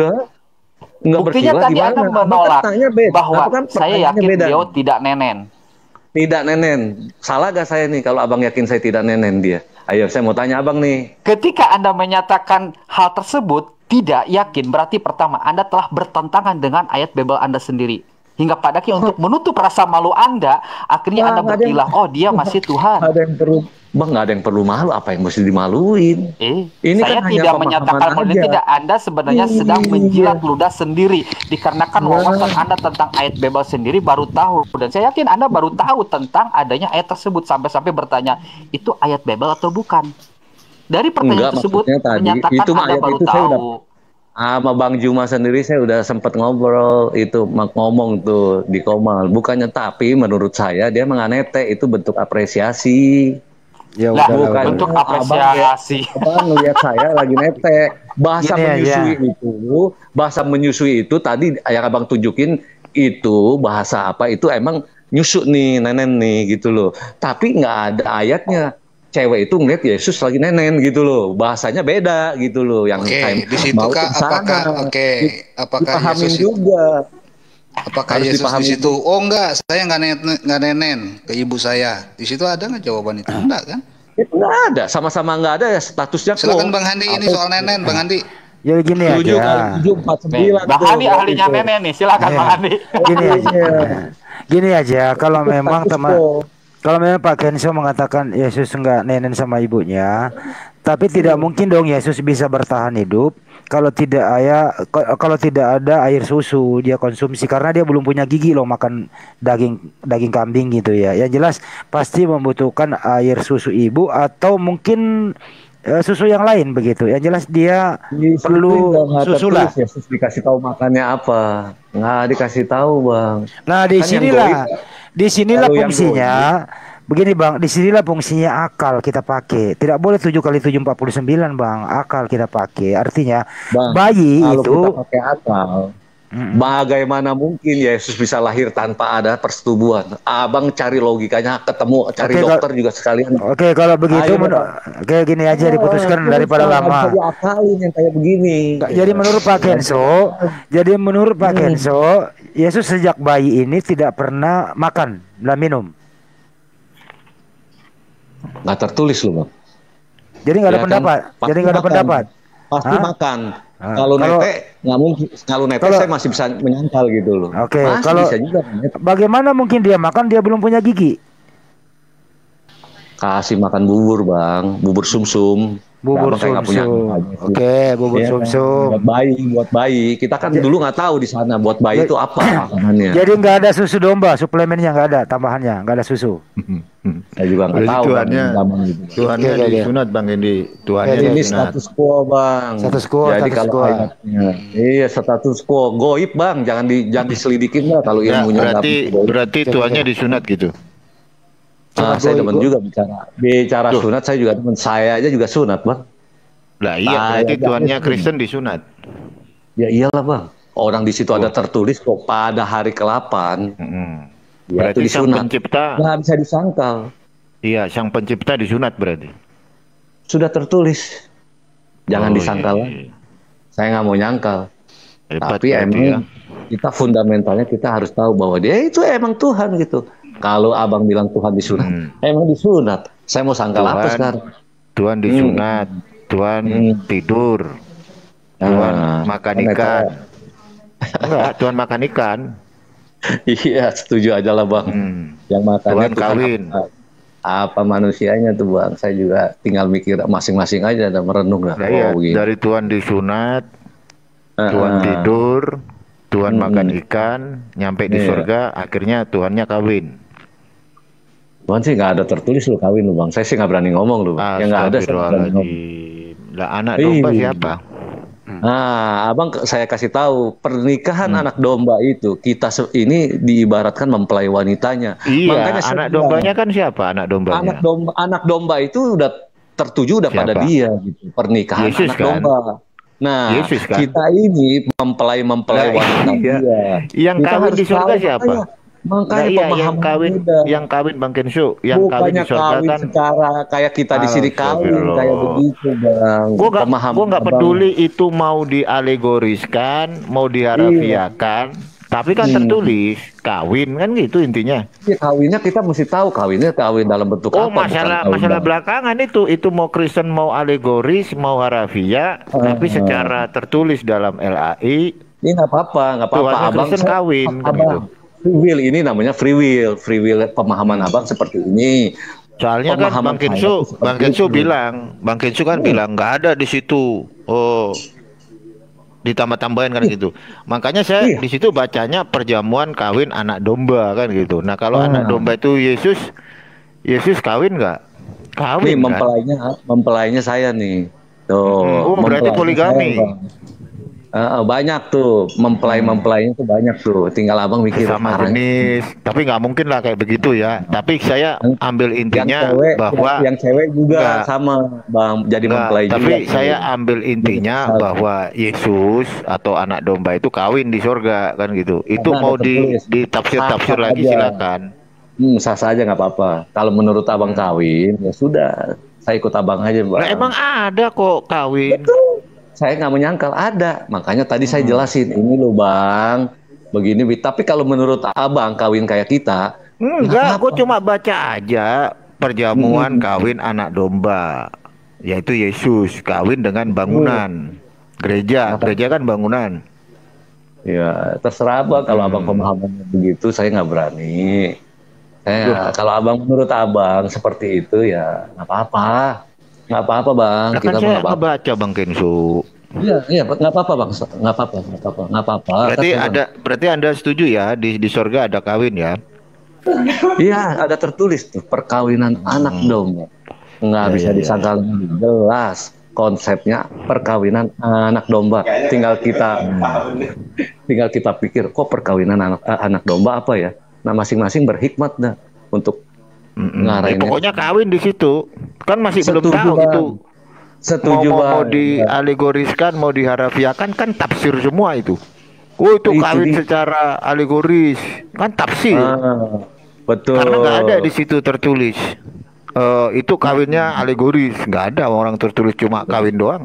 [SPEAKER 5] Enggak
[SPEAKER 7] Buktinya
[SPEAKER 5] berkilah
[SPEAKER 7] tadi
[SPEAKER 5] gimana?
[SPEAKER 7] Anda
[SPEAKER 5] Abang
[SPEAKER 7] menolak
[SPEAKER 5] kan tanya beda.
[SPEAKER 7] bahwa
[SPEAKER 5] Abang kan
[SPEAKER 7] saya
[SPEAKER 5] pertanyaannya
[SPEAKER 7] yakin
[SPEAKER 5] beda.
[SPEAKER 7] beliau tidak nenen.
[SPEAKER 5] Tidak nenen. Salah gak saya nih kalau abang yakin saya tidak nenen dia? Ayo, saya mau tanya abang nih.
[SPEAKER 7] Ketika Anda menyatakan hal tersebut tidak yakin, berarti pertama Anda telah bertentangan dengan ayat Bible Anda sendiri. Hingga pada akhirnya untuk menutup rasa malu Anda, akhirnya Anda berkilah, oh dia masih Tuhan.
[SPEAKER 5] Ada yang perlu, Bang, nggak ada yang perlu malu. Apa yang mesti dimaluin?
[SPEAKER 7] Ini saya
[SPEAKER 5] kan hanya
[SPEAKER 7] tidak
[SPEAKER 5] pemahaman
[SPEAKER 7] menyatakan bahwa
[SPEAKER 5] aja.
[SPEAKER 7] tidak. Anda sebenarnya sedang menjilat ludah sendiri. Dikarenakan wawasan Anda tentang ayat Bible sendiri baru tahu. Dan saya yakin Anda baru tahu tentang adanya ayat tersebut. Sampai-sampai bertanya, itu ayat Bible atau bukan? Dari pertanyaan tersebut
[SPEAKER 5] maksudnya tadi,
[SPEAKER 7] menyatakan
[SPEAKER 5] itu
[SPEAKER 7] Anda
[SPEAKER 5] ayat
[SPEAKER 7] baru
[SPEAKER 5] itu saya
[SPEAKER 7] tahu.
[SPEAKER 5] Sama Bang Juma sendiri saya udah sempat ngobrol itu ngomong tuh di Komal. Bukannya tapi menurut saya dia menganete itu bentuk apresiasi.
[SPEAKER 1] Ya
[SPEAKER 7] Lah,
[SPEAKER 1] udah,
[SPEAKER 5] bukan
[SPEAKER 7] bentuk
[SPEAKER 5] Abang
[SPEAKER 7] apresiasi.
[SPEAKER 5] ngelihat saya lagi nete. Bahasa
[SPEAKER 1] Gini
[SPEAKER 5] menyusui
[SPEAKER 1] aja.
[SPEAKER 5] itu, bahasa menyusui itu tadi yang Abang tunjukin itu bahasa apa itu emang nyusuk nih nenen nih gitu loh. Tapi nggak ada ayatnya. Cewek itu ngeliat Yesus lagi nenen gitu loh, bahasanya beda gitu loh. Yang
[SPEAKER 4] Oke, di situ
[SPEAKER 5] mau
[SPEAKER 4] Kak,
[SPEAKER 5] ke sana.
[SPEAKER 4] apakah
[SPEAKER 5] Dipahamin
[SPEAKER 4] Yesus
[SPEAKER 5] juga.
[SPEAKER 4] apakah
[SPEAKER 5] Harus
[SPEAKER 4] Yesus di
[SPEAKER 5] dipahami.
[SPEAKER 4] situ? Oh enggak, saya nggak nenen ke ibu saya. Di situ ada nggak jawaban itu? Enggak kan?
[SPEAKER 5] Itu nggak ada, sama-sama nggak ada ya statusnya.
[SPEAKER 4] Silakan Bang Handi ini soal nenen, Bang Handi.
[SPEAKER 1] Ya gini aja.
[SPEAKER 5] 749
[SPEAKER 7] Bang Handi ahlinya nenen nih, silakan Bang Handi.
[SPEAKER 1] Gini aja. Gini aja, kalau memang kalau memang Pak Kenso mengatakan Yesus enggak nenen sama ibunya, tapi tidak mungkin dong Yesus bisa bertahan hidup kalau tidak ada air susu dia konsumsi, karena dia belum punya gigi loh makan daging kambing gitu ya. Yang jelas pasti membutuhkan air susu ibu atau mungkin susu yang lain begitu. Yang jelas dia perlu susu lah.
[SPEAKER 5] Yesus dikasih tahu makannya apa? Nggak dikasih tahu, Bang.
[SPEAKER 1] Nah,
[SPEAKER 5] Kan yang
[SPEAKER 1] disinilah
[SPEAKER 5] Kalau yang
[SPEAKER 1] fungsinya. Begini Bang, disinilah fungsinya akal kita pakai. Tidak boleh 7 kali 7 49 Bang. Akal kita pakai. Artinya
[SPEAKER 5] Bang,
[SPEAKER 1] bayi
[SPEAKER 5] kalau
[SPEAKER 1] itu
[SPEAKER 5] kita pakai akal, bagaimana mungkin Yesus bisa lahir tanpa ada persetubuhan? Abang cari logikanya, ketemu cari
[SPEAKER 1] Oke,
[SPEAKER 5] dokter juga sekalian.
[SPEAKER 1] Oke, kalau begitu
[SPEAKER 5] Ayo,
[SPEAKER 1] kayak gini aja diputuskan daripada lama.
[SPEAKER 5] Bisa diakalin yang kayak begini.
[SPEAKER 1] Jadi menurut Pak Kenso, Yesus sejak bayi ini tidak pernah makan dan minum.
[SPEAKER 5] Nggak tertulis loh, Bang.
[SPEAKER 1] Jadi nggak ada
[SPEAKER 5] Ya kan?
[SPEAKER 1] pendapat.
[SPEAKER 5] Pasti
[SPEAKER 1] Jadi nggak ada
[SPEAKER 5] makan.
[SPEAKER 1] pendapat.
[SPEAKER 5] Pasti
[SPEAKER 1] Hah?
[SPEAKER 5] makan.
[SPEAKER 1] Ah,
[SPEAKER 5] Kalau
[SPEAKER 1] kalau-
[SPEAKER 5] netek nggak mungkin. Kalau netek
[SPEAKER 1] kalau-
[SPEAKER 5] saya masih bisa menyangkal gitu loh.
[SPEAKER 1] Oke,
[SPEAKER 5] Masih
[SPEAKER 1] kalau
[SPEAKER 5] bisa juga netek.
[SPEAKER 1] bagaimana mungkin dia makan dia belum punya gigi?
[SPEAKER 5] Kasih makan bubur bang, bubur sumsum.
[SPEAKER 1] Bubur
[SPEAKER 5] Abang kayak nggak punya
[SPEAKER 1] sumsum.
[SPEAKER 5] anak aja sih.
[SPEAKER 1] Oke, bubur
[SPEAKER 5] Iya,
[SPEAKER 1] sumsum.
[SPEAKER 5] buat bayi. Kita kan dulu nggak tahu di sana buat bayi itu apa makanannya.
[SPEAKER 1] Jadi nggak ada susu domba, suplemennya nggak ada, tambahannya nggak ada susu.
[SPEAKER 5] Saya juga nggak
[SPEAKER 6] Berarti
[SPEAKER 5] tahu.
[SPEAKER 6] tuannya,
[SPEAKER 5] Bang, zaman itu.
[SPEAKER 6] tuannya
[SPEAKER 1] Oke, oke.
[SPEAKER 6] disunat Bang Endi. Tuannya
[SPEAKER 1] Oke,
[SPEAKER 5] Ini
[SPEAKER 6] disunat.
[SPEAKER 5] status quo bang.
[SPEAKER 1] Status quo,
[SPEAKER 5] Jadi
[SPEAKER 1] status
[SPEAKER 5] kalau
[SPEAKER 1] quo.
[SPEAKER 5] ayatnya, iya status quo, goib bang. Jangan diselidikin lah kalau
[SPEAKER 6] Ya,
[SPEAKER 5] ilmunya nggak goib.
[SPEAKER 6] berarti tuannya disunat gitu.
[SPEAKER 5] Saya demen juga bicara
[SPEAKER 1] Loh.
[SPEAKER 5] sunat. Saya juga demen. Saya aja juga sunat bang.
[SPEAKER 6] Lah iya, berarti tuannya Kristen disunat.
[SPEAKER 5] Ya iyalah bang. Orang di situ ada tertulis kok pada hari ke-8. Ya,
[SPEAKER 6] Berarti
[SPEAKER 5] itu
[SPEAKER 6] sang
[SPEAKER 5] disunat.
[SPEAKER 6] pencipta,
[SPEAKER 5] Nggak bisa disangkal.
[SPEAKER 6] iya sang pencipta disunat berarti.
[SPEAKER 5] Sudah tertulis. Jangan
[SPEAKER 6] Oh,
[SPEAKER 5] disangkal.
[SPEAKER 6] iya,
[SPEAKER 5] Lah.
[SPEAKER 6] iya.
[SPEAKER 5] Saya nggak mau nyangkal.
[SPEAKER 6] Hebat
[SPEAKER 5] Tapi
[SPEAKER 6] berarti
[SPEAKER 5] emang
[SPEAKER 6] ya.
[SPEAKER 5] kita fundamentalnya kita harus tahu bahwa dia itu emang Tuhan gitu. Kalau abang bilang Tuhan disunat, emang disunat. Saya mau sangkal apa
[SPEAKER 6] Tuhan-
[SPEAKER 5] sekarang?
[SPEAKER 6] Tuhan disunat, Tuhan tidur, Tuhan makan
[SPEAKER 5] kan
[SPEAKER 6] ikan. Enggak, Tuhan makan ikan.
[SPEAKER 5] Iya, setuju aja lah bang. Yang makannya
[SPEAKER 6] Tuhan kawin.
[SPEAKER 5] Apa manusianya tuh bang? Saya juga tinggal mikir masing-masing aja dan merenung lah.
[SPEAKER 6] Nah, iya,
[SPEAKER 5] begini.
[SPEAKER 6] dari Tuhan disunat, Tuhan tidur, Tuhan makan ikan, nyampe di
[SPEAKER 5] Iya.
[SPEAKER 6] surga, akhirnya Tuhannya kawin.
[SPEAKER 5] Tuhan sih nggak ada tertulis lu kawin lu bang. Saya sih nggak berani ngomong lu. Bang. Yang nggak ada. Saya nggak berani ngomong.
[SPEAKER 6] Astagfirullahaladzim. Lah anak domba
[SPEAKER 5] Iya.
[SPEAKER 6] siapa?
[SPEAKER 5] Nah, abang saya kasih tahu pernikahan anak domba itu kita ini diibaratkan mempelai wanitanya.
[SPEAKER 6] Iya,
[SPEAKER 5] Makanya saya
[SPEAKER 6] anak
[SPEAKER 5] bilang,
[SPEAKER 6] dombanya kan siapa anak dombanya?
[SPEAKER 5] anak domba itu udah tertuju udah pada
[SPEAKER 6] Siapa?
[SPEAKER 5] dia gitu. Pernikahan
[SPEAKER 6] Yesus
[SPEAKER 5] anak
[SPEAKER 6] kan?
[SPEAKER 5] domba. Nah,
[SPEAKER 6] Yesus kan?
[SPEAKER 5] kita ini mempelai
[SPEAKER 6] Lah,
[SPEAKER 5] wanita
[SPEAKER 6] iya.
[SPEAKER 5] dia.
[SPEAKER 6] Yang
[SPEAKER 5] Kita
[SPEAKER 6] kawin
[SPEAKER 5] harus
[SPEAKER 6] di surga
[SPEAKER 5] tahu,
[SPEAKER 6] siapa?
[SPEAKER 5] Makanya
[SPEAKER 6] Nah, iya,
[SPEAKER 5] pemahaman beda.
[SPEAKER 6] yang kawin Bang Kensu, yang kawin
[SPEAKER 5] Bukannya
[SPEAKER 6] di surga
[SPEAKER 5] kawin
[SPEAKER 6] kan.
[SPEAKER 5] secara kayak kita di sini kawin
[SPEAKER 6] Astagfirullah.
[SPEAKER 5] kayak begitu bang.
[SPEAKER 6] Gue
[SPEAKER 5] Pemahaman
[SPEAKER 6] nggak
[SPEAKER 5] abang.
[SPEAKER 6] peduli itu mau dialegoriskan, mau diharafiakan, tapi kan tertulis kawin kan gitu intinya.
[SPEAKER 5] Ya, kawinnya kita mesti tahu kawinnya kawin dalam bentuk
[SPEAKER 6] Oh
[SPEAKER 5] apa.
[SPEAKER 6] masalah
[SPEAKER 5] bukan kawin
[SPEAKER 6] masalah
[SPEAKER 5] dalam-
[SPEAKER 6] belakangan itu mau Kristen mau alegoris mau harafia, tapi secara tertulis dalam LAI
[SPEAKER 5] Ini nggak apa-apa
[SPEAKER 6] Tuhannya
[SPEAKER 5] abang.
[SPEAKER 6] Kristen kawin kan
[SPEAKER 5] abang,
[SPEAKER 6] gitu.
[SPEAKER 5] free will ini namanya free will pemahaman abang seperti ini.
[SPEAKER 6] Soalnya kan
[SPEAKER 5] Pemahaman
[SPEAKER 6] Bang Kensu,
[SPEAKER 5] saya seperti
[SPEAKER 6] Bang Kensu
[SPEAKER 5] itu.
[SPEAKER 6] bilang, Bang Kensu kan bilang nggak ada di situ. Oh, ditambah-tambahin kan gitu. Makanya saya
[SPEAKER 5] Iya.
[SPEAKER 6] di situ bacanya perjamuan kawin anak domba kan gitu. Nah kalau anak domba itu Yesus kawin nggak? Kawin
[SPEAKER 5] Nih
[SPEAKER 6] kan?
[SPEAKER 5] mempelainya saya nih. Tuh.
[SPEAKER 6] Oh, berarti
[SPEAKER 5] mempelainya
[SPEAKER 6] poligami.
[SPEAKER 5] saya, Bang. Banyak tuh mempelainya tuh banyak tuh. Tinggal abang mikir
[SPEAKER 6] Sama
[SPEAKER 5] caranya.
[SPEAKER 6] jenis, tapi nggak mungkin lah kayak begitu ya. Tapi saya ambil intinya
[SPEAKER 5] yang cewek,
[SPEAKER 6] bahwa
[SPEAKER 5] yang cewek juga
[SPEAKER 6] Nggak.
[SPEAKER 5] sama bang jadi
[SPEAKER 6] Nggak,
[SPEAKER 5] mempelai
[SPEAKER 6] tapi
[SPEAKER 5] juga.
[SPEAKER 6] saya ambil intinya bahwa Yesus atau anak domba itu kawin di surga kan gitu. Itu
[SPEAKER 5] Karena
[SPEAKER 6] mau
[SPEAKER 5] ada tertulis.
[SPEAKER 6] ditafsir-tafsir
[SPEAKER 5] Sah-sah
[SPEAKER 6] lagi
[SPEAKER 5] aja.
[SPEAKER 6] silakan.
[SPEAKER 5] Sah aja nggak apa-apa. Kalau menurut abang kawin ya sudah. Saya ikut abang aja bang.
[SPEAKER 6] Lah emang ada kok kawin.
[SPEAKER 5] Saya nggak menyangkal ada. Makanya tadi saya jelasin ini loh bang. Begini. Tapi kalau menurut abang kawin kayak kita.
[SPEAKER 6] Enggak, aku cuma baca aja perjamuan kawin anak domba, yaitu Yesus kawin dengan bangunan gereja. Gereja kan bangunan.
[SPEAKER 5] Ya terserah abang. Kalau abang pemahamannya begitu saya nggak berani. Kalau abang menurut abang seperti itu ya nggak apa-apa. Nggak apa-apa bang.
[SPEAKER 6] Nah, kan saya ngebaca Bang Kensu.
[SPEAKER 5] Iya, nggak apa-apa bang. Nggak apa-apa.
[SPEAKER 6] Berarti Anda setuju ya di surga ada kawin ya?
[SPEAKER 5] Iya, ada tertulis tuh perkawinan anak domba. Nggak bisa disangkal jelas konsepnya perkawinan anak domba. Tinggal kita pikir kok perkawinan anak domba apa ya? Nah masing-masing berhikmat dah untuk ngarahin.
[SPEAKER 6] Pokoknya kawin di situ. Kan masih belum
[SPEAKER 5] Setuju,
[SPEAKER 6] tahu
[SPEAKER 5] Bang.
[SPEAKER 6] itu.
[SPEAKER 5] Setuju
[SPEAKER 6] mau
[SPEAKER 5] bang.
[SPEAKER 6] dialegoriskan, mau diharafiakan kan tafsir semua itu. Oh itu
[SPEAKER 5] Itu
[SPEAKER 6] kawin
[SPEAKER 5] dia.
[SPEAKER 6] secara alegoris kan tafsir.
[SPEAKER 5] Betul.
[SPEAKER 6] Karena nggak ada di situ tertulis. Itu kawinnya alegoris, nggak ada orang tertulis cuma kawin doang.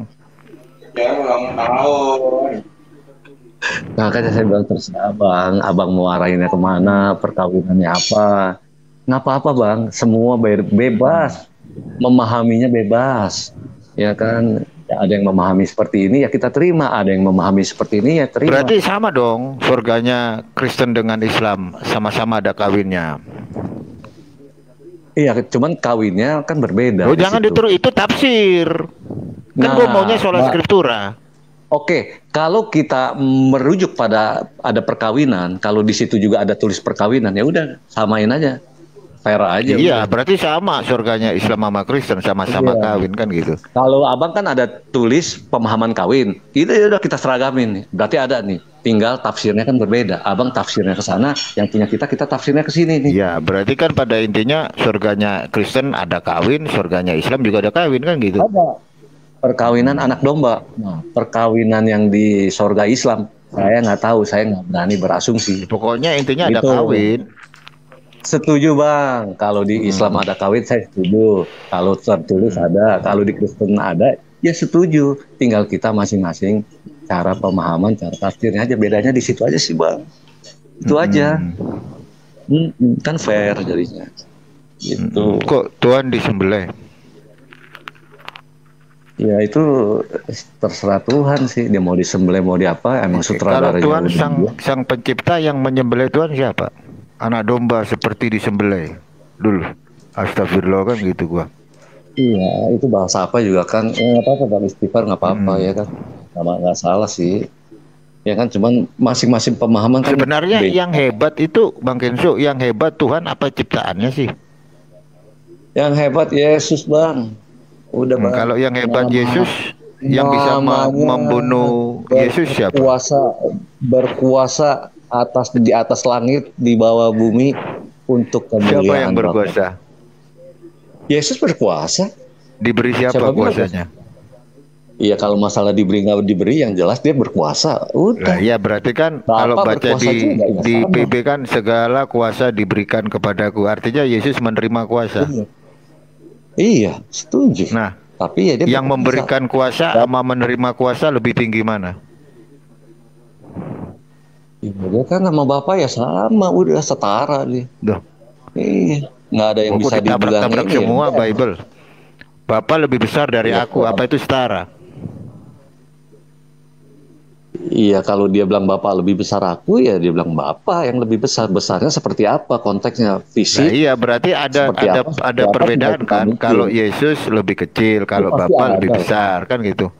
[SPEAKER 5] Nah kan saya bilang terserah abang mau arahinnya kemana, perkawinannya apa, nggak apa-apa bang, semua bebas. memahaminya bebas, ya kan? Ya, ada yang memahami seperti ini ya kita terima, ada yang memahami seperti ini ya terima.
[SPEAKER 6] Berarti sama dong, surganya Kristen dengan Islam sama-sama ada kawinnya.
[SPEAKER 5] Iya, cuman kawinnya kan berbeda.
[SPEAKER 6] Oh, jangan dituruh, itu tafsir. Kan gue maunya sola scriptura.
[SPEAKER 5] Oke, kalau kita merujuk pada ada perkawinan, kalau di situ juga ada tulis perkawinan, ya udah samain aja. Fair aja.
[SPEAKER 6] Iya, berarti sama surganya Islam sama Kristen sama-sama kawin kan gitu.
[SPEAKER 5] Kalau abang kan ada tulis pemahaman kawin, itu ya udah kita seragamin nih. Berarti ada nih, tinggal tafsirnya kan berbeda. Abang tafsirnya ke sana, yang punya kita tafsirnya ke sini nih.
[SPEAKER 6] Iya, berarti kan pada intinya surganya Kristen ada kawin, surganya Islam juga ada kawin kan gitu.
[SPEAKER 5] Ada perkawinan anak domba. Nah, perkawinan yang di surga Islam, saya nggak tahu, saya nggak berani berasumsi.
[SPEAKER 6] Pokoknya intinya ada
[SPEAKER 5] Gitu.
[SPEAKER 6] kawin.
[SPEAKER 5] Setuju bang, kalau di Islam ada kawin saya setuju. Kalau tertulis ada, kalau di Kristen ada, ya setuju. Tinggal kita masing-masing cara pemahaman, cara tafsirnya aja. Bedanya di situ aja sih bang. Itu aja. Kan fair jadinya. Gitu.
[SPEAKER 6] Kok Tuhan disembelih?
[SPEAKER 5] Ya itu terserah Tuhan sih. Dia mau disembelih mau diapa. Emang sutradaranya.
[SPEAKER 6] Kalau Tuhan sang pencipta yang menyembelih Tuhan siapa? Anak domba seperti disembelih dulu. Astagfirullah kan gitu gua.
[SPEAKER 5] Iya, itu bahasa apa juga kan. Nggak apa-apa bang, istighfar nggak apa-apa ya kan. Nggak salah sih. Ya kan, cuman masing-masing pemahaman kan.
[SPEAKER 6] Sebenarnya yang hebat itu Bang Kenzo, yang hebat Tuhan apa ciptaannya sih?
[SPEAKER 5] Yang hebat Yesus bang. Udah bang.
[SPEAKER 6] Kalau yang hebat Yesus, yang bisa membunuh Yesus siapa? Berkuasa di atas langit, di bawah bumi untuk kemuliaan. Siapa yang berkuasa?
[SPEAKER 5] Yesus berkuasa.
[SPEAKER 6] Diberi siapa kuasanya?
[SPEAKER 5] Iya, kalau masalah diberi nggak diberi, yang jelas dia berkuasa. Udah.
[SPEAKER 6] Iya, berarti kan kalau baca di PB kan segala kuasa diberikan kepadaku. Artinya Yesus menerima kuasa.
[SPEAKER 5] Iya, setuju.
[SPEAKER 6] Nah,
[SPEAKER 5] tapi ya dia
[SPEAKER 6] yang memberikan kuasa sama menerima kuasa lebih tinggi mana?
[SPEAKER 5] Dia kan sama Bapak ya sama, udah setara dia.
[SPEAKER 6] Duh.
[SPEAKER 5] Iya, nggak ada yang bisa dibilang ini.
[SPEAKER 6] Semua ya. Bible. Bapak lebih besar dari aku, apa itu setara?
[SPEAKER 5] Iya, kalau dia bilang Bapak lebih besar aku, ya dia bilang Bapak yang lebih besar. Besarnya seperti apa konteksnya? Fisik?
[SPEAKER 6] Nah, iya, berarti ada perbedaan kan? Kalau Yesus lebih kecil, kalau Bapak lebih besar kan gitu.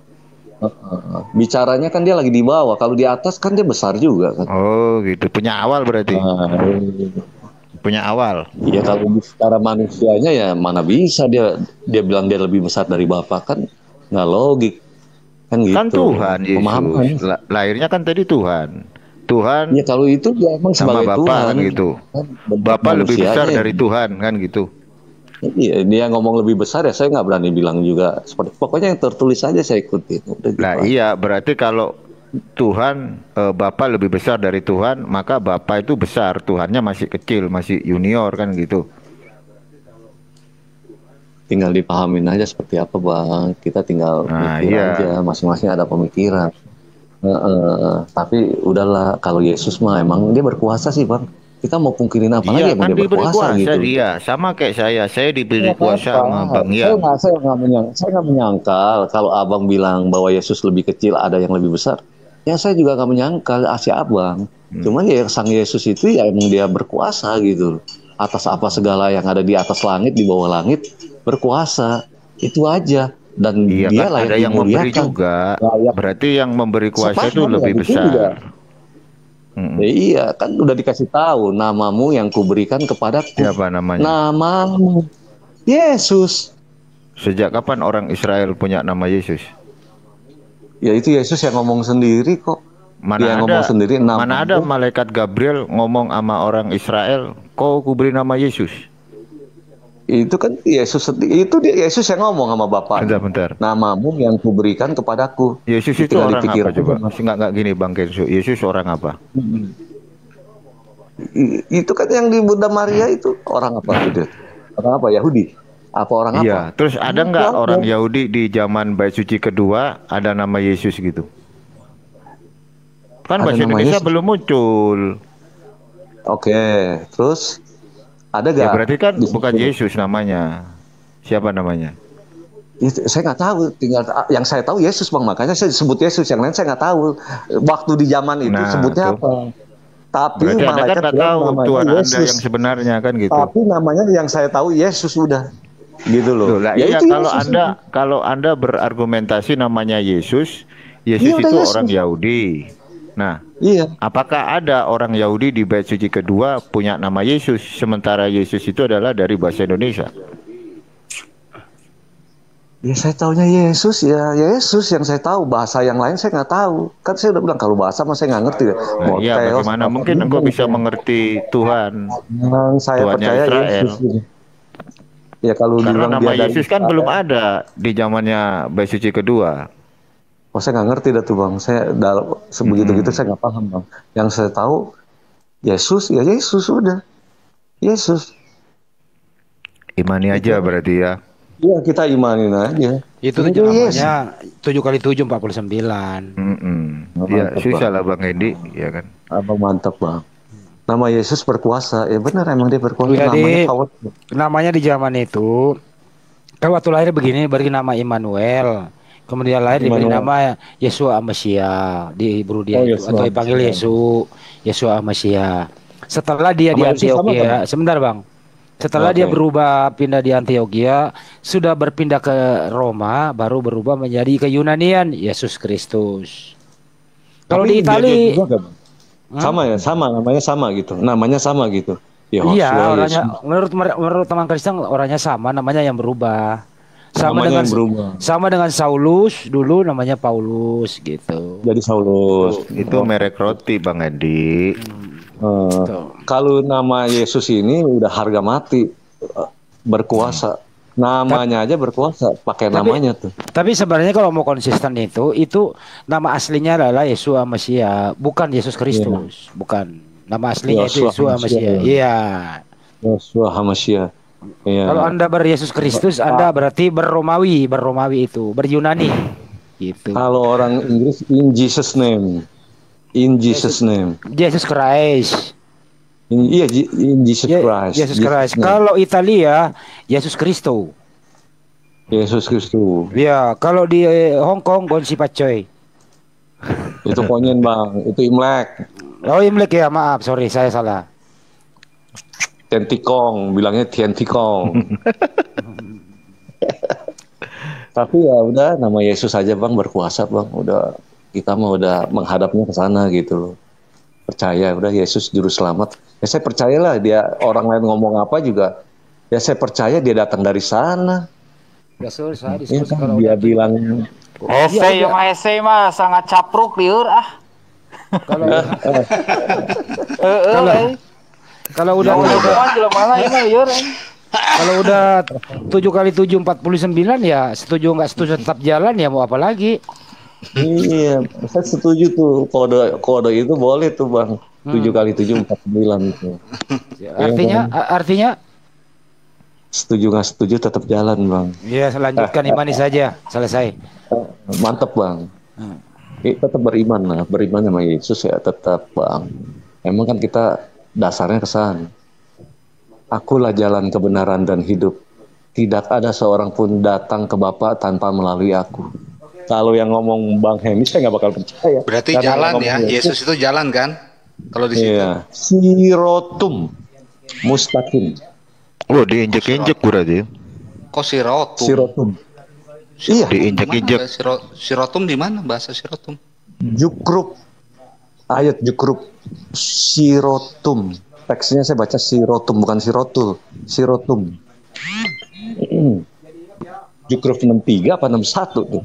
[SPEAKER 5] Bicaranya kan dia lagi di bawah, kalau di atas kan dia besar juga kan.
[SPEAKER 6] Oh gitu, punya awal berarti. Punya awal.
[SPEAKER 5] Iya, kalau secara manusianya ya mana bisa dia bilang dia lebih besar dari Bapak, kan nggak logik kan gitu.
[SPEAKER 6] Kan Tuhan Yesus lahirnya kan tadi Tuhan. Tuhan.
[SPEAKER 5] Ya kalau itu dia emang
[SPEAKER 6] sama
[SPEAKER 5] sebagai
[SPEAKER 6] Bapak
[SPEAKER 5] Tuhan
[SPEAKER 6] kan gitu. Bapak lebih besar dari Tuhan kan gitu.
[SPEAKER 5] Iya, dia ngomong lebih besar ya saya nggak berani bilang juga seperti, pokoknya yang tertulis aja saya ikutin.
[SPEAKER 6] Nah iya, berarti kalau Tuhan Bapak lebih besar dari Tuhan, maka Bapak itu besar, Tuhannya masih kecil, masih junior kan gitu.
[SPEAKER 5] Tinggal dipahamin aja seperti apa bang, kita tinggal mikir aja, masing-masing ada pemikiran. Tapi udahlah, kalau Yesus mah emang dia berkuasa sih bang. Kita mau pungkirin apa lagi
[SPEAKER 6] kan
[SPEAKER 5] dia berkuasa gitu.
[SPEAKER 6] Dia sama kayak saya diberi kuasa sama Bang Yan.
[SPEAKER 5] Saya nggak menyangkal kalau abang bilang bahwa Yesus lebih kecil, ada yang lebih besar. Ya saya juga nggak menyangkal Asia abang. Cuman ya sang Yesus itu ya emang dia berkuasa gitu. Atas apa segala yang ada di atas langit, di bawah langit berkuasa. Itu aja. Dan
[SPEAKER 6] dia kan ada yang memberi juga. Berarti yang memberi kuasa itu lebih besar.
[SPEAKER 5] Iya, kan udah dikasih tahu, namamu yang kuberikan kepadaku.
[SPEAKER 6] Siapa namanya?
[SPEAKER 5] Namamu Yesus.
[SPEAKER 6] Sejak kapan orang Israel punya nama Yesus?
[SPEAKER 5] Ya itu Yesus yang ngomong sendiri kok. Dia ngomong sendiri.
[SPEAKER 6] Mana ada malaikat Gabriel ngomong sama orang Israel, kau kuberi nama Yesus?
[SPEAKER 5] Itu kan Yesus, itu Yesus yang ngomong sama Bapak.
[SPEAKER 6] Bentar.
[SPEAKER 5] Namamu yang kuberikan kepadaku.
[SPEAKER 6] Yesus itu orang apa coba? Nggak gini Bang Kenzo. Yesus orang apa?
[SPEAKER 5] Itu kan yang di Bunda Maria itu orang apa itu? Orang apa? Yahudi? Apa orang apa?
[SPEAKER 6] Iya. Terus ada nggak orang Yahudi di zaman Bait Suci kedua ada nama Yesus gitu? Kan bahasa Indonesia belum muncul.
[SPEAKER 5] Oke. Terus ada gak?
[SPEAKER 6] Ya berarti kan bukan Yesus namanya. Siapa namanya?
[SPEAKER 5] Itu saya nggak tahu, tinggal yang saya tahu Yesus bang, makanya saya sebut Yesus, yang lain saya nggak tahu. Waktu di zaman itu sebutnya apa? Tapi
[SPEAKER 6] berarti Anda kan nggak tahu Tuhan
[SPEAKER 5] Yesus.
[SPEAKER 6] Anda yang sebenarnya kan gitu.
[SPEAKER 5] Tapi namanya yang saya tahu Yesus udah, gitu loh.
[SPEAKER 6] Ya iya, kalau Anda berargumentasi namanya Yesus, Yesus
[SPEAKER 5] iya,
[SPEAKER 6] itu
[SPEAKER 5] Yesus.
[SPEAKER 6] orang Yahudi. Nah,
[SPEAKER 5] iya.
[SPEAKER 6] Apakah ada orang Yahudi di bait suci kedua punya nama Yesus, sementara Yesus itu adalah dari bahasa Indonesia?
[SPEAKER 5] Ya saya taunya Yesus, ya Yesus yang saya tahu. Bahasa yang lain saya nggak tahu. Kan saya udah bilang kalau bahasa mah saya nggak ngerti.
[SPEAKER 6] Nah, iya, bagaimana mungkin engkau bisa mengerti Tuhan?
[SPEAKER 5] Yang saya
[SPEAKER 6] Tuhannya
[SPEAKER 5] percaya
[SPEAKER 6] Israel.
[SPEAKER 5] Yesus. Ya kalau
[SPEAKER 6] karena nama
[SPEAKER 5] dia
[SPEAKER 6] Yesus kan belum ada di zamannya bait suci kedua.
[SPEAKER 5] Oh saya nggak ngerti dah tuh bang. Saya sebegitu-gitu saya nggak paham bang. Yang saya tahu Yesus, ya Yesus udah. Yesus.
[SPEAKER 6] Imani aja berarti ya.
[SPEAKER 5] Iya kita imanin aja.
[SPEAKER 1] Itu namanya 7 kali 7 49.
[SPEAKER 6] Ya susah lah Bang Edi, ya kan.
[SPEAKER 5] Abang mantap bang. Nama Yesus berkuasa, ya benar emang dia berkuasa.
[SPEAKER 1] Jadi, namanya di zaman itu, kalau waktu lahir begini beri nama Immanuel, kemudian lahir diberi nama Yeshua Mesia di Hebrew dia itu, atau dipanggil Yeshua Mesia. Setelah dia di Antioquia, sebentar bang. Setelah dia berubah pindah di Antioquia, sudah berpindah ke Roma, baru berubah menjadi ke-Yunanian Yesus Kristus. Kalau di Italia
[SPEAKER 5] sama namanya sama gitu.
[SPEAKER 1] Iya, orangnya menurut teman Kristen orangnya sama, namanya yang berubah. Sama dengan Saulus dulu namanya Paulus gitu.
[SPEAKER 5] Jadi Saulus.
[SPEAKER 6] Itu merek roti Bang Edi.
[SPEAKER 5] Kalau nama Yesus ini udah harga mati, berkuasa. Namanya aja berkuasa, pakai namanya tuh.
[SPEAKER 1] Tapi sebenarnya kalau mau konsisten itu nama aslinya adalah Yeshua Mesia, bukan Yesus Kristus, bukan. Nama aslinya itu Yeshua Mesia. Iya.
[SPEAKER 5] Yeshua Mesia. Iya.
[SPEAKER 1] Kalau Anda ber-Yesus Kristus, Anda berarti ber-Romawi itu, ber-Yunani. Gitu.
[SPEAKER 5] Kalau orang Inggris in Jesus name. In Jesus name.
[SPEAKER 1] Jesus Christ.
[SPEAKER 5] Iya, in Jesus Christ.
[SPEAKER 1] Yesus Christ. Kalau Italia, Yesus Kristo.
[SPEAKER 5] Yesus Kristus.
[SPEAKER 1] Ya, kalau di Hong Kong Gonsi Pacoy.
[SPEAKER 5] Itu konyen bang, itu Imlek.
[SPEAKER 1] Oh Imlek ya, maaf, sorry saya salah.
[SPEAKER 5] Tiantikong, bilangnya Tiantikong. Tapi ya udah, nama Yesus aja bang berkuasa bang, udah. Kita mau udah menghadapnya ke sana gitu loh. Percaya udah Yesus juru selamat. Ya saya percayalah dia, orang lain ngomong apa juga. Ya saya percaya dia datang dari sana.
[SPEAKER 1] Ya saya
[SPEAKER 5] ya, kan, dia bilang
[SPEAKER 7] Hese mah sangat capruk liur ah.
[SPEAKER 1] Kalau udah kalau udah 7 kali 7 49 ya setuju nggak setuju tetap jalan ya mau apa lagi.
[SPEAKER 5] Iya, saya setuju tuh kode itu boleh tuh bang 7 kali 7 49 itu.
[SPEAKER 1] Artinya
[SPEAKER 5] setuju nggak setuju tetap jalan bang.
[SPEAKER 1] Iya selanjutkan imani saja selesai.
[SPEAKER 5] Mantap bang. Tetap beriman sama Yesus ya tetap bang. Emang kan kita dasarnya kesan. Akulah jalan kebenaran dan hidup. Tidak ada seorang pun datang ke Bapa tanpa melalui aku. Kalau yang ngomong Bang Hemi saya nggak bakal percaya.
[SPEAKER 4] Berarti jalan ya, Yesus itu jalan kan? Kalau di situ.
[SPEAKER 5] Iya. Sirotum mustaqim.
[SPEAKER 6] Oh, diinjek-injek berarti.
[SPEAKER 4] Kok sirotum?
[SPEAKER 5] Sirotum.
[SPEAKER 6] Iya, diinjek-injek.
[SPEAKER 4] Sirotum di mana bahasa sirotum?
[SPEAKER 5] Jukruk. Ayat jukruk. Sirotum. Teksnya saya baca sirotum bukan sirotul. Sirotum. Jukruk 63 apa 61 tuh?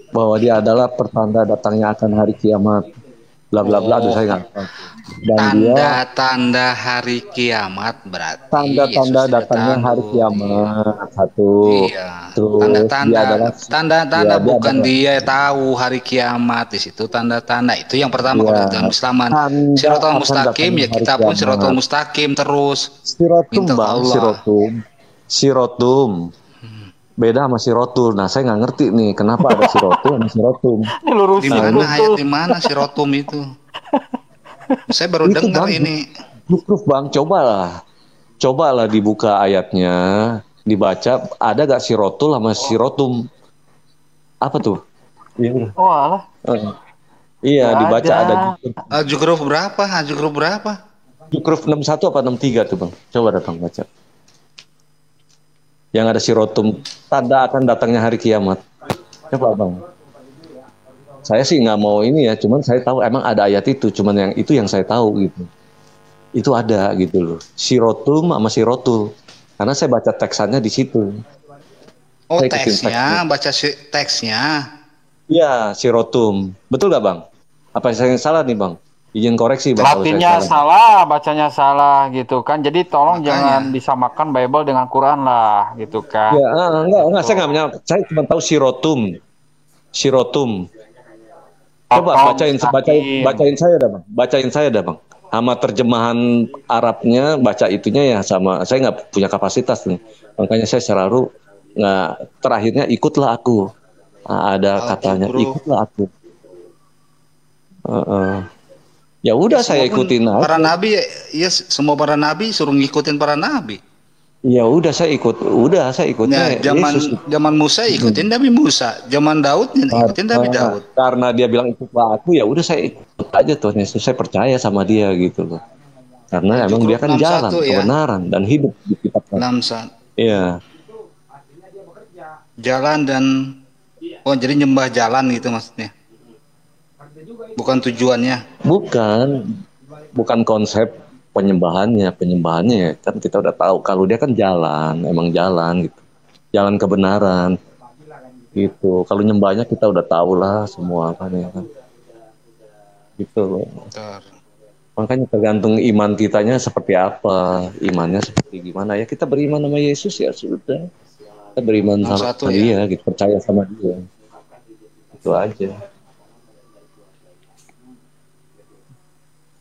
[SPEAKER 5] Bahwa dia adalah pertanda datangnya akan hari kiamat. Bla bla bla, saya nggak tahu.
[SPEAKER 4] Tanda-tanda hari kiamat berarti.
[SPEAKER 5] Tanda-tanda datangnya hari kiamat satu.
[SPEAKER 4] Iya. Tanda-tanda bukan dia tahu hari kiamat di situ tanda-tanda itu yang pertama kalau dalam Islaman. Siratal mustaqim ya kita pun siratal mustaqim terus.
[SPEAKER 5] Sirotum bang, sirotum. Beda sama sirotul. Nah saya nggak ngerti nih kenapa ada sirotul sama sirotum.
[SPEAKER 4] Di mana sirotum itu? Saya baru dengar ini.
[SPEAKER 5] Jukruf bang, cobalah. Cobalah dibuka ayatnya, dibaca, ada gak sirotul sama sirotum? Apa tuh? Iya.
[SPEAKER 7] Oh alah.
[SPEAKER 5] Iya,
[SPEAKER 7] Nggak
[SPEAKER 5] dibaca ada
[SPEAKER 4] Ajugruf berapa? Ajugruf berapa?
[SPEAKER 5] Jukruf 61 apa 63 tuh Bang? Coba datang baca. Yang ada sirotum, tanda akan datangnya hari kiamat. Coba Bang. Saya sih nggak mau ini ya, cuman saya tahu emang ada ayat itu, cuman yang itu yang saya tahu gitu. Itu ada gitu loh. Sirotum sama sirotul. Karena saya baca teksannya di situ.
[SPEAKER 4] Oh,
[SPEAKER 5] Saya ikutin
[SPEAKER 4] teksnya, baca teksnya.
[SPEAKER 5] Iya, sirotum. Betul nggak Bang? Apa saya yang salah nih Bang? Izin koreksi Bang. kalau saya
[SPEAKER 7] Latinnya salah, bacanya salah gitu kan. Jadi tolong
[SPEAKER 4] Makanya.
[SPEAKER 7] jangan disamakan Bible dengan Quran lah gitu kan.
[SPEAKER 5] Ya, enggak, saya nggak menyalahkan. Saya cuma tahu sirotum. Sirotum. Coba bacain saya dah Bang. Bacain saya dah Bang. Sama terjemahan Arabnya, baca itunya ya sama. Saya nggak punya kapasitas nih. Makanya saya selalu nggak. Terakhirnya ikutlah aku. Nah, ada katanya ikutlah aku. Ya udah saya ikutin aja.
[SPEAKER 4] Para nabi ya semua para nabi suruh ngikutin para nabi.
[SPEAKER 5] Ya udah saya ikut.
[SPEAKER 4] Nah, zaman Musa ikutin Nabi Musa, zaman Daud ikutin Nabi Daud.
[SPEAKER 5] Karena dia bilang ikutlah aku, ya udah saya ikut aja tuh. Saya percaya sama dia gitu loh. Karena emang dia kan jalan kebenaran dan hidup di kitab.
[SPEAKER 4] 61.
[SPEAKER 5] Iya.
[SPEAKER 4] Jalan dan jadi nyembah jalan gitu maksudnya. Bukan tujuannya. Bukan konsep penyembahannya ya, kan kita udah tahu kalau dia kan jalan, emang jalan gitu. Jalan kebenaran. Gitu. Kalau nyembahnya kita udah tahu lah semua kan ya kan. Gitu loh. Makanya tergantung iman kitanya seperti apa, imannya seperti gimana ya. Kita beriman sama Yesus ya sudah. Kita beriman sama dia, gitu, percaya sama dia. Itu aja.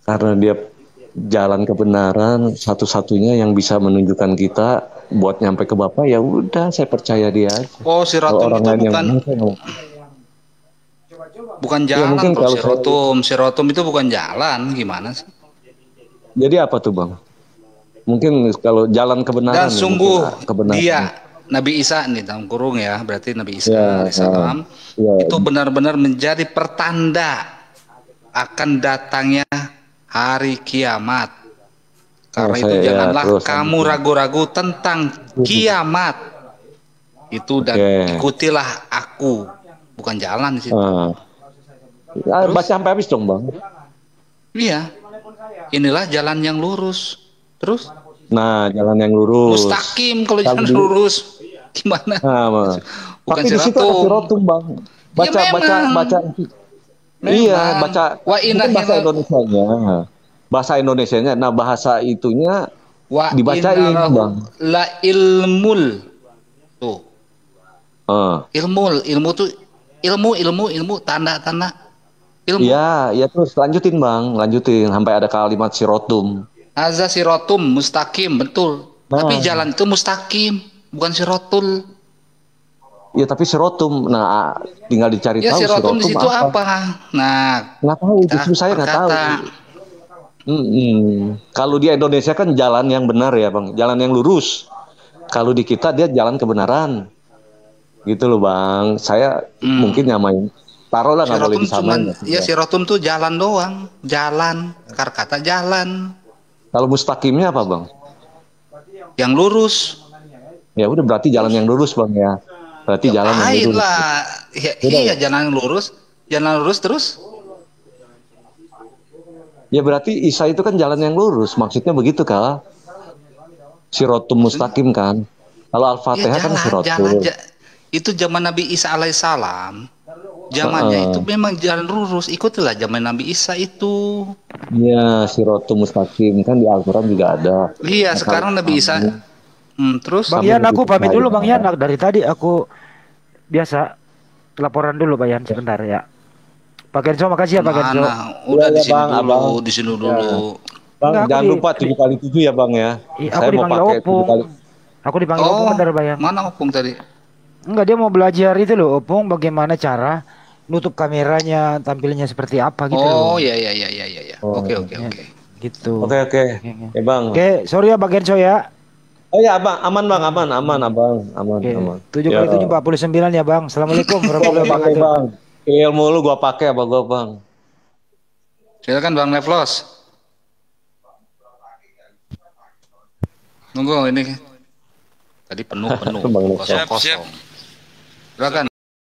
[SPEAKER 4] Karena dia jalan kebenaran, satu-satunya yang bisa menunjukkan kita buat nyampe ke Bapa, ya udah saya percaya dia aja. Oh, sirotum itu bukan jalan ya, tuh, sirotum itu bukan jalan, gimana sih?
[SPEAKER 5] Jadi apa tuh Bang? Mungkin kalau jalan kebenaran.
[SPEAKER 4] Dan sungguh dia Nabi Isa nih dalam kurung ya, berarti Nabi Isa alaihissalam itu benar-benar menjadi pertanda akan datangnya hari kiamat. Karena itu janganlah kamu ragu-ragu tentang kiamat. Itu dan ikutilah aku, bukan jalan di situ.
[SPEAKER 5] Baca sampai habis dong Bang.
[SPEAKER 4] Iya. Inilah jalan yang lurus. Terus?
[SPEAKER 5] Nah, jalan yang lurus.
[SPEAKER 4] Mustaqim kalau jalan lurus. Gimana?
[SPEAKER 5] Nah, bukan tapi di situ ada sirotum Bang. Baca. Iya, baca. Bahasa Indonesianya. Bahasa Indonesianya. Nah, bahasa itunya dibacain Bang.
[SPEAKER 4] La ilmul. Tuh. Ilmu tuh ilmu tanda-tanda.
[SPEAKER 5] Iya, ya terus lanjutin Bang, sampai ada kalimat sirotum.
[SPEAKER 4] Azza sirotum mustaqim, betul. Tapi jalan itu mustaqim, bukan sirotul.
[SPEAKER 5] Ya tapi sirotum, nah tinggal dicari tahu
[SPEAKER 4] sirotum di situ apa? Nah,
[SPEAKER 5] nggak tahu, justru saya nggak tahu. Kalau di Indonesia kan jalan yang benar ya Bang, jalan yang lurus. Kalau di kita dia jalan kebenaran, gitu loh Bang. Saya mungkin nyamain. Taruhlah nggak boleh disamain.
[SPEAKER 4] Ya sirotum tuh jalan doang, jalan, kata jalan.
[SPEAKER 5] Kalau mustaqimnya apa Bang?
[SPEAKER 4] Yang lurus.
[SPEAKER 5] Ya udah berarti jalan yang lurus Bang ya. Berarti jalan yang lurus.
[SPEAKER 4] Lah. Iya jalan yang lurus terus.
[SPEAKER 5] Ya berarti Isa itu kan jalan yang lurus, maksudnya begitu kah? Sirotum mustaqim kan. Kalau Al-Fatihah kan sirotum.
[SPEAKER 4] Itu zaman Nabi Isa alaihissalam. Zamannya itu memang jalan lurus, ikutilah zaman Nabi Isa itu.
[SPEAKER 5] Iya, sirotum mustaqim kan di Al-Quran juga ada.
[SPEAKER 4] Iya, sekarang Nabi Isa. Terus
[SPEAKER 1] Bang Yan, aku pamit dulu Bang Yan. Dari tadi aku biasa laporan dulu Bang Yan sebentar ya. Pak Kenzo, makasih ya Pak Kenzo.
[SPEAKER 4] Udah di sini dulu, di sini dulu.
[SPEAKER 5] Bang, jangan lupa 7x7 ya Bang ya.
[SPEAKER 1] Aku dipanggil Opung. Aku dipanggil Opung bentar Bang Yan.
[SPEAKER 4] Mana Opung tadi?
[SPEAKER 1] Enggak, dia mau belajar itu loh Opung, bagaimana cara nutup kameranya, tampilnya seperti apa gitu.
[SPEAKER 4] Oh iya. Oke.
[SPEAKER 1] Gitu.
[SPEAKER 5] Oke. Ya Bang.
[SPEAKER 1] Oke, sorry ya Bang Kenco ya.
[SPEAKER 5] Oh ya Bang, aman Bang, aman Abang, aman.
[SPEAKER 1] 7x7 49 ya Bang. Assalamualaikum warahmatullahi
[SPEAKER 5] Pakai
[SPEAKER 1] wabarakatuh.
[SPEAKER 5] Bang. Ilmu lu gua pakai apa gua Bang.
[SPEAKER 4] Silakan Bang Nevlos. Nunggu ini. Tadi penuh kosong. Silakan.